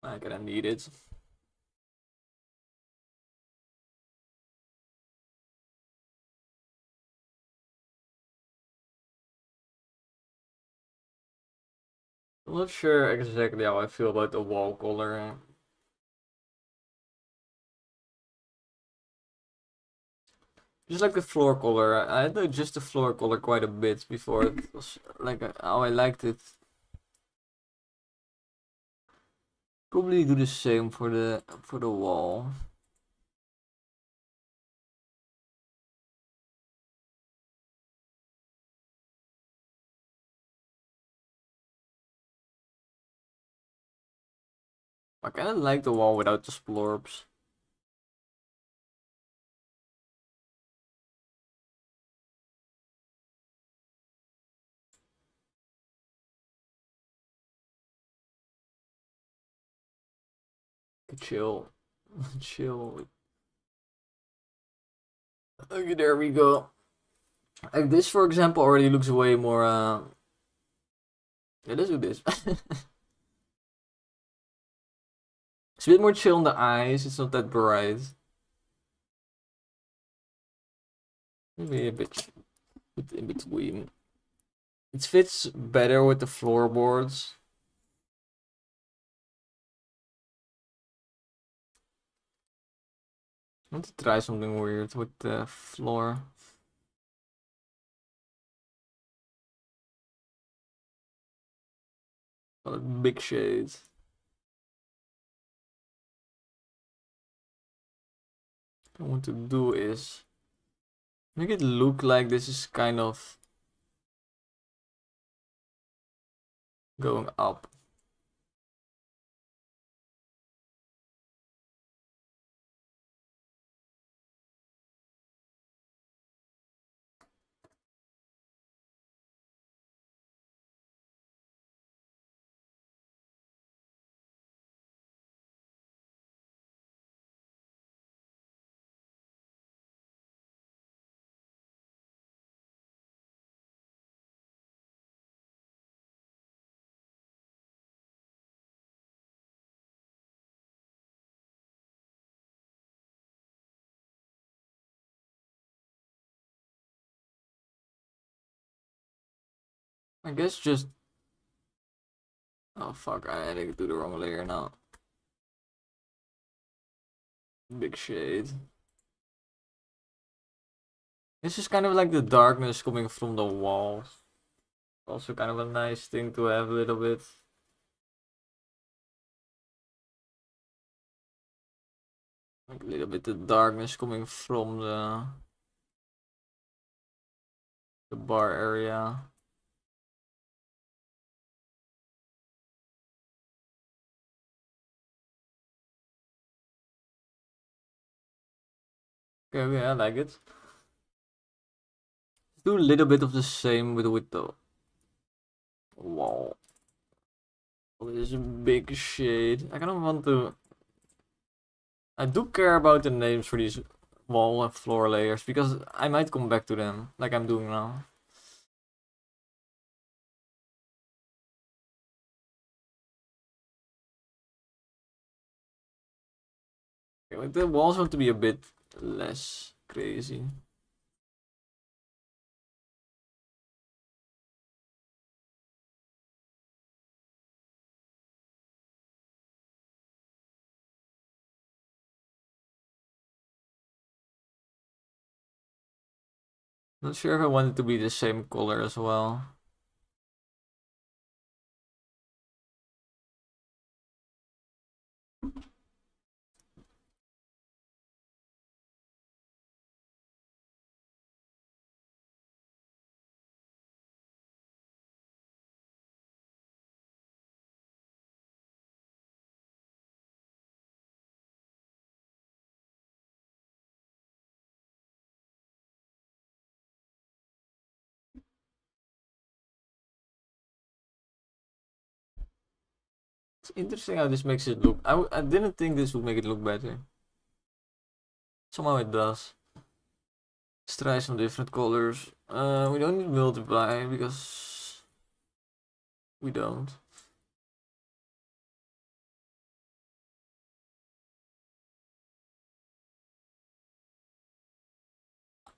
I'm gonna need it. I'm not sure exactly how I feel about the wall color. Just like the floor color. I had to adjust the floor color quite a bit before it was like how I liked it. Probably do the same for the wall. I kind of like the wall without the splorbs. Chill. Chill. Okay, there we go. Like this, for example, already looks way more. Yeah, let's do this. It's a bit more chill on the eyes. It's not that bright. Maybe a bit in between. It fits better with the floorboards. I want to try something weird with the floor. Big shades. What I want to do is make it look like this is kind of going up. I guess just. Oh fuck, I had to do the wrong layer now. Big shade. This is kind of like the darkness coming from the walls. Also kind of a nice thing to have a little bit. Like a little bit the darkness coming from the bar area. Okay, yeah, I like it. Do a little bit of the same with the wall. Oh, this is a big shade. I kind of want to. I do care about the names for these wall and floor layers because I might come back to them like I'm doing now. Okay, like the walls want to be a bit less crazy. Not sure if I want it to be the same color as well. It's interesting how this makes it look. I didn't think this would make it look better. Somehow it does. Let's try some different colors. We don't need multiply because we don't.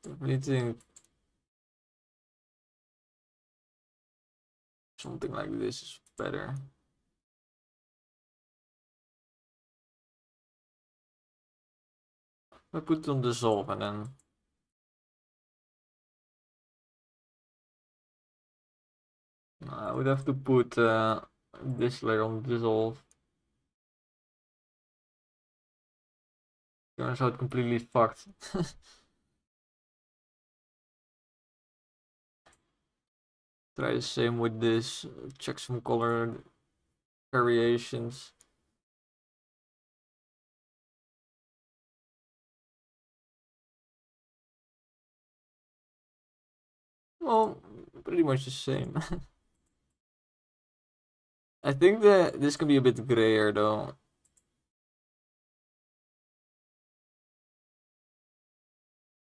I really think something like this is better. I put it on dissolve and then I would have to put this layer on dissolve. Turns out completely fucked. Try the same with this. Check some color variations. Well, pretty much the same. I think that this can be a bit grayer though.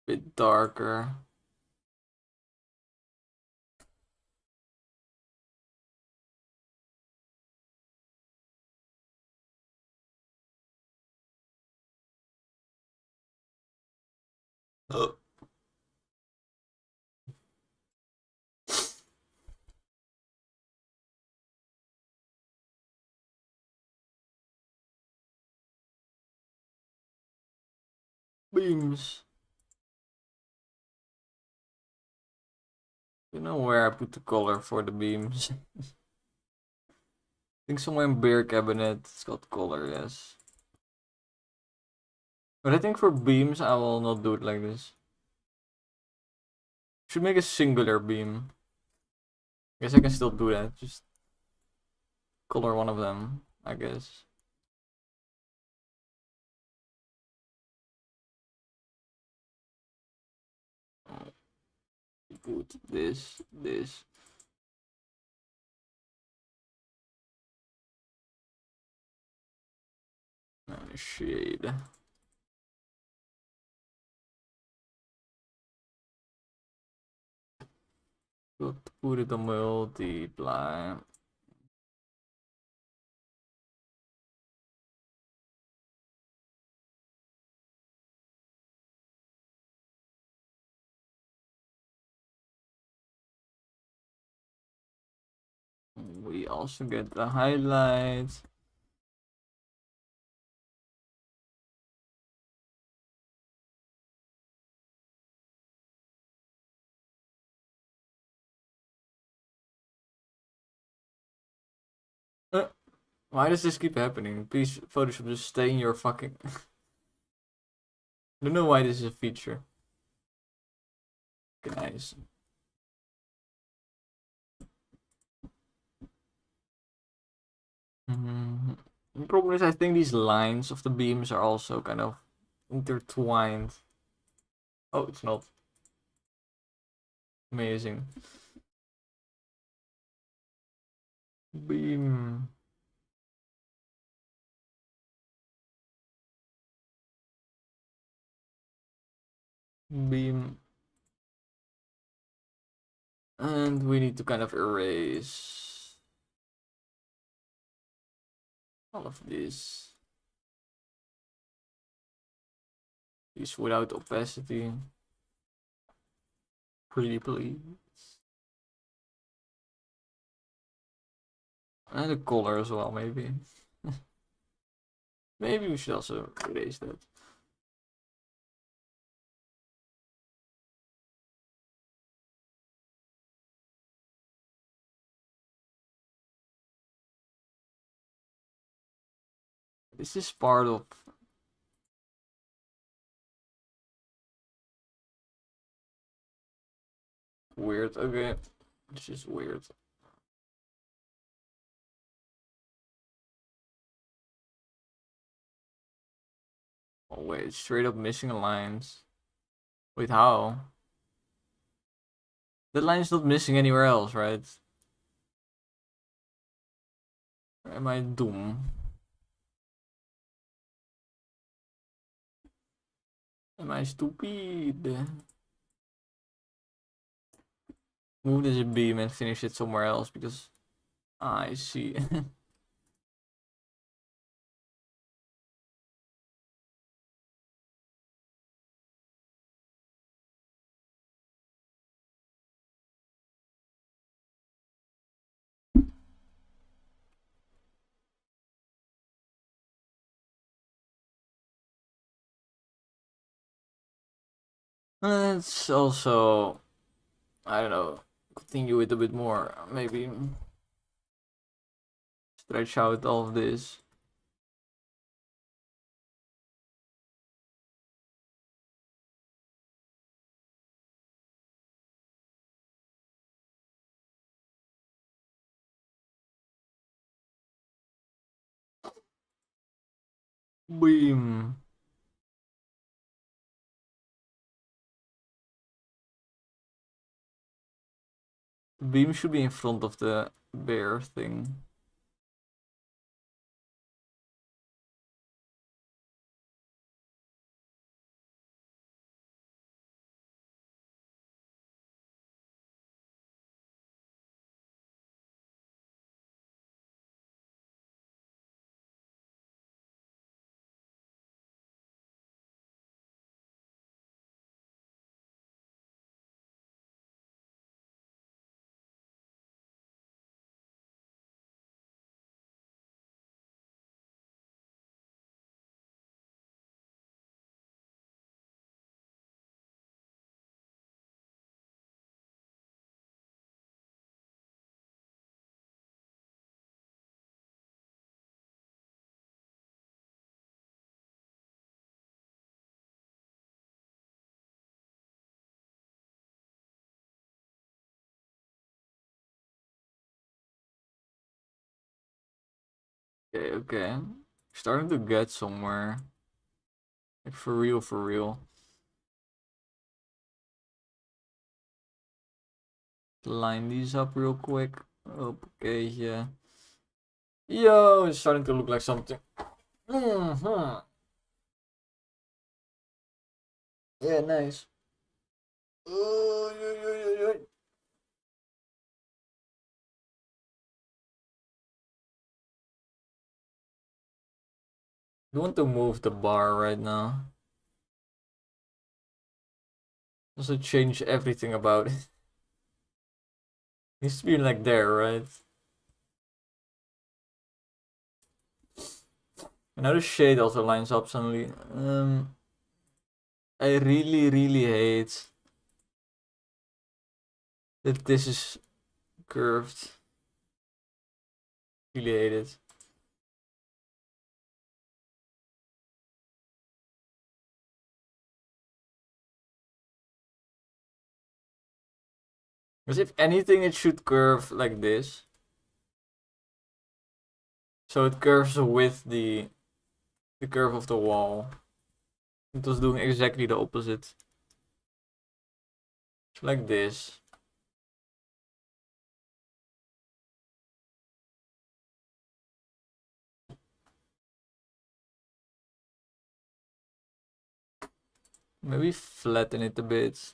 Bit darker. Beams. You know where I put the color for the beams? I think somewhere in beer cabinet it's got color, yes. But I think for beams I will not do it like this. Should make a singular beam. Guess I can still do that. Just color one of them, I guess. Put this. And a shade. Put it on multiply. We also get the highlight. Why does this keep happening? Please, Photoshop, just stay in your fucking... I don't know why this is a feature. Okay, nice. The problem is I think these lines of the beams are also kind of intertwined. Oh, it's not. Amazing. Beam. Beam. And we need to kind of erase all of this. Use without opacity. Pretty please. And the color as well, maybe. Maybe we should also erase that. This is part of... Weird, okay. It's just weird. Oh wait, straight up missing lines. Wait, how? The line's not missing anywhere else, right? Or am I dumb? Am I stupid? Move this beam and finish it somewhere else because... I see. Let's also... I don't know. Continue it a bit more. Maybe... Stretch out all of this. Beam. The beam should be in front of the bear thing. Okay, okay. Starting to get somewhere. Like for real, for real. Line these up real quick. Okay, yeah. Yo, it's starting to look like something. Yeah, nice. You want to move the bar right now. Also change everything about it. Needs to be like there, right? And now the shade also lines up suddenly. I really, really hate that this is curved. Really hate it. Because if anything, it should curve like this. So it curves with the curve of the wall. It was doing exactly the opposite. Like this. Maybe flatten it a bit.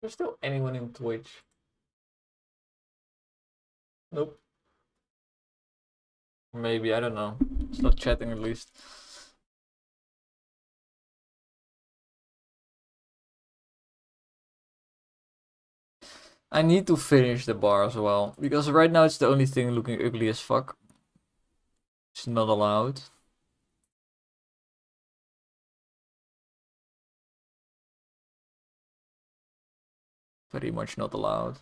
There's still anyone in Twitch? Nope. Maybe, I don't know. It's not chatting at least. I need to finish the bar as well, because right now it's the only thing looking ugly as fuck. It's not allowed. Very much not allowed.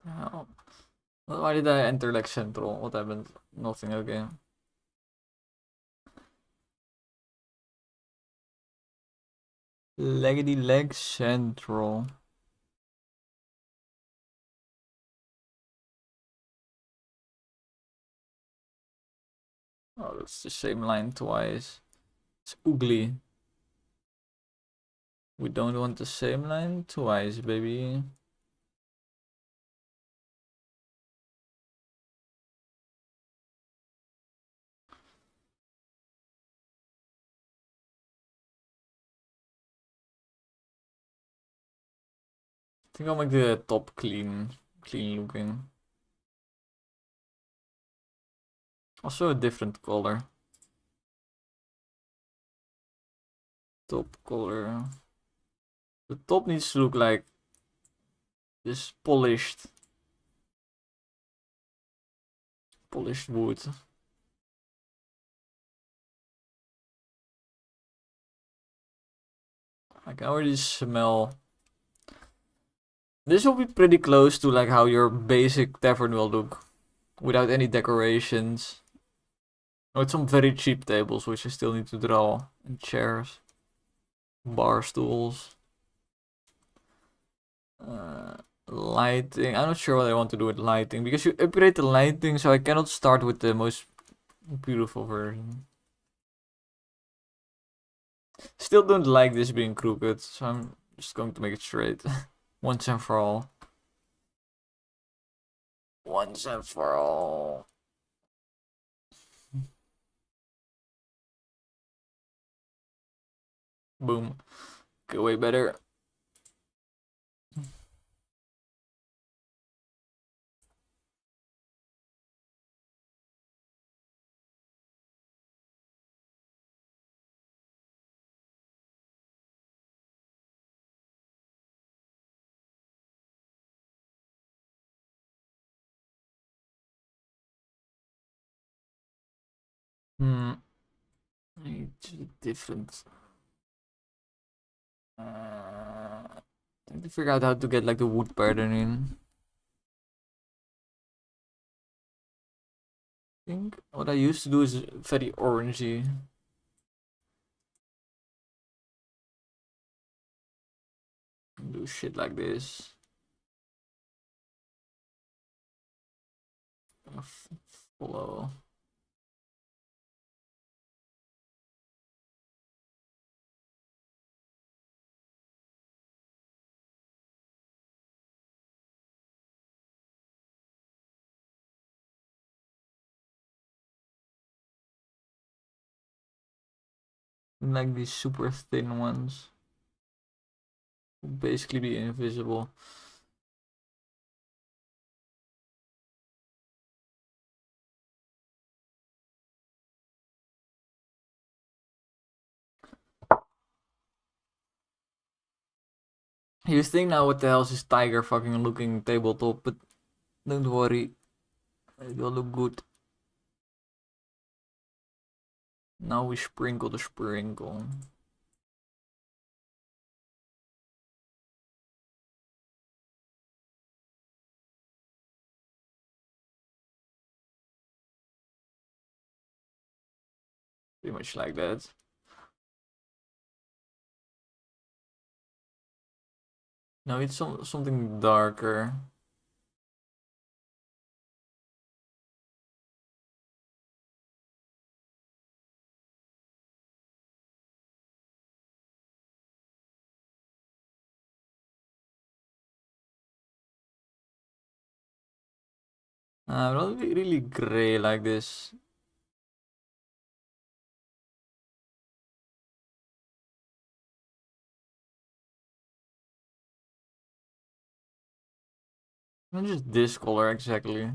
Oh. Why did I enter like central? What happened? Nothing, okay. Leggedy leg central. Oh, that's the same line twice. It's ugly. We don't want the same line twice, baby. think I'll make the top clean looking. Also a different color. Top color. The top needs to look like this polished wood. I can already smell. This will be pretty close to like how your basic tavern will look, without any decorations. With some very cheap tables, which I still need to draw, and chairs, bar stools. Lighting. I'm not sure what I want to do with lighting, because you upgrade the lighting, so I cannot start with the most beautiful version. Still don't like this being crooked, so I'm just going to make it straight. Once and for all. Once and for all. Boom. Okay, way better. It's different. I need to figure out how to get like the wood pattern in. I think what I used to do is very orangey. Do shit like this. Follow. Like these super thin ones. Basically be invisible. You think now what the hell is this tiger fucking looking tabletop, but don't worry. It will look good. Now we sprinkle the sprinkle. Pretty much like that. No, it's something darker. Not really gray like this. Not just this color exactly.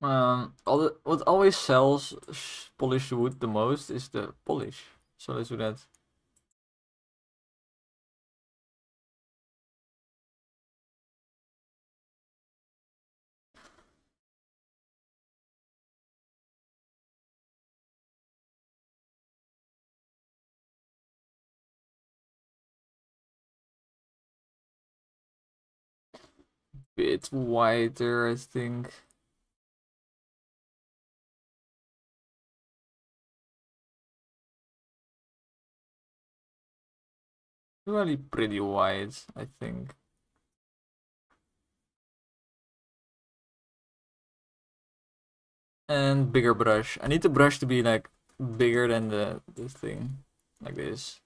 What always sells polished wood the most is the polish. So let's do that. bit wider, I think. Really pretty wide, I think. And bigger brush. I need the brush to be like bigger than the thing. Like this.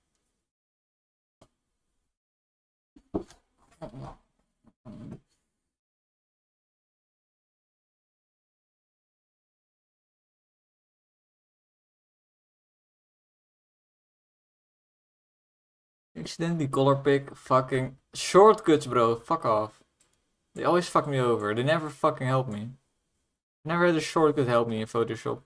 Accidentally color pick fucking shortcuts, bro. Fuck off. They always fuck me over. They never fucking help me. Never had a shortcut help me in Photoshop.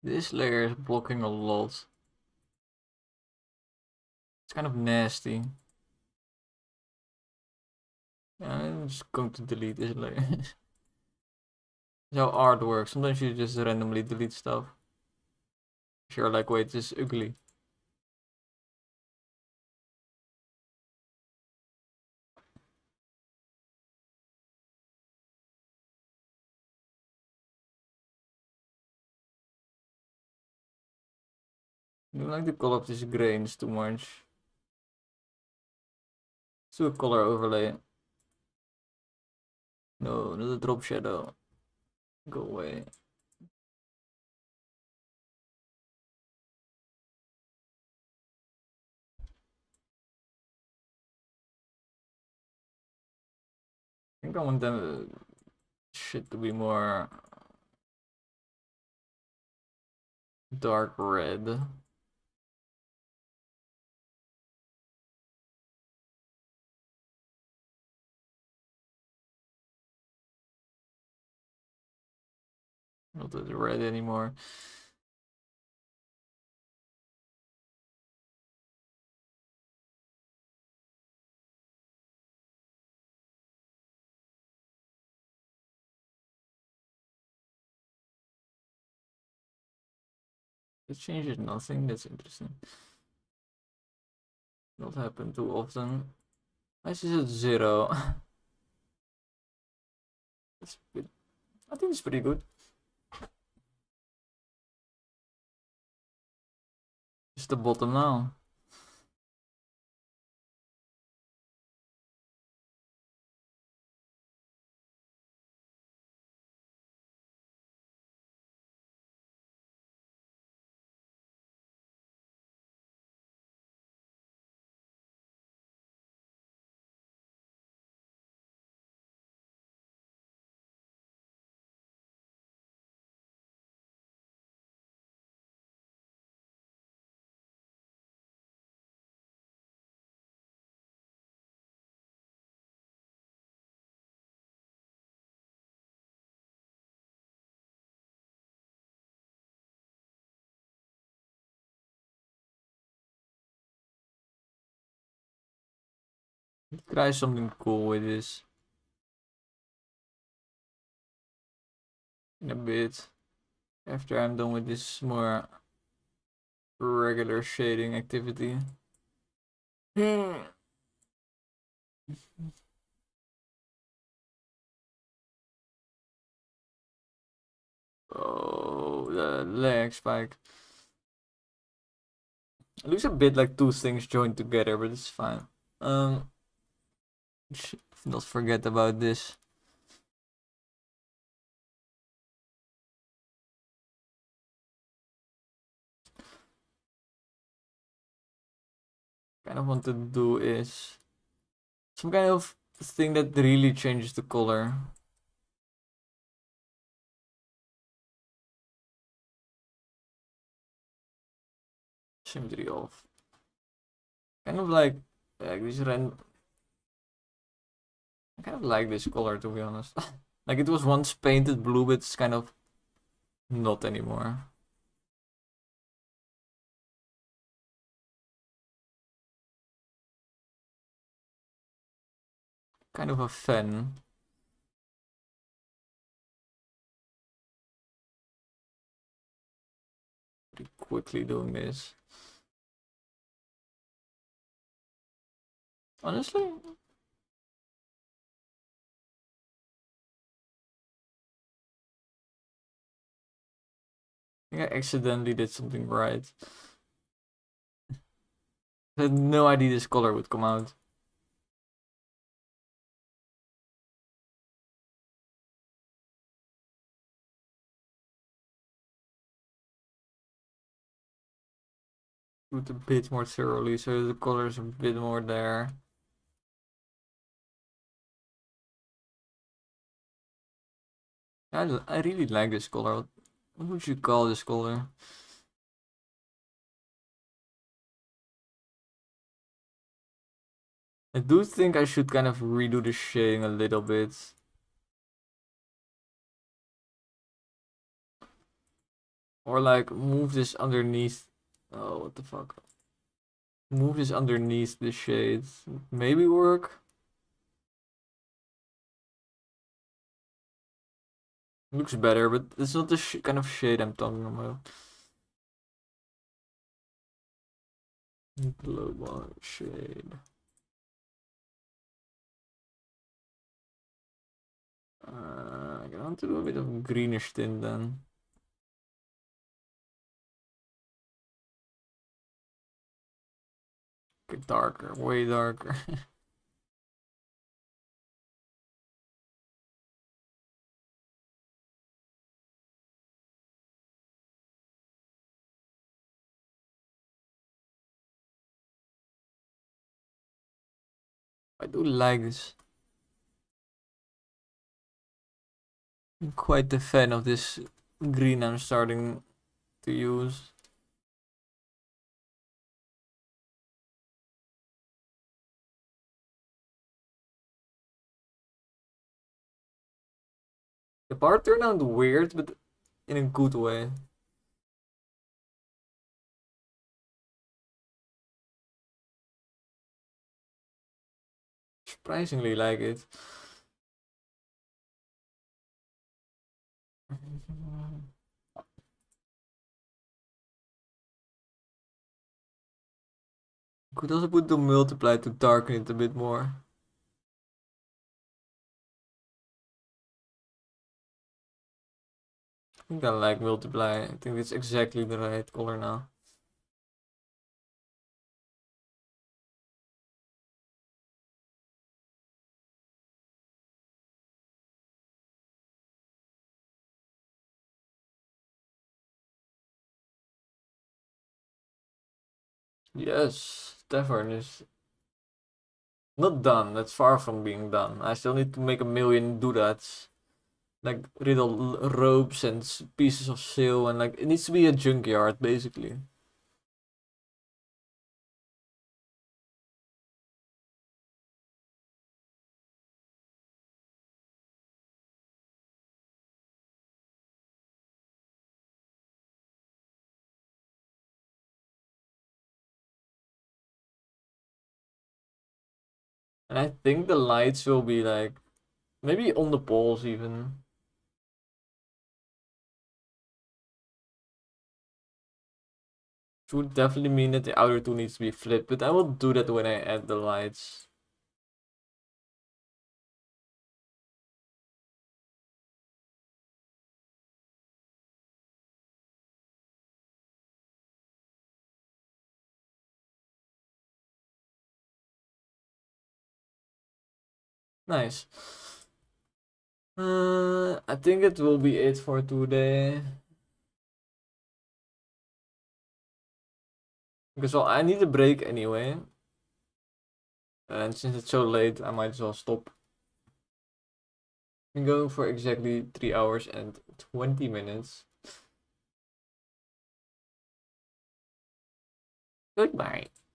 This layer is blocking a lot. It's kind of nasty. I'm just going to delete this layer. That's how art works. Sometimes you just randomly delete stuff. If you're like, wait, this is ugly. I don't like the color of this grains too much. Let's do a color overlay. No, not a drop shadow. Go away. I think I want them shit to be more dark red. Not that red anymore. It changes nothing. That's interesting. Not happen too often. Why is this at 0? I think it's pretty good. It's the bottom now. Try something cool with this. In a bit. After I'm done with this more regular shading activity. Oh, the leg spike. It looks a bit like two things joined together, but it's fine. Should not forget about this. kind of want to do is some kind of thing that really changes the color. Symmetry off. Kind of like this rand. I kind of like this color, to be honest. Like it was once painted blue, but it's kind of not anymore. Kind of a fan. Pretty quickly doing this. Honestly, I think I accidentally did something right. I had no idea this color would come out. Do it a bit more thoroughly so the color's a bit more there. I really like this color. What would you call this color? I do think I should kind of redo the shading a little bit. Or like move this underneath. Oh, what the fuck? Move this underneath the shades. Maybe work. Looks better, but it's not the kind of shade I'm talking about. Global shade. I want to do a bit of greenish tint then. Get darker, way darker. I do like this. I'm quite a fan of this green I'm starting to use. The part turned out weird, but in a good way. Surprisingly like it. Could also put the multiply to darken it a bit more. I think I like multiply. I think it's exactly the right color now. Yes, tavern is not done. That's far from being done. I still need to make a million doodads. Like little ropes and pieces of sail, and like it needs to be a junkyard basically. And I think the lights will be like maybe on the poles even. Which would definitely mean that the outer two needs to be flipped, but I will do that when I add the lights. Nice. I think it will be it for today. Because well, I need a break anyway. And since it's so late, I might as well stop. I'm going for exactly 3 hours and 20 minutes. Goodbye.